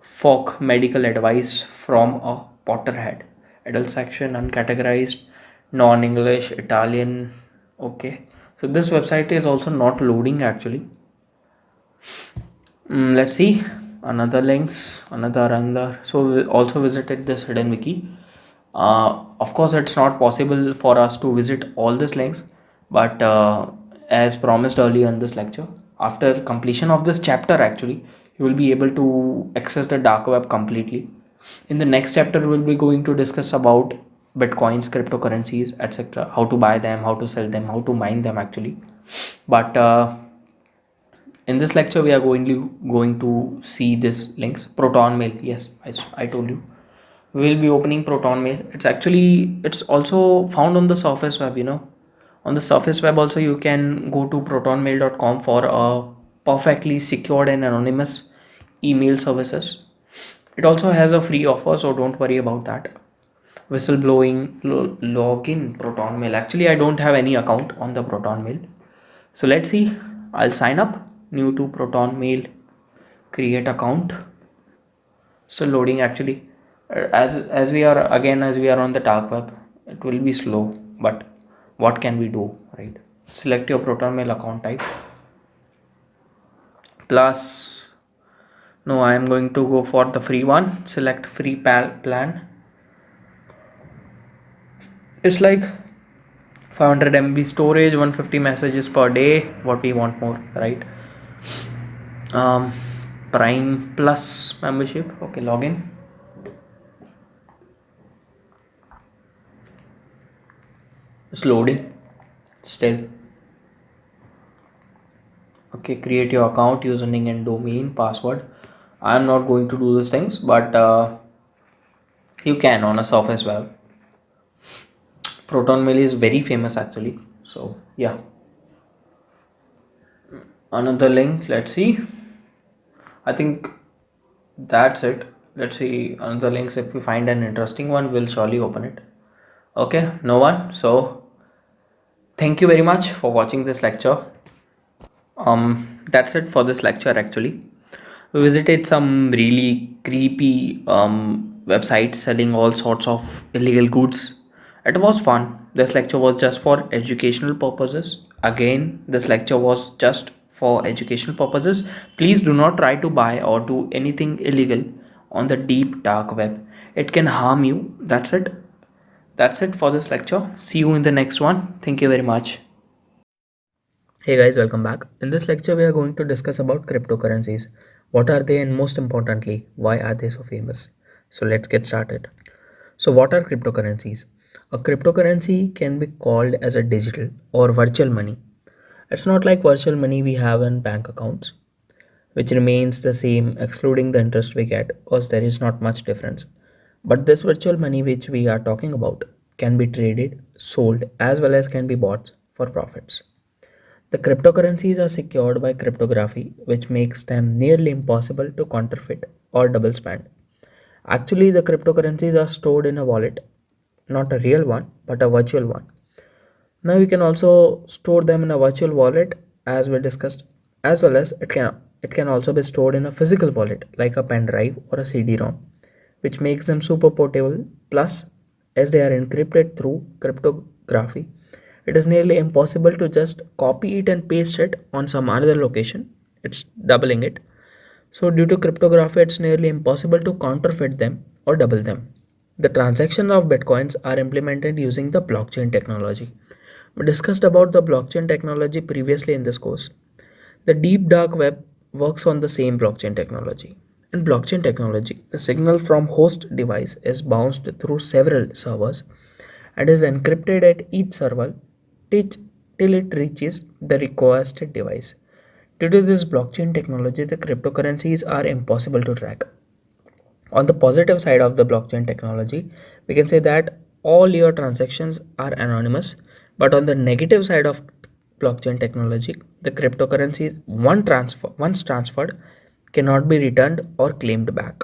folk medical advice from a potterhead. Adult section uncategorized, non-English, Italian. Okay, so this website is also not loading actually. Let's see another links, another. So we also visited this hidden wiki. Of course, it's not possible for us to visit all these links, but as promised earlier in this lecture, after completion of this chapter actually, you will be able to access the dark web completely. In the next chapter, we'll be going to discuss about bitcoins, cryptocurrencies, etc. How to buy them, how to sell them, how to mine them actually. But in this lecture, we are going to see this links. Proton mail. Yes, I told you. We'll be opening Proton mail. It's also found on the Surface web. On the Surface web also you can go to protonmail.com for a perfectly secured and anonymous email services. It also has a free offer, so don't worry about that. Whistleblowing login Proton mail. Actually, I don't have any account on the Proton mail, so let's see. I'll sign up. New to Proton mail, create account. Still loading actually. As we are on the dark web, it will be slow, but what can we do, right? Select your Proton mail account type. Plus, no, I am going to go for the free one. Select free plan. It's like 500 MB storage, 150 messages per day. What we want more, right? um Prime Plus membership. Okay, login. It's loading still. Okay, create your account, username and domain, password. I'm not going to do these things, but you can on a Surface web. Proton mail is very famous actually, so yeah. Another link, let's see. I think that's it. Let's see another links. If we find an interesting one, we'll surely open it. Okay, no one. So thank you very much for watching this lecture. That's it for this lecture actually. We visited some really creepy websites selling all sorts of illegal goods. It was fun. This lecture was just for educational purposes. Again, this lecture was just for educational purposes. Please do not try to buy or do anything illegal on the deep dark web. It can harm you. That's it. That's it for this lecture. See you in the next one. Thank you very much. Hey guys, welcome back. In this lecture, we are going to discuss about cryptocurrencies. What are they, and most importantly, why are they so famous? So let's get started. So what are cryptocurrencies? A cryptocurrency can be called as a digital or virtual money. It's not like virtual money we have in bank accounts, which remains the same excluding the interest we get, because there is not much difference. But this virtual money which we are talking about can be traded, sold, as well as can be bought for profits. The cryptocurrencies are secured by cryptography, which makes them nearly impossible to counterfeit or double spend. Actually, the cryptocurrencies are stored in a wallet, not a real one, but a virtual one. Now you can also store them in a virtual wallet, as we discussed, as well as it can also be stored in a physical wallet like a pen drive or a CD-ROM, which makes them super portable. Plus, as they are encrypted through cryptography, it is nearly impossible to just copy it and paste it on some other location. It's doubling it. So due to cryptography, it's nearly impossible to counterfeit them or double them. The transaction of bitcoins are implemented using the blockchain technology. We discussed about the blockchain technology previously in this course. The deep dark web works on the same blockchain technology. In blockchain technology, the signal from host device is bounced through several servers and is encrypted at each server till till it reaches the requested device. Due to this blockchain technology, the cryptocurrencies are impossible to track. On the positive side of the blockchain technology, we can say that all your transactions are anonymous, but on the negative side of blockchain technology, the cryptocurrencies once transferred cannot be returned or claimed back.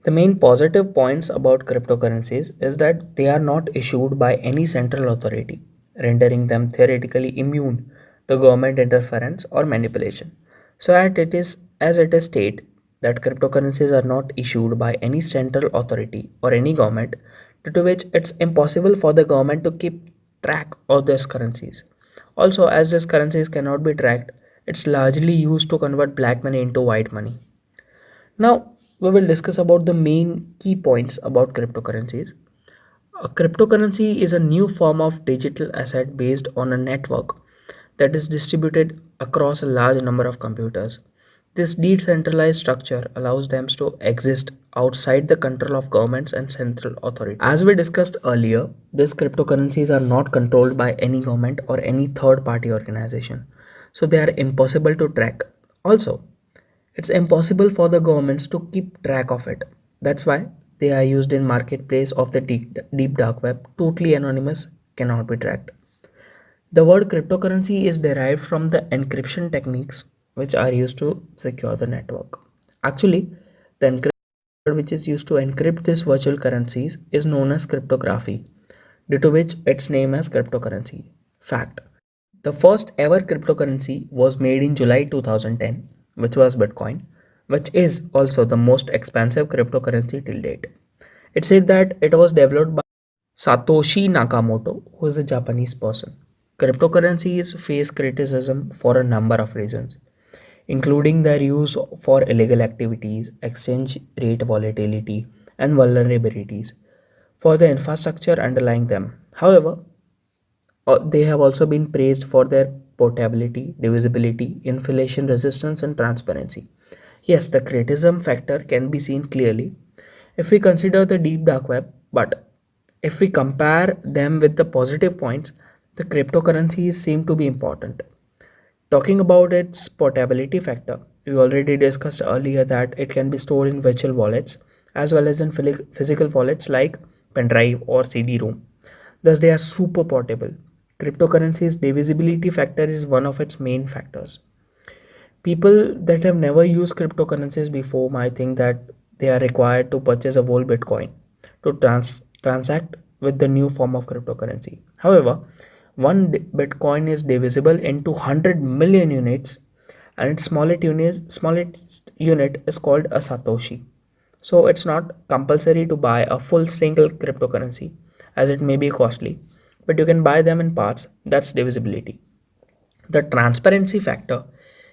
The main positive points about cryptocurrencies is that they are not issued by any central authority, rendering them theoretically immune to government interference or manipulation. So as it is stated that cryptocurrencies are not issued by any central authority or any government, due to which it's impossible for the government to keep track of these currencies. Also, as these currencies cannot be tracked, it's largely used to convert black money into white money. Now, we will discuss about the main key points about cryptocurrencies. A cryptocurrency is a new form of digital asset based on a network that is distributed across a large number of computers. This decentralized structure allows them to exist outside the control of governments and central authorities. As we discussed earlier, these cryptocurrencies are not controlled by any government or any third party organization. So they are impossible to track. Also, it's impossible for the governments to keep track of it. That's why they are used in marketplace of the deep dark web, totally anonymous, cannot be tracked. The word cryptocurrency is derived from the encryption techniques which are used to secure the network. Actually, the encryption which is used to encrypt these virtual currencies is known as cryptography, due to which its name as cryptocurrency. Fact. The first ever cryptocurrency was made in July 2010, which was Bitcoin, which is also the most expensive cryptocurrency till date. It said that it was developed by Satoshi Nakamoto, who is a Japanese person. Cryptocurrencies face criticism for a number of reasons, including their use for illegal activities, exchange rate volatility, and vulnerabilities for the infrastructure underlying them. However, they have also been praised for their portability, divisibility, inflation resistance, and transparency. Yes, the criticism factor can be seen clearly if we consider the deep dark web, but if we compare them with the positive points, the cryptocurrencies seem to be important. Talking about its portability factor, we already discussed earlier that it can be stored in virtual wallets as well as in physical wallets like pen drive or CD-ROM. Thus, they are super portable. Cryptocurrency's divisibility factor is one of its main factors. People that have never used cryptocurrencies before might think that they are required to purchase a whole Bitcoin to transact with the new form of cryptocurrency. However, one Bitcoin is divisible into 100 million units, and its smallest unit is called a Satoshi. So it's not compulsory to buy a full single cryptocurrency as it may be costly, but you can buy them in parts. That's divisibility. The transparency factor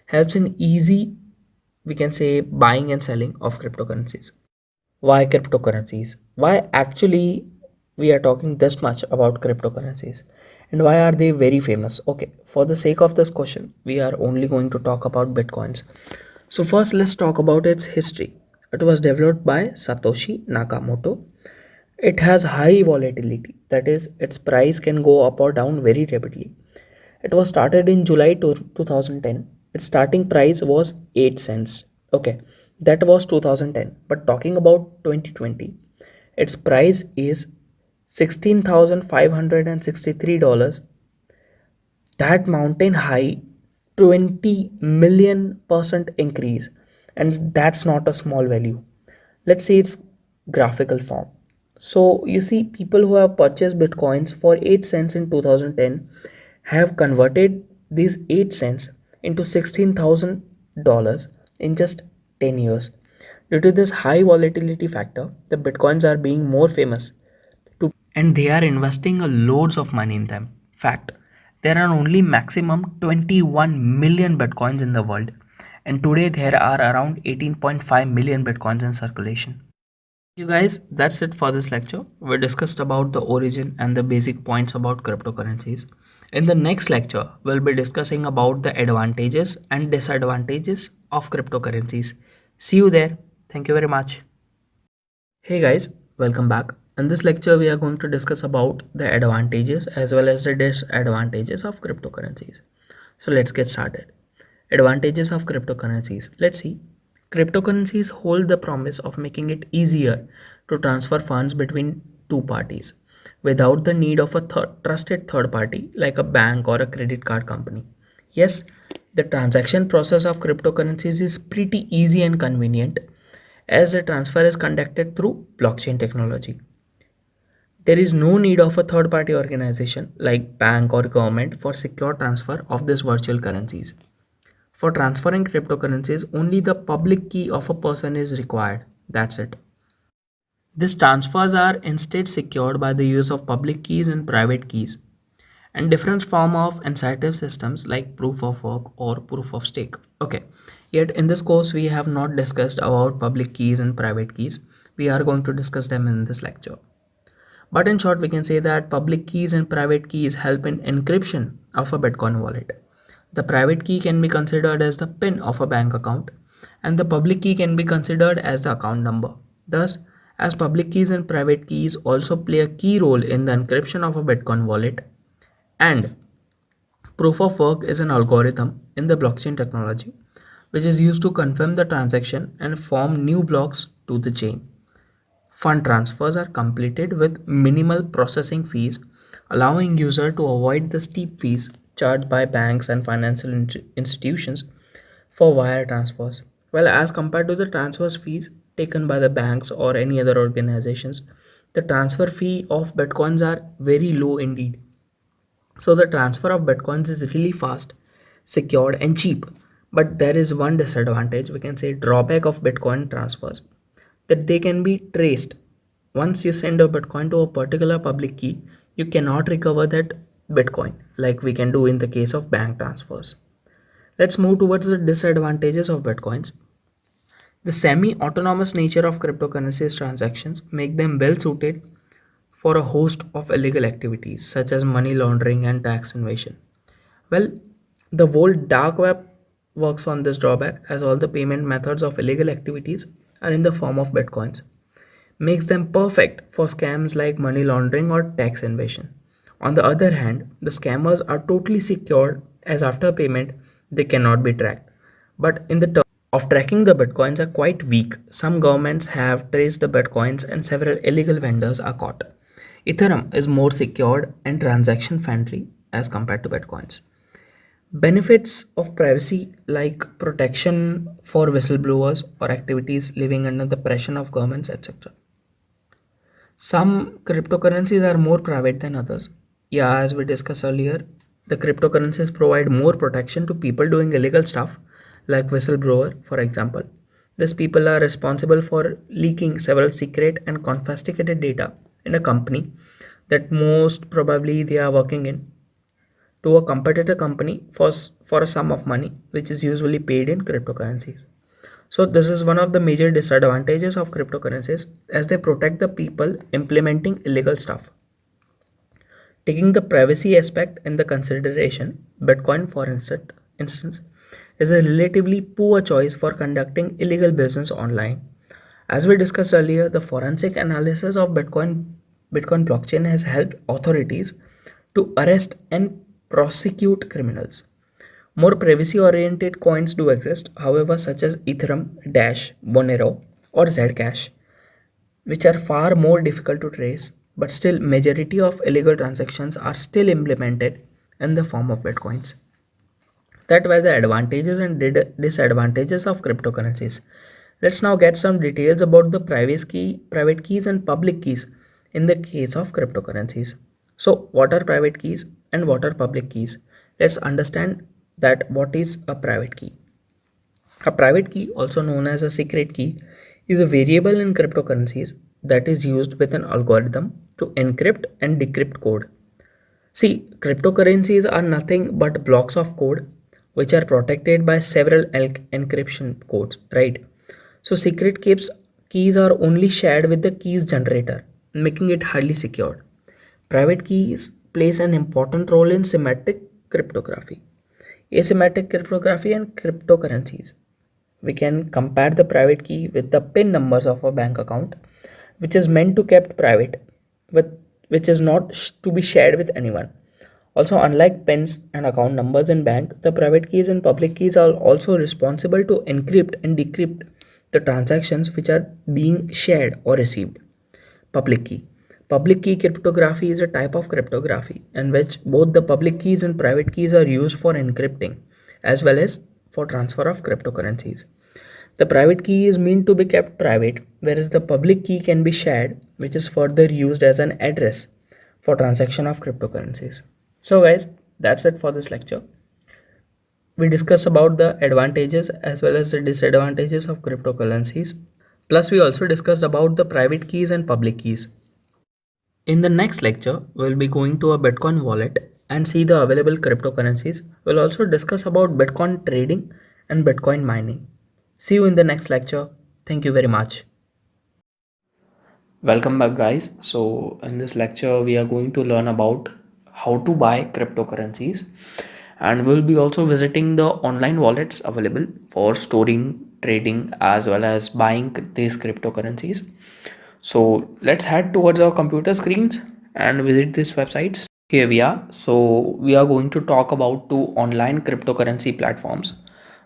helps in easy, we can say, buying and selling of cryptocurrencies. Why cryptocurrencies? Why actually we are talking this much about cryptocurrencies? And why are they very famous? Okay, for the sake of this question, we are only going to talk about bitcoins. So first let's talk about its history. It was developed by Satoshi Nakamoto. It has high volatility, that is, its price can go up or down very rapidly. It was started in July 2010. Its starting price was 8 cents. Okay, that was 2010. But talking about 2020, its price is $16,563. That mountain high 20 million% increase, and that's not a small value. Let's say it's graphical form. So you see, people who have purchased bitcoins for 8 cents in 2010 have converted these 8 cents into $16,000 in just 10 years. Due to this high volatility factor, the bitcoins are being more famous and they are investing a loads of money in them. Fact, there are only maximum 21 million bitcoins in the world, and today there are around 18.5 million bitcoins in circulation. You guys, that's it for this lecture. We discussed about the origin and the basic points about cryptocurrencies. In the next lecture, we'll be discussing about the advantages and disadvantages of cryptocurrencies. See you there. Thank you very much. Hey guys, welcome back. In this lecture, we are going to discuss about the advantages as well as the disadvantages of cryptocurrencies. So let's get started. Advantages of cryptocurrencies. Let's see. Cryptocurrencies hold the promise of making it easier to transfer funds between two parties without the need of a trusted third party like a bank or a credit card company. Yes, the transaction process of cryptocurrencies is pretty easy and convenient as the transfer is conducted through blockchain technology. There is no need of a third party organization like bank or government for secure transfer of these virtual currencies. For transferring cryptocurrencies, only the public key of a person is required. That's it. These transfers are instead secured by the use of public keys and private keys and different form of incentive systems like proof of work or proof of stake. Okay, yet in this course we have not discussed about public keys and private keys. We are going to discuss them in this lecture. But in short, we can say that public keys and private keys help in encryption of a Bitcoin wallet. The private key can be considered as the PIN of a bank account, and the public key can be considered as the account number. Thus, as public keys and private keys also play a key role in the encryption of a Bitcoin wallet, and proof of work is an algorithm in the blockchain technology which is used to confirm the transaction and form new blocks to the chain. Fund transfers are completed with minimal processing fees, allowing user to avoid the steep fees charged by banks and financial institutions for wire transfers. Well, as compared to the transfer fees taken by the banks or any other organizations, the transfer fee of bitcoins are very low indeed. So the transfer of bitcoins is really fast, secured, and cheap. But there is one disadvantage, we can say drawback of bitcoin transfers, that they can be traced. Once you send a bitcoin to a particular public key, you cannot recover that bitcoin like we can do in the case of bank transfers. Let's move towards the disadvantages of bitcoins. The semi-autonomous nature of cryptocurrencies transactions make them well suited for a host of illegal activities such as money laundering and tax evasion. Well, the whole dark web works on this drawback as all the payment methods of illegal activities are in the form of bitcoins, makes them perfect for scams like money laundering or tax evasion. On the other hand, the scammers are totally secured as after payment they cannot be tracked. But in the terms of tracking, the bitcoins are quite weak. Some governments have traced the bitcoins and several illegal vendors are caught. Ethereum is more secured and transaction friendly as compared to bitcoins. Benefits of privacy like protection for whistleblowers or activities living under the pressure of governments, etc. Some cryptocurrencies are more private than others. Yeah, as we discussed earlier, the cryptocurrencies provide more protection to people doing illegal stuff, like whistleblower, for example. These people are responsible for leaking several secret and confiscated data in a company that most probably they are working in to a competitor company for a sum of money, which is usually paid in cryptocurrencies. So this is one of the major disadvantages of cryptocurrencies as they protect the people implementing illegal stuff. Taking the privacy aspect in the consideration, Bitcoin, for instance, is a relatively poor choice for conducting illegal business online. As we discussed earlier, the forensic analysis of Bitcoin blockchain has helped authorities to arrest and prosecute criminals. More privacy oriented coins do exist, however, such as Ethereum, Dash, Monero, or Zcash, which are far more difficult to trace, but still majority of illegal transactions are still implemented in the form of bitcoins. That were the advantages and disadvantages of cryptocurrencies. Let's now get some details about the private keys and public keys in the case of cryptocurrencies. So, what are private keys and what are public keys? Let's understand that what is a private key. A private key, also known as a secret key, is a variable in cryptocurrencies that is used with an algorithm to encrypt and decrypt code. See, cryptocurrencies are nothing but blocks of code which are protected by several encryption codes, right? So, keys are only shared with the keys generator, making it highly secured. Private keys plays an important role in symmetric cryptography, asymmetric cryptography, and cryptocurrencies. We can compare the private key with the PIN numbers of a bank account, which is meant to kept private, with which is not to be shared with anyone. Also, unlike PINs and account numbers in bank, the private keys and public keys are also responsible to encrypt and decrypt the transactions which are being shared or received. Public key. Public key cryptography is a type of cryptography in which both the public keys and private keys are used for encrypting as well as for transfer of cryptocurrencies. The private key is meant to be kept private, whereas the public key can be shared, which is further used as an address for transaction of cryptocurrencies. So guys, that's it for this lecture. We discussed about the advantages as well as the disadvantages of cryptocurrencies. Plus we also discussed about the private keys and public keys. In the next lecture, we'll be going to a Bitcoin wallet and see the available cryptocurrencies. We'll also discuss about Bitcoin trading and Bitcoin mining. See you in the next lecture. Thank you very much. Welcome back, guys. So, in this lecture, we are going to learn about how to buy cryptocurrencies, and we'll be also visiting the online wallets available for storing trading as well as buying these cryptocurrencies. So let's head towards our computer screens and visit these websites. Here we are. So we are going to talk about two online cryptocurrency platforms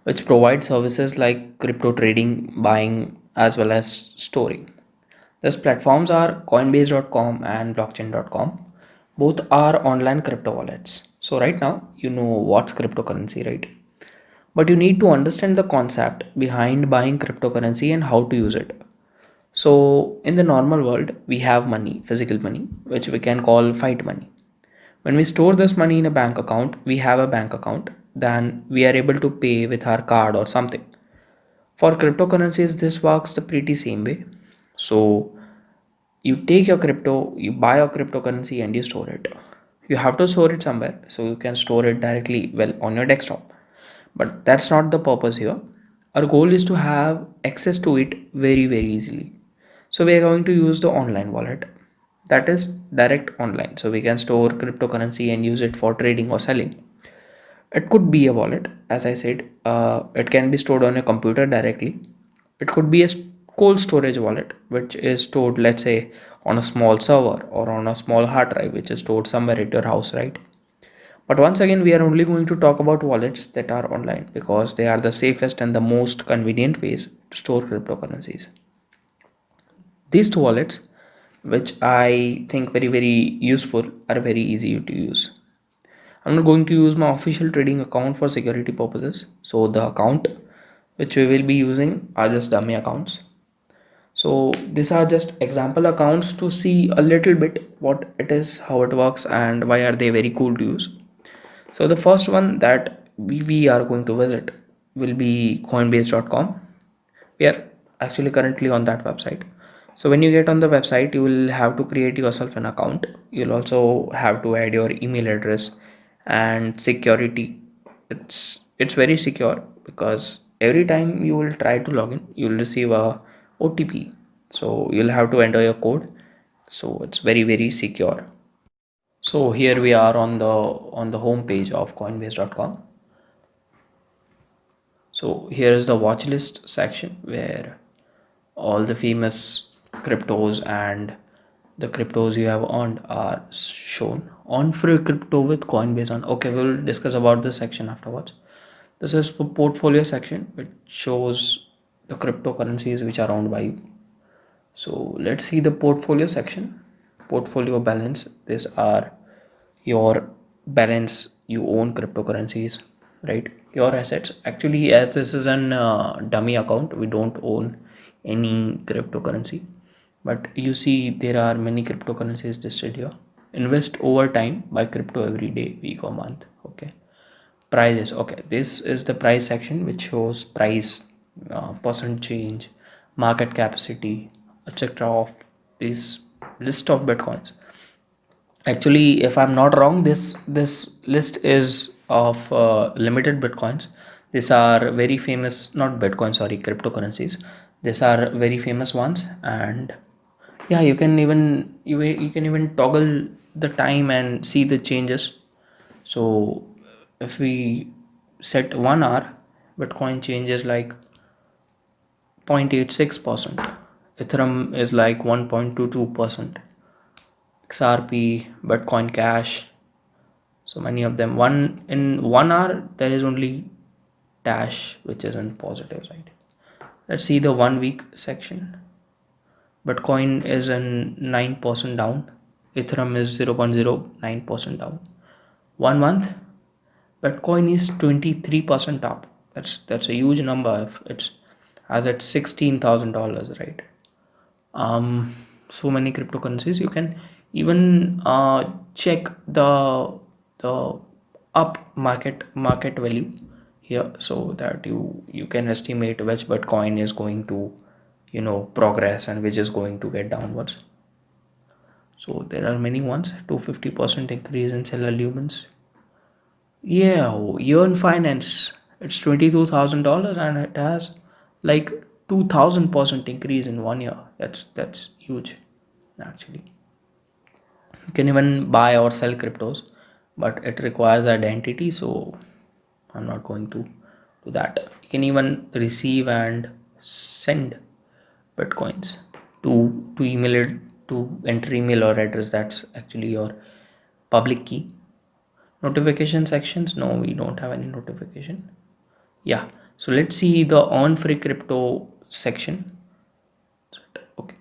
which provide services like crypto trading, buying, as well as storing. These platforms are Coinbase.com and Blockchain.com. Both are online crypto wallets. So right now you know what's cryptocurrency, right? But you need to understand the concept behind buying cryptocurrency and how to use it. So in the normal world, we have money, physical money, which we can call fiat money. When we store this money in a bank account, we have a bank account, then we are able to pay with our card or something. For cryptocurrencies, this works the pretty same way. So you take your crypto, you buy your cryptocurrency and you store it. You have to store it somewhere, so you can store it directly well on your desktop. But that's not the purpose here. Our goal is to have access to it very easily. So we are going to use the online wallet, that is direct online. So we can store cryptocurrency and use it for trading or selling. It could be a wallet, as I said. It can be stored on a computer directly. It could be a cold storage wallet, which is stored, let's say, on a small server or on a small hard drive, which is stored somewhere at your house, right? But once again, we are only going to talk about wallets that are online because they are the safest and the most convenient ways to store cryptocurrencies. These two wallets, which I think very useful, are very easy to use. I'm not going to use my official trading account for security purposes. So the account which we will be using are just dummy accounts. So these are just example accounts to see a little bit what it is, how it works, and why are they very cool to use. So the first one that we are going to visit will be coinbase.com. We are actually currently on that website. So when you get on the website, you will have to create yourself an account. You'll also have to add your email address and security. It's very secure because every time you will try to log in, you will receive a OTP. So you'll have to enter your code. So it's very secure. So here we are on the home page of coinbase.com. So here is the watch list section where all the famous cryptos and the cryptos you have earned are shown. On free crypto with Coinbase on. Okay, we'll discuss about this section afterwards. This is portfolio section which shows the cryptocurrencies which are owned by you. So let's see the portfolio section. Portfolio balance. These are your balance. You own cryptocurrencies, right? Your assets. Actually, as this is an dummy account, we don't own any cryptocurrency. But you see, there are many cryptocurrencies listed here. Invest over time, buy crypto every day, week or month. Okay. Prices. Okay, this is the price section which shows price, percent change, market capacity, etc. of this list of bitcoins. Actually, if I'm not wrong, this list is of limited bitcoins. These are very famous, not bitcoin, sorry, cryptocurrencies. These are very famous ones, and yeah, you can even toggle the time and see the changes. So if we set 1 hour, Bitcoin changes like 0.86%. Ethereum is like 1.22%. XRP, Bitcoin Cash, so many of them. One in 1 hour there is only Dash, which is in positive side. Let's see the 1 week section. Bitcoin is in 9% down. Ethereum is 0.09% down. 1 month, Bitcoin is 23% up. That's a huge number. If it's as at $16,000, right? So many cryptocurrencies. You can even check the up market value here, so that you can estimate which Bitcoin is going to progress and which is going to get downwards. So there are many ones. 250% increase in seller lumens. Yeah, Yearn Finance. It's $22,000 and it has like 2,000% increase in 1 year. That's huge, actually. You can even buy or sell cryptos, but it requires identity, so I'm not going to to that. You can even receive and send bitcoins to email it, to enter email or address. That's actually your public key. Notification sections, no, we don't have any notification. Yeah, so let's see the on free crypto section. Okay,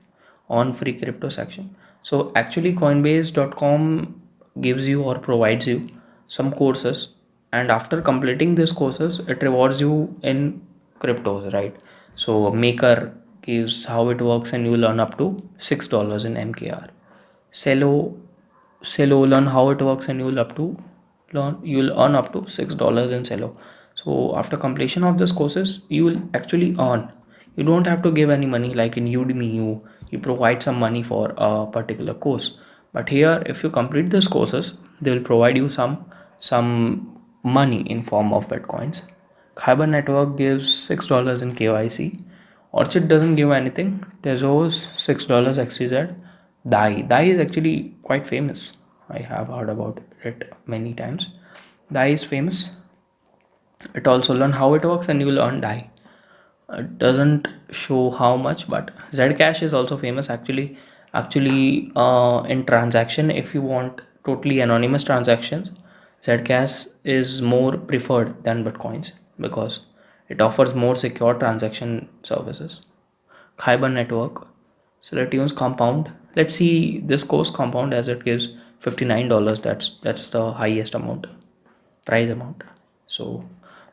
on free crypto section. So actually coinbase.com gives you or provides you some courses, and after completing these courses it rewards you in cryptos, right? So maker gives how it works and you will earn up to $6 in mkr. Cello Cello learn how it works and you'll earn up to $6 in Cello. So after completion of these courses, you will actually earn. You don't have to give any money like in Udemy. You provide some money for a particular course. But here, if you complete these courses, they will provide you some money in form of bitcoins. Kyber network gives $6 in KYC. Orchid doesn't give anything. Tezos $6 XTZ. Dai is actually quite famous. I have heard about it many times. Dai is famous. It also learn how it works and you will earn Dai. It doesn't show how much, but Zcash is also famous actually in transaction. If you want totally anonymous transactions, Zcash is more preferred than bitcoins because it offers more secure transaction services. Kyber network. So let's use compound. Let's see this course compound as it gives $59. That's the highest amount, price amount. So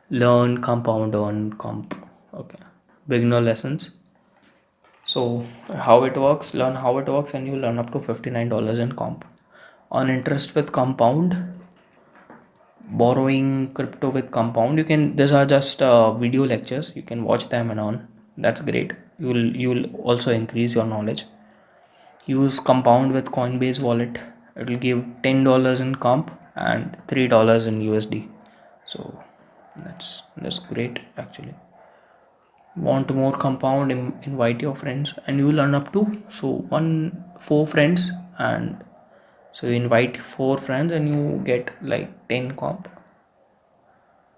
learn compound on comp. Okay. Beginner lessons. So how it works, learn how it works and you learn up to $59 in comp. On interest with compound, borrowing crypto with compound, you can, these are just video lectures, you can watch them and on. That's great. You will also increase your knowledge. Use compound with Coinbase wallet. It will give $10 in comp and $3 in USD. So that's great actually. Want more compound, invite your friends and you will earn up to, so four friends, and so you invite four friends and you get like 10 comp.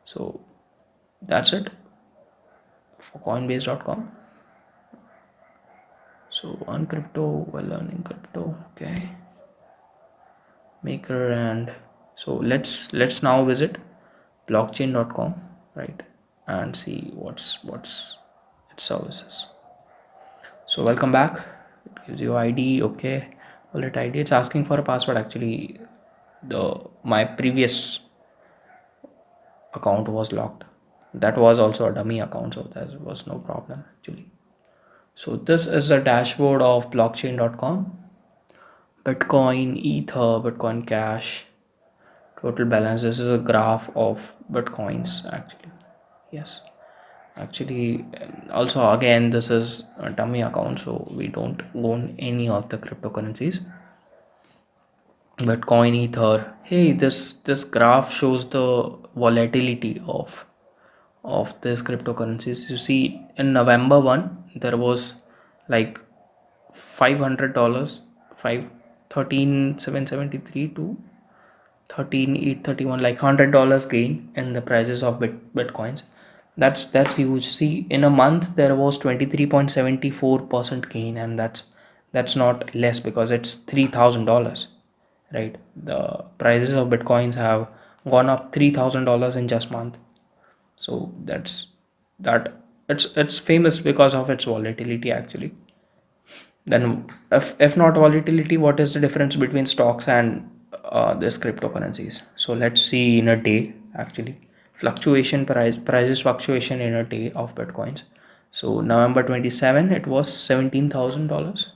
So that's it for coinbase.com. So on crypto while learning crypto. Okay, maker. And so let's now visit blockchain.com, right, and see what's its services. So welcome back. It gives you ID. Okay, wallet ID. It's asking for a password. Actually, the my previous account was locked. That was also a dummy account, so there was no problem actually. So this is the dashboard of blockchain.com. Bitcoin, Ether, Bitcoin Cash, total balance. This is a graph of Bitcoins actually. Yes, actually, also again this is a dummy account, so we don't own any of the cryptocurrencies. Bitcoin, Ether. Hey, this graph shows the volatility of this cryptocurrencies. You see, in November 1 there was like $500, 513,773 to 13,831, like $100 gain in the prices of bitcoins. That's huge. See, in a month there was 23.74% gain, and that's not less because it's $3,000, right? The prices of bitcoins have gone up $3,000 in just month. So that it's famous because of its volatility actually. Then if not volatility, what is the difference between stocks and this cryptocurrencies? So let's see in a day actually. Prices fluctuation in a day of bitcoins. So November 27 it was $17,000,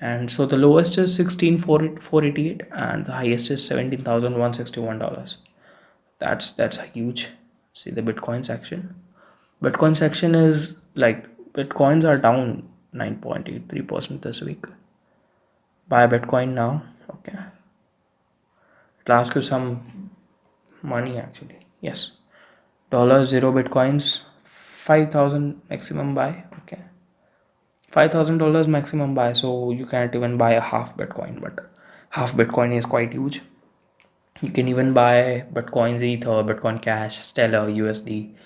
and so the lowest is 16,488 and the highest is $17,161. That's a huge. See the Bitcoin section. Bitcoin section is like Bitcoins are down 9.83% this week. Buy Bitcoin now. Okay. It'll ask you some money actually. Yes. $0 Bitcoins, 5,000 maximum buy. Okay. $5,000 maximum buy. So you can't even buy a half Bitcoin, but half Bitcoin is quite huge. You can even buy Bitcoins, Ether, Bitcoin Cash, Stellar, USD,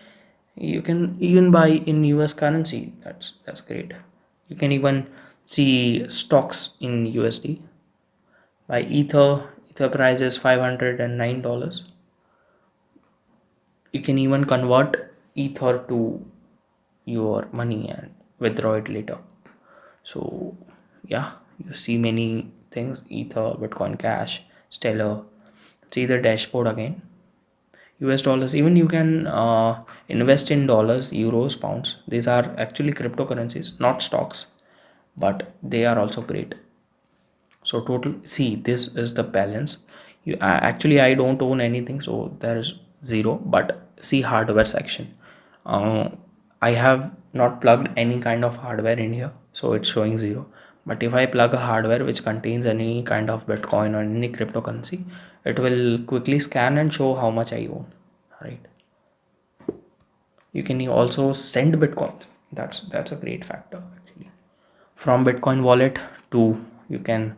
You can even buy in US currency. That's great. You can even see stocks in USD. By ether price is $509. You can even convert ether to your money and withdraw it later. So yeah, you see many things: ether, Bitcoin Cash, Stellar. See the dashboard again. US dollars. Even you can invest in dollars, euros, pounds. These are actually cryptocurrencies, not stocks, but they are also great. So total, see, this is the balance. Actually, I don't own anything, so there is zero. But see hardware section. uh, I have not plugged any kind of hardware in here, so it's showing zero. But if I plug a hardware which contains any kind of Bitcoin or any cryptocurrency, it will quickly scan and show how much I own, right? You can also send Bitcoins. That's a great factor actually. From Bitcoin wallet to, you can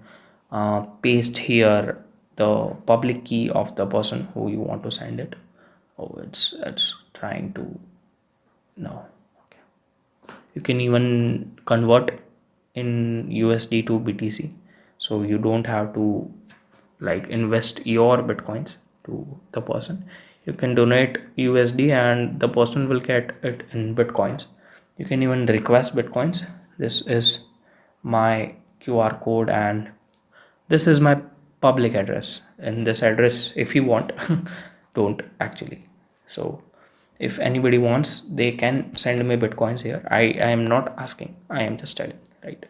paste here the public key of the person who you want to send it. Oh, it's trying to, no. Okay. You can even convert in USD to BTC, so you don't have to like invest your Bitcoins to the person. You can donate USD and the person will get it in Bitcoins. You can even request Bitcoins. This is my QR code and this is my public address. And this address, if you want, don't actually. So if anybody wants, they can send me Bitcoins here. I am not asking, I am just telling, right?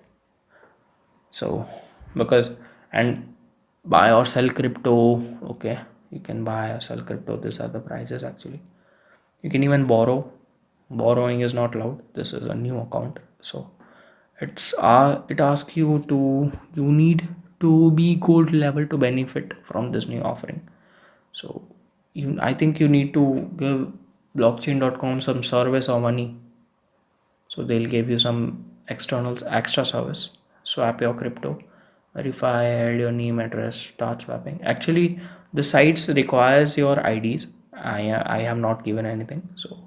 So because, and buy or sell crypto. Okay, you can buy or sell crypto. These are the prices actually. You can even borrow. Borrowing is not allowed. This is a new account, so it asks you to, you need to be gold level to benefit from this new offering. So I think you need to give blockchain.com some service or money. So they'll give you some extra service. Swap your crypto, verify, add your name, address, start swapping. Actually, the sites requires your IDs. I have not given anything. So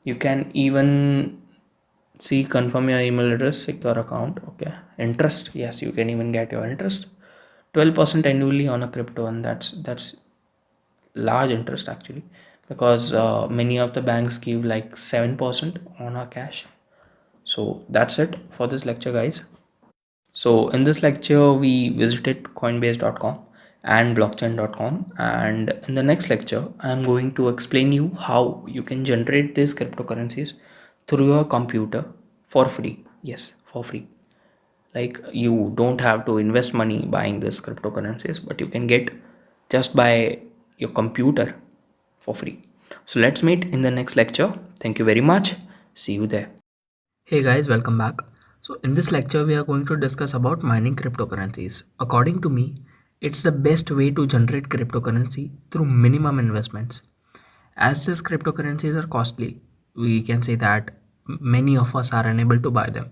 you can even see, confirm your email address, secure account. Okay, interest, yes, you can even get your interest 12% annually on a crypto, and that's large interest actually, because many of the banks give like 7% on our cash. So that's it for this lecture, guys. So in this lecture we visited coinbase.com and blockchain.com, and in the next lecture I'm going to explain you how you can generate these cryptocurrencies through your computer for free. Yes, for free. Like, you don't have to invest money buying this cryptocurrencies, but you can get just by your computer for free. So let's meet in the next lecture. Thank you very much. See you there. Hey guys, welcome back. So in this lecture we are going to discuss about mining cryptocurrencies. According to me, it's the best way to generate cryptocurrency through minimum investments. As these cryptocurrencies are costly, we can say that many of us are unable to buy them.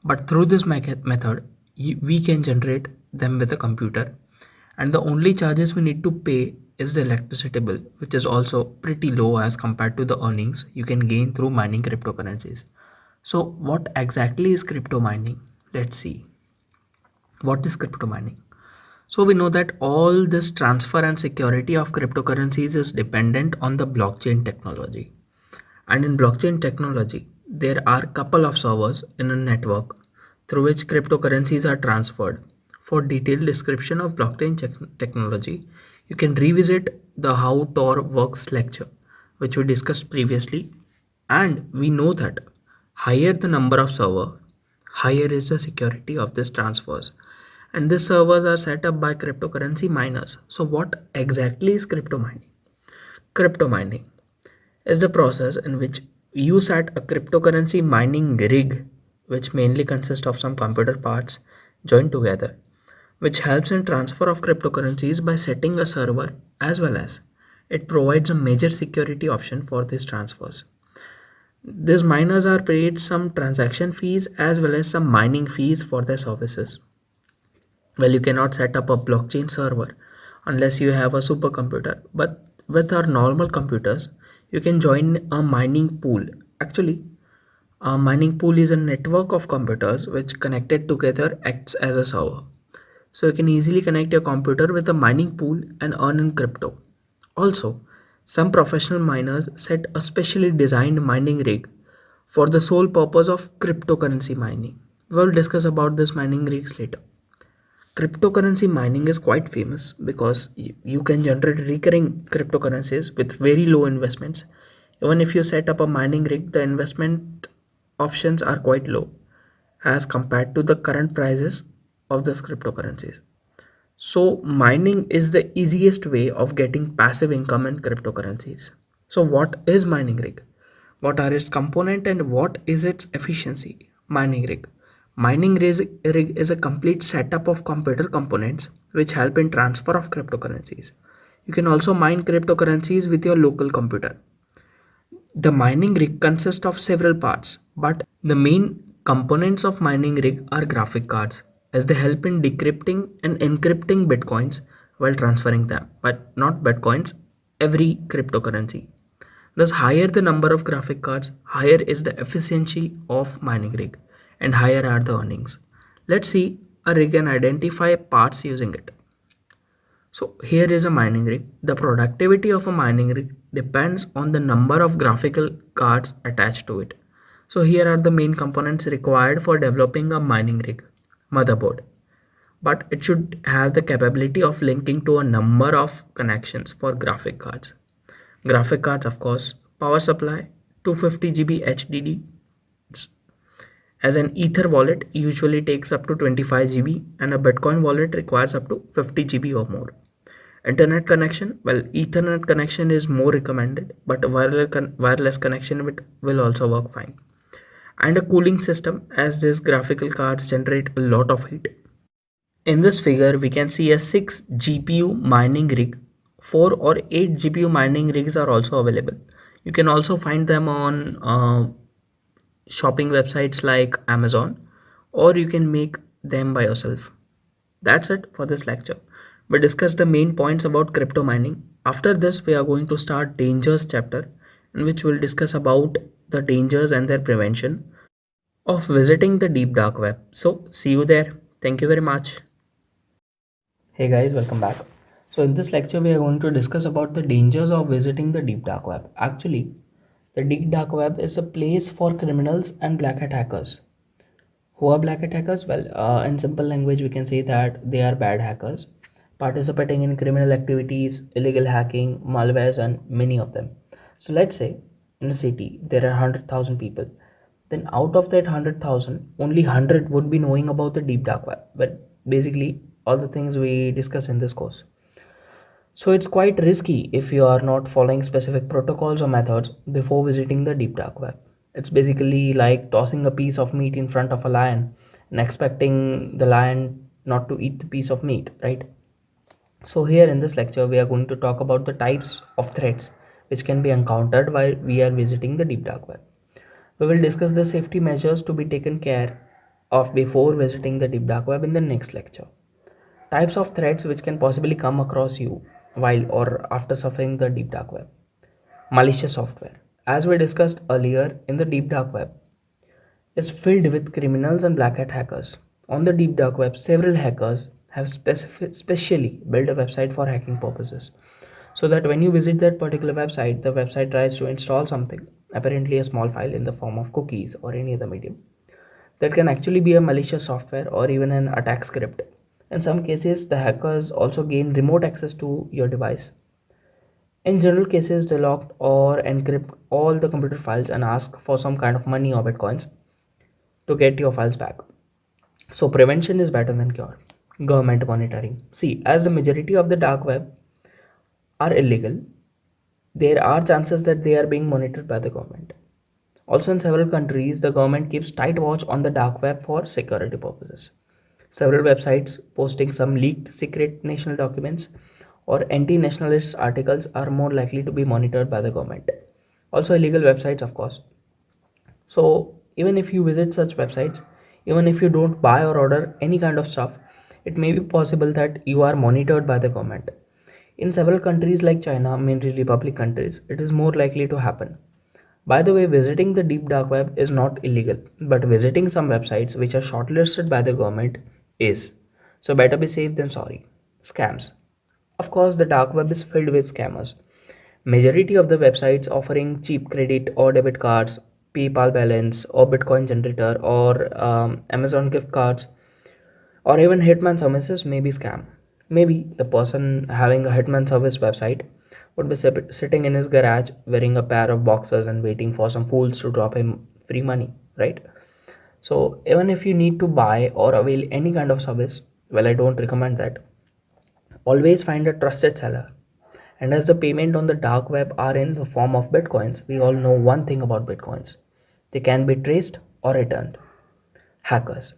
But through this method, we can generate them with a computer, and the only charges we need to pay is the electricity bill, which is also pretty low as compared to the earnings you can gain through mining cryptocurrencies. So, what exactly is crypto mining? Let's see. What is crypto mining? So we know that all this transfer and security of cryptocurrencies is dependent on the blockchain technology. And in blockchain technology, there are couple of servers in a network through which cryptocurrencies are transferred. For detailed description of blockchain technology, you can revisit the How Tor Works lecture, which we discussed previously. And we know that higher the number of server, higher is the security of these transfers. And these servers are set up by cryptocurrency miners. So what exactly is crypto mining? Crypto mining is the process in which you set a cryptocurrency mining rig, which mainly consists of some computer parts joined together, which helps in transfer of cryptocurrencies by setting a server, as well as it provides a major security option for these transfers. These miners are paid some transaction fees as well as some mining fees for their services. Well, you cannot set up a blockchain server unless you have a supercomputer, but with our normal computers You can join a mining pool. Actually, a mining pool is a network of computers which connected together acts as a server. So you can easily connect your computer with a mining pool and earn in crypto. Also, some professional miners set a specially designed mining rig for the sole purpose of cryptocurrency mining. We'll discuss about this mining rigs later. Cryptocurrency mining is quite famous because you can generate recurring cryptocurrencies with very low investments. Even if you set up a mining rig, the investment options are quite low as compared to the current prices of these cryptocurrencies. So, mining is the easiest way of getting passive income in cryptocurrencies. So, what is mining rig? What are its component and what is its efficiency? Mining rig. Rig is a complete setup of computer components which help in transfer of cryptocurrencies. You can also mine cryptocurrencies with your local computer. The mining rig consists of several parts, but the main components of mining rig are graphic cards, as they help in decrypting and encrypting bitcoins while transferring them, but not bitcoins, every cryptocurrency. Thus, higher the number of graphic cards, higher is the efficiency of mining rig, and higher are the earnings. Let's see a rig and identify parts using it. So here is a mining rig. The productivity of a mining rig depends on the number of graphical cards attached to it. So here are the main components required for developing a mining rig. Motherboard. But it should have the capability of linking to a number of connections for graphic cards. Graphic cards, of course, power supply, 250 GB HDD. As an Ether wallet usually takes up to 25 GB and a Bitcoin wallet requires up to 50 GB or more. Internet connection, well, Ethernet connection is more recommended, but wireless connection will also work fine. And a cooling system, as these graphical cards generate a lot of heat. In this figure, we can see a 6 GPU mining rig. 4 or 8 GPU mining rigs are also available. You can also find them on shopping websites like Amazon, or you can make them by yourself. That's it for this lecture. We discussed the main points about crypto mining. After this, we are going to start dangers chapter in which we'll discuss about the dangers and their prevention of visiting the deep dark web. So, see you there. Thank you very much. Hey guys, welcome back. So in this lecture we are going to discuss about the dangers of visiting the deep dark web. Actually, the deep dark web is a place for criminals and black hat hackers. Who are black hat hackers? Well, in simple language, we can say that they are bad hackers participating in criminal activities, illegal hacking, malwares, and many of them. So, let's say in a city there are 100,000 people. Then, out of that 100,000, only 100 would be knowing about the deep dark web. But basically, all the things we discuss in this course. So it's quite risky if you are not following specific protocols or methods before visiting the deep dark web. It's basically like tossing a piece of meat in front of a lion and expecting the lion not to eat the piece of meat, right? So here in this lecture we are going to talk about the types of threats which can be encountered while we are visiting the deep dark web. We will discuss the safety measures to be taken care of before visiting the deep dark web in the next lecture. Types of threats which can possibly come across you while or after surfing the deep dark web. Malicious software. As we discussed earlier, in the deep dark web is filled with criminals and black hat hackers. On the deep dark web, several hackers have specially built a website for hacking purposes. So that when you visit that particular website, the website tries to install something, apparently a small file in the form of cookies or any other medium that can actually be a malicious software or even an attack script. In some cases, the hackers also gain remote access to your device. In general cases, they lock or encrypt all the computer files and ask for some kind of money or bitcoins to get your files back. So, prevention is better than cure. Government monitoring. See, as the majority of the dark web are illegal, there are chances that they are being monitored by the government. Also, in several countries, the government keeps tight watch on the dark web for security purposes. Several websites posting some leaked secret national documents or anti nationalist articles are more likely to be monitored by the government. Also, illegal websites, of course. So, even if you visit such websites, even if you don't buy or order any kind of stuff, it may be possible that you are monitored by the government. In several countries like China, mainly republic countries, it is more likely to happen. By the way, visiting the deep dark web is not illegal, but visiting some websites which are shortlisted by the government is. So better be safe than sorry. Scams. Of course, the dark web is filled with scammers. Majority of the websites offering cheap credit or debit cards, PayPal balance, or Bitcoin generator, or Amazon gift cards, or even hitman services may be scam. Maybe the person having a hitman service website would be sitting in his garage wearing a pair of boxers and waiting for some fools to drop him free money, right? So even if you need to buy or avail any kind of service, well, I don't recommend that. Always find a trusted seller. And as the payment on the dark web are in the form of bitcoins, we all know one thing about bitcoins. They can be traced or returned. Hackers.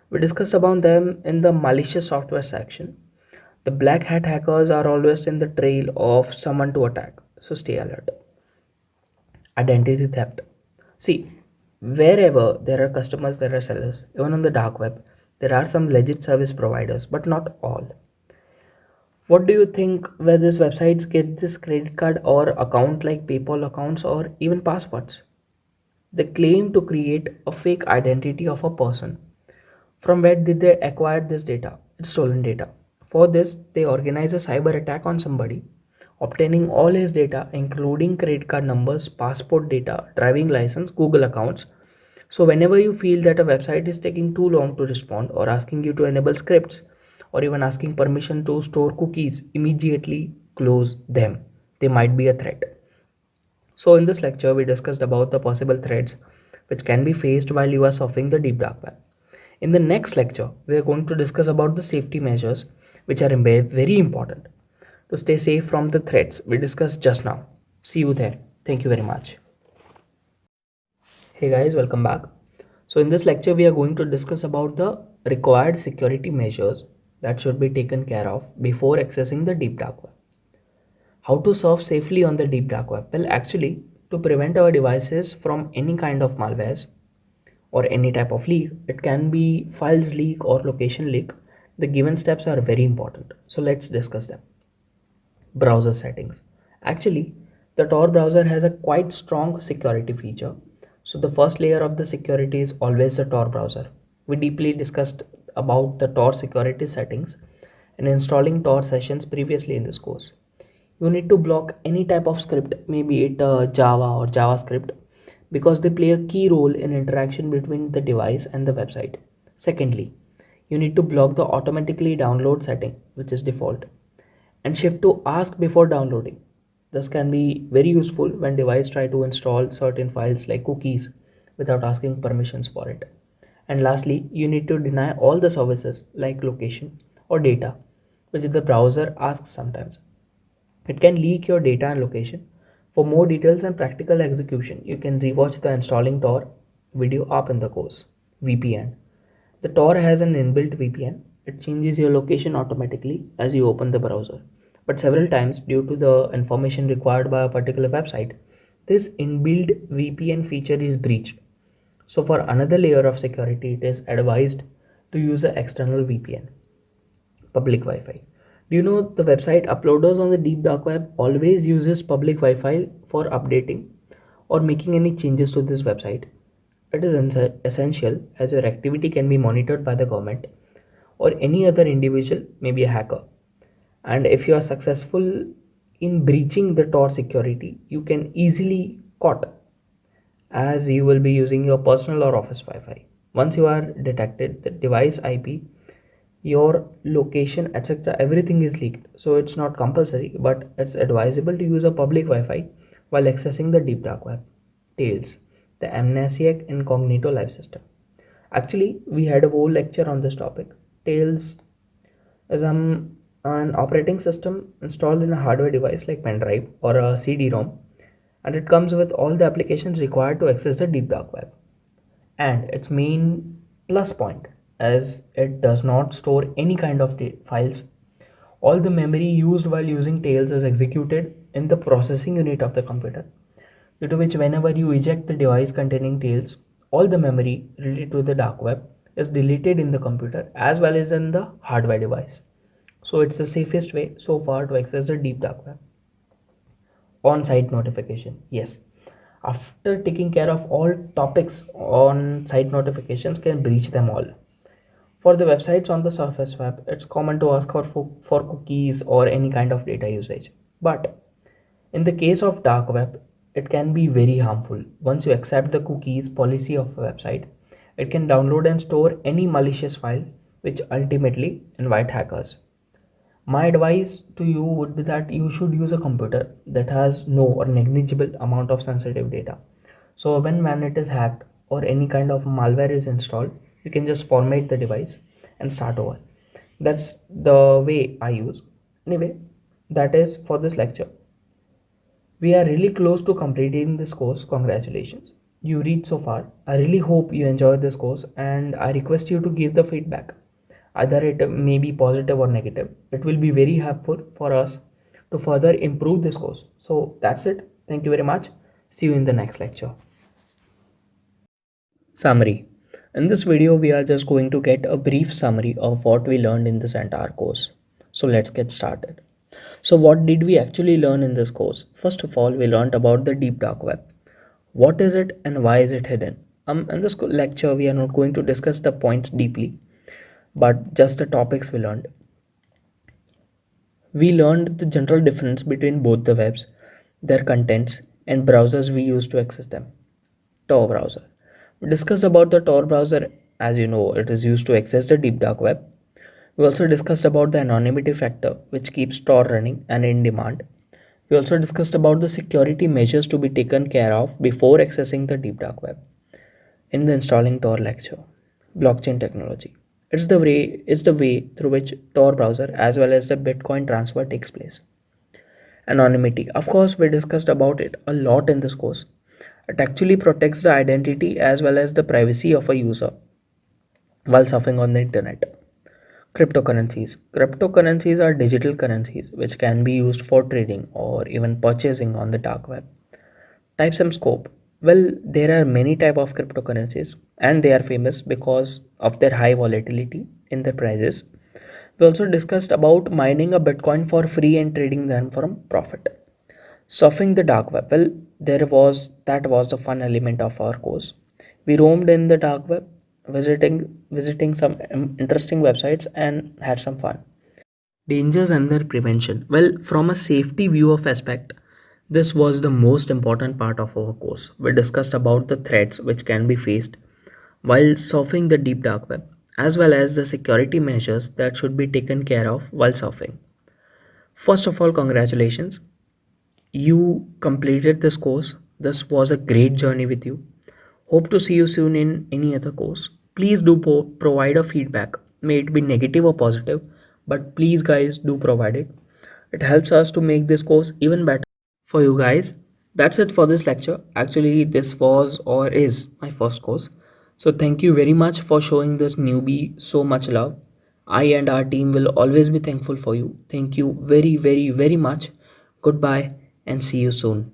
We discussed about them in the malicious software section. The black hat hackers are always in the trail of someone to attack, so stay alert. Identity theft. See, wherever there are customers, there are sellers. Even on the dark web, there are some legit service providers, but not all. What do you think where these websites get this credit card or account like PayPal accounts or even passwords? They claim to create a fake identity of a person. From where did they acquire this data? It's stolen data. For this, they organize a cyber attack on somebody, obtaining all his data, including credit card numbers, passport data, driving license, Google accounts. So, whenever you feel that a website is taking too long to respond or asking you to enable scripts or even asking permission to store cookies, immediately close them. They might be a threat. So, in this lecture, we discussed about the possible threats which can be faced while you are surfing the deep dark web. In the next lecture, we are going to discuss about the safety measures which are very important to stay safe from the threats we discussed just now. See you there. Thank you very much. Hey guys, welcome back. So in this lecture, we are going to discuss about the required security measures that should be taken care of before accessing the deep dark web. How to surf safely on the deep dark web? Well, actually, to prevent our devices from any kind of malwares or any type of leak, it can be files leak or location leak. The given steps are very important. So let's discuss them. Browser settings. Actually, the Tor browser has a quite strong security feature. So the first layer of the security is always the Tor browser. We deeply discussed about the Tor security settings and installing Tor sessions previously in this course. You need to block any type of script, maybe it Java or JavaScript, because they play a key role in interaction between the device and the website. Secondly, you need to block the automatically download setting, which is default, and shift to ask before downloading. This can be very useful when device try to install certain files like cookies without asking permissions for it. And lastly, you need to deny all the services like location or data, which the browser asks sometimes. It can leak your data and location. For more details and practical execution, you can rewatch the installing Tor video up in the course. VPN. The Tor has an inbuilt VPN. It changes your location automatically as you open the browser. But several times, due to the information required by a particular website, this inbuilt VPN feature is breached. So for another layer of security, it is advised to use an external VPN. Public Wi-Fi. Do you know the website uploaders on the deep dark web always uses public Wi-Fi for updating or making any changes to this website? It is essential as your activity can be monitored by the government or any other individual, maybe a hacker. And if you are successful in breaching the Tor security, you can easily caught as you will be using your personal or office Wi-Fi. Once you are detected, the device IP, your location, etc., everything is leaked. So it's not compulsory, but it's advisable to use a public Wi-Fi while accessing the deep dark web. Tails, the amnesiac incognito live system. Actually, we had a whole lecture on this topic. Tails is an operating system installed in a hardware device like pen drive or a CD-ROM, and it comes with all the applications required to access the deep dark web. And its main plus point is it does not store any kind of files. All the memory used while using Tails is executed in the processing unit of the computer, due to which whenever you eject the device containing Tails, all the memory related to the dark web is deleted in the computer as well as in the hardware device. So it's the safest way so far to access the deep dark web. On-site notification, yes. After taking care of all topics, on-site notifications can breach them all. For the websites on the surface web, it's common to ask for cookies or any kind of data usage. But in the case of dark web, it can be very harmful. Once you accept the cookies policy of a website, it can download and store any malicious file, which ultimately invite hackers. My advice to you would be that you should use a computer that has no or negligible amount of sensitive data. So when it is hacked or any kind of malware is installed, you can just format the device and start over. That's the way I use. Anyway, that is for this lecture. We are really close to completing this course. Congratulations. You read so far. I really hope you enjoyed this course and I request you to give the feedback. Either it may be positive or negative. It will be very helpful for us to further improve this course. So that's it. Thank you very much. See you in the next lecture. Summary. In this video, we are just going to get a brief summary of what we learned in this entire course. So let's get started. So what did we actually learn in this course? First of all, we learned about the deep dark web. What is it and why is it hidden? In this lecture, we are not going to discuss the points deeply, but just the topics we learned. We learned the general difference between both the webs, their contents, and browsers we use to access them. Tor browser. We discussed about the Tor browser. As you know, it is used to access the deep dark web. We also discussed about the anonymity factor, which keeps Tor running and in demand. We also discussed about the security measures to be taken care of before accessing the deep dark web. In the installing Tor lecture, blockchain technology. It's the way through which Tor browser as well as the Bitcoin transfer takes place. Anonymity. Of course, we discussed about it a lot in this course. It actually protects the identity as well as the privacy of a user while surfing on the internet. Cryptocurrencies. Cryptocurrencies are digital currencies which can be used for trading or even purchasing on the dark web. Types and scope. Well, there are many type of cryptocurrencies and they are famous because of their high volatility in their prices. We also discussed about mining a Bitcoin for free and trading them for a profit. Surfing the dark web. Well, there was that was the fun element of our course. We roamed in the dark web, visiting some interesting websites and had some fun. Dangers and their prevention. Well, from a safety view of aspect, this was the most important part of our course. We discussed about the threats which can be faced while surfing the deep dark web, as well as the security measures that should be taken care of while surfing. First of all, congratulations. You completed this course. This was a great journey with you. Hope to see you soon in any other course. Please do provide a feedback. May it be negative or positive, but please, guys, do provide it. It helps us to make this course even better for you guys. That's it for this lecture. Actually, this was or is my first course. So, thank you very much for showing this newbie so much love. I and our team will always be thankful for you. Thank you very, very, very much. Goodbye and see you soon.